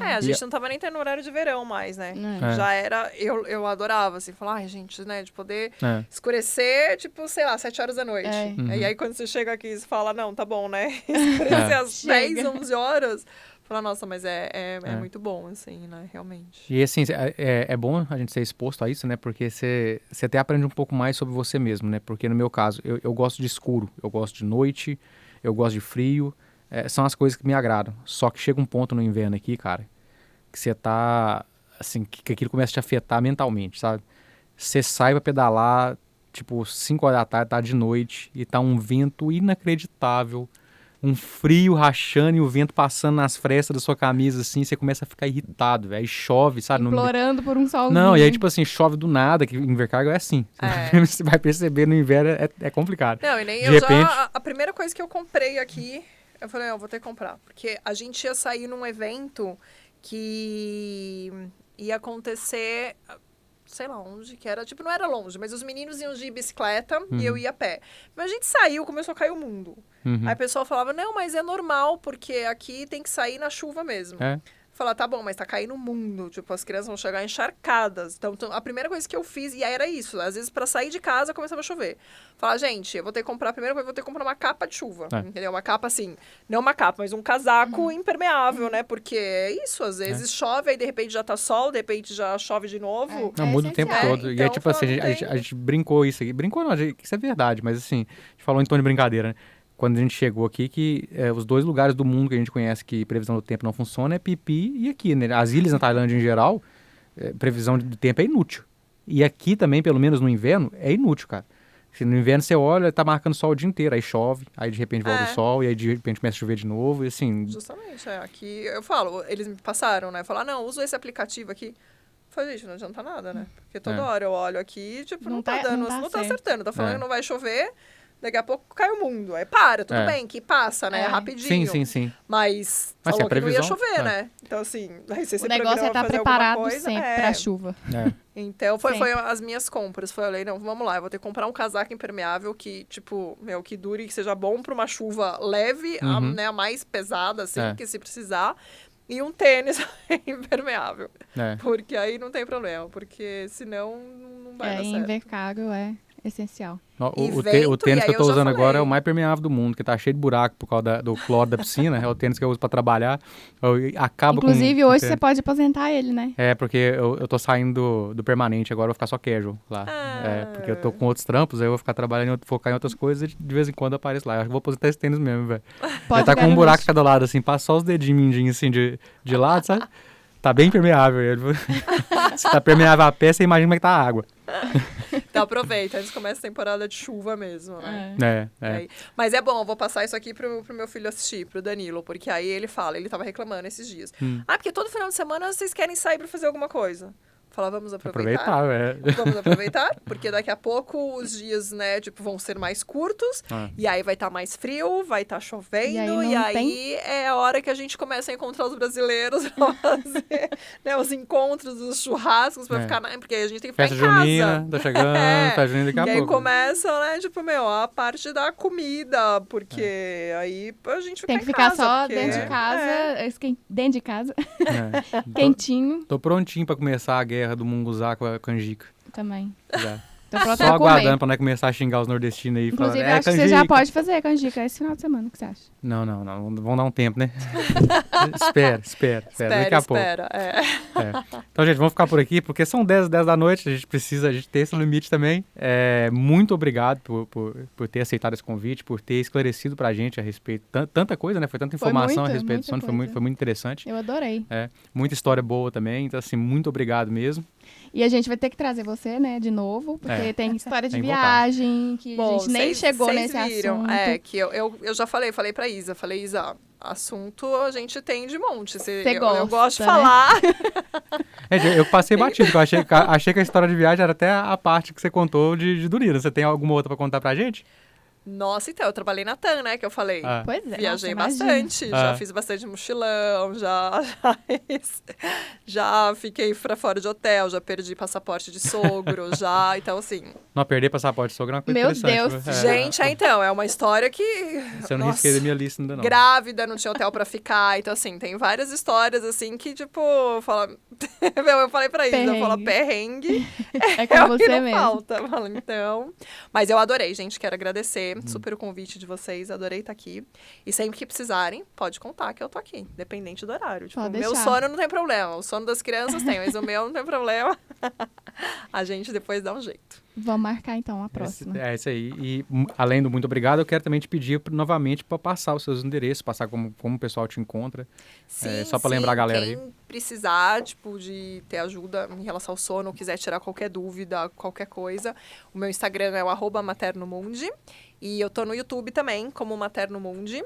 A gente não tava nem tendo horário de verão mais, né? É. Já era, eu adorava, assim, falar, ai, gente, né, de poder escurecer, tipo, sei lá, 7 horas da noite. E aí, quando você chega aqui e fala, não, tá bom, né? Escurecer às 10, 11 horas. Fala, nossa, mas é muito bom, assim, né, realmente. E assim, é bom a gente ser exposto a isso, né? Porque você até aprende um pouco mais sobre você mesmo, né? Porque no meu caso, eu gosto de escuro, eu gosto de noite, eu gosto de frio. São as coisas que me agradam. Só que chega um ponto no inverno aqui, cara, que você tá, assim, que aquilo começa a te afetar mentalmente, sabe? Você sai pra pedalar, tipo, 5 horas da tarde, tá de noite, e tá um vento inacreditável, um frio rachando e o vento passando nas frestas da sua camisa, assim, você começa a ficar irritado, velho. Aí chove, sabe? Implorando por um solzinho. Não, e aí, tipo assim, chove do nada, que Invercargill é assim. Você vai perceber, no inverno é complicado. Não, e nem de repente... a primeira coisa que eu comprei aqui, eu falei, eu vou ter que comprar. Porque a gente ia sair num evento que ia acontecer, sei lá onde que era, tipo, não era longe, mas os meninos iam de bicicleta e eu ia a pé. Mas a gente saiu, começou a cair o mundo. Aí o pessoal falava, não, mas é normal, porque aqui tem que sair na chuva mesmo. Falar, tá bom, mas tá caindo o mundo, tipo, as crianças vão chegar encharcadas. Então, a primeira coisa que eu fiz, e aí era isso, às vezes pra sair de casa começava a chover. Falar, gente, eu vou ter que comprar, a primeira coisa, eu vou ter que comprar uma capa de chuva, entendeu? Uma capa assim, não uma capa, mas um casaco impermeável, né? Porque é isso, às vezes chove, aí de repente já tá sol, de repente já chove de novo. Não, muda o tempo todo. Então, e é tipo assim, a gente brincou isso aqui. Brincou não, isso é verdade, mas assim, a gente falou em tom de brincadeira, né? Quando a gente chegou aqui, que os 2 lugares do mundo que a gente conhece que previsão do tempo não funciona é Pipi e aqui, né? As ilhas na Tailândia, em geral, previsão do tempo é inútil. E aqui também, pelo menos no inverno, é inútil, cara. Se no inverno você olha, tá marcando sol o dia inteiro, aí chove, aí de repente volta o sol, e aí de repente começa a chover de novo, e assim... Justamente, aqui eu falo, eles me passaram, né? Falaram, não, usa esse aplicativo aqui. Eu falei, gente, não adianta nada, né? Porque toda hora eu olho aqui, tipo, não tá dando, não tá acertando. Tá falando que não vai chover... Daqui a pouco cai o mundo. Aí tudo bem, que passa, né? Rapidinho. Sim. Mas falou que não ia chover, né? Então, assim, aí você o negócio é estar preparado sempre pra chuva. Então, foi as minhas compras. Falei, não, vamos lá, eu vou ter que comprar um casaco impermeável que, tipo, que dure, que seja bom pra uma chuva leve, a mais pesada, assim, que se precisar. E um tênis impermeável. Porque aí não tem problema, porque senão não vai dar certo. Invercargill é essencial. O tênis que eu tô usando agora é o mais permeável do mundo, que tá cheio de buraco por causa do cloro da piscina. É o tênis que eu uso pra trabalhar. Inclusive, hoje você pode aposentar ele, né? Porque eu tô saindo do permanente agora, eu vou ficar só casual lá. Porque eu tô com outros trampos, aí eu vou ficar trabalhando, focar em outras coisas e de vez em quando eu apareço lá. Eu acho que vou aposentar esse tênis mesmo, velho. Ele tá com um buraco de cada lado, assim, passa só os dedinhos mindinhos, assim, de lado, sabe? Tá bem permeável. Se tá permeável a pé, você imagina como é que tá a água. Então aproveita, antes começa a temporada de chuva mesmo, né? Mas é bom, eu vou passar isso aqui pro meu filho assistir, pro Danilo, porque aí ele tava reclamando esses dias. Porque todo final de semana vocês querem sair pra fazer alguma coisa. Falar, vamos aproveitar. Vamos aproveitar, porque daqui a pouco os dias, né, tipo, vão ser mais curtos, e aí vai estar mais frio, vai estar chovendo, e aí é a hora que a gente começa a encontrar os brasileiros pra fazer, né, os encontros, os churrascos, pra ficar, porque a gente tem que ficar festa em casa. Junina, tá chegando, festa junina daqui a pouco. E aí começa, né, tipo, a parte da comida, porque aí a gente fica tem que ficar só porque... dentro de casa, quentinho. Tô prontinho pra começar a guerra do munguzá com a canjica. Também. Já. Só aguardando pra nós começar a xingar os nordestinos aí. Inclusive, acho que você já pode fazer canjica esse final de semana, o que você acha? Não. Vamos dar um tempo, né? Espera. Daqui a pouco. Então, gente, vamos ficar por aqui, porque são 10 da noite, a gente tem esse limite também. Muito obrigado por ter aceitado esse convite, por ter esclarecido pra gente a respeito. Tanta coisa, né? Foi tanta informação a respeito do sono, foi muito interessante. Eu adorei. Muita história boa também, então, assim, muito obrigado mesmo. E a gente vai ter que trazer você, né, de novo, porque tem história de viagem, que a gente nem chegou nesse assunto. Que eu já falei pra Isa, Isa, assunto a gente tem de monte. Eu gosto de falar. Eu passei batido, eu achei que a história de viagem era até a parte que você contou de Durina. Você tem alguma outra pra contar pra gente? Nossa, então, eu trabalhei na TAM, né, que eu falei. Pois é. Viajei nossa, imagina. bastante, já fiz bastante mochilão, já fiquei pra fora de hotel, já perdi passaporte de sogro, então assim... Não, perder passaporte de sogro é uma coisa Meu interessante. Deus. viu? Gente, então, é uma história que... Você não nossa, risquei da minha lista ainda não. grávida, não tinha hotel pra ficar, então assim, tem várias histórias assim que, tipo, fala... eu falei pra isso, eu falo perrengue, É com o que você não mesmo. falta. Eu falo, então... Mas eu adorei, gente, quero agradecer super o convite de vocês, adorei estar aqui. E sempre que precisarem, pode contar que eu tô aqui, independente do horário. Tipo, Pode o meu deixar. sono não tem problema, o sono das crianças tem, mas o meu não tem problema. A gente depois dá um jeito. Vamos marcar, então, a próxima. É isso aí. E além do muito obrigado, eu quero também te pedir novamente para passar os seus endereços, passar como o pessoal te encontra. Sim, só pra lembrar a galera aí. quem precisar, tipo, de ter ajuda em relação ao sono, ou quiser tirar qualquer dúvida, qualquer coisa, o meu Instagram é o @maternomundi. E eu tô no YouTube também, como Materno Mundi.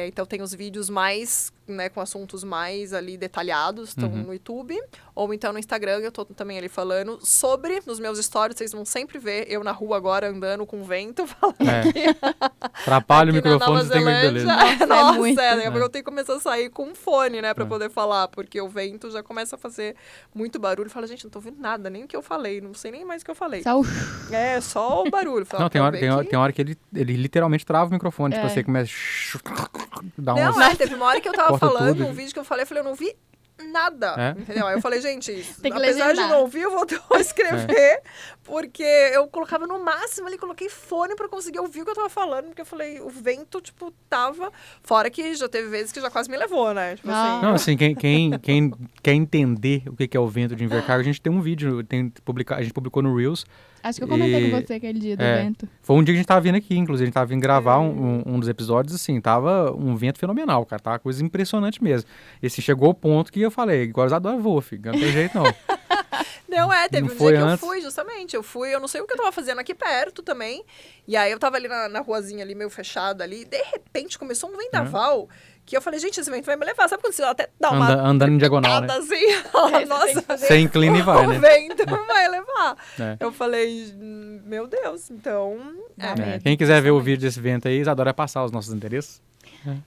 Então tem os vídeos mais, né, com assuntos mais ali detalhados, estão no YouTube. Ou então no Instagram, eu tô também ali falando sobre, nos meus stories, vocês vão sempre ver eu na rua agora andando com vento, falando Atrapalha o aqui na microfone, Nova você tem que ver, Zelândia. beleza. Nossa, muito. Daqui a pouco eu tenho que começar a sair com um fone, né, pra poder falar, porque o vento já começa a fazer muito barulho. Fala, gente, não tô ouvindo nada, nem o que eu falei, não sei nem mais o que eu falei. Só o... É, só o barulho. Fala, Não, tem hora que ele literalmente trava o microfone, tipo, você começa dá Não, umas... teve uma hora que eu tava Corta falando, tudo. um vídeo que eu falei, eu não vi nada, entendeu? Aí eu falei, gente, Tem que apesar de legendar. não ouvir, eu vou escrever, porque eu colocava no máximo ali, coloquei fone pra conseguir ouvir o que eu tava falando, porque eu falei, o vento, tipo, tava... Fora que já teve vezes que já quase me levou, né? Tipo assim... Não, assim, quem quer entender o que é o vento de Invercargill, a gente tem um vídeo, a gente publicou no Reels. Acho que eu comentei com você aquele dia do vento. Foi um dia que a gente tava vindo aqui, inclusive, a gente tava vindo gravar um dos episódios, assim, tava um vento fenomenal, cara, tava uma coisa impressionante mesmo. Esse chegou ao ponto que eu falei, agora eu adoro voo, filho, não tem jeito não. Não, teve Não um foi dia que antes. eu fui, justamente. Eu não sei o que eu tava fazendo aqui perto também. E aí eu tava ali na ruazinha ali, meio fechada ali. De repente começou um vendaval que eu falei, gente, esse vento vai me levar. Sabe quando você até dá uma Andando em diagonal, né? assim? Nossa, Você inclina e vai, o né? vento vai levar. É. Eu falei, meu Deus, então... Quem quiser ver o vídeo desse vento aí, Isadora vai passar os nossos endereços.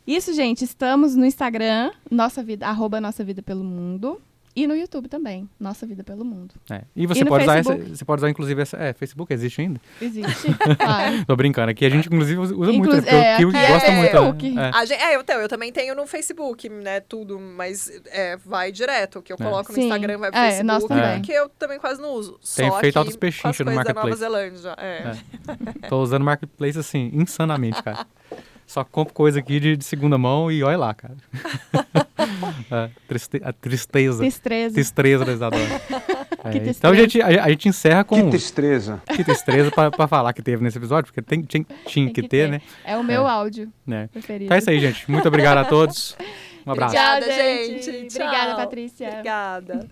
Isso, gente, estamos no Instagram, @Nossa Vida Pelo Mundo. E no YouTube também, Nossa Vida Pelo Mundo. E você E no pode usar Facebook? você pode usar, inclusive, Facebook existe ainda? Existe, claro. Tô brincando, aqui a gente, inclusive, usa muito, né? Inclusive, Porque o Kiwi aqui gosta é muito. Facebook. Né? Eu também tenho no Facebook, né, tudo, mas vai direto. O que eu coloco no Sim. Instagram vai pro Nós Facebook, também. porque eu também quase não uso. Tenho Só feito aqui altos com as pechinchos no coisas da Nova Marketplace. Zelândia. Tô usando o Marketplace, assim, insanamente, cara. Só compro coisa aqui de segunda mão e olha lá, cara. A tristeza. Tristeza da Isadora. Então a gente encerra com... Que tristeza. Que tristeza pra falar que teve nesse episódio, porque tinha que ter, né? É o meu áudio preferido. Então é isso aí, gente. Muito obrigado a todos. Um abraço. Obrigada, Tchau, gente. Obrigada, Tchau. Patrícia. Obrigada.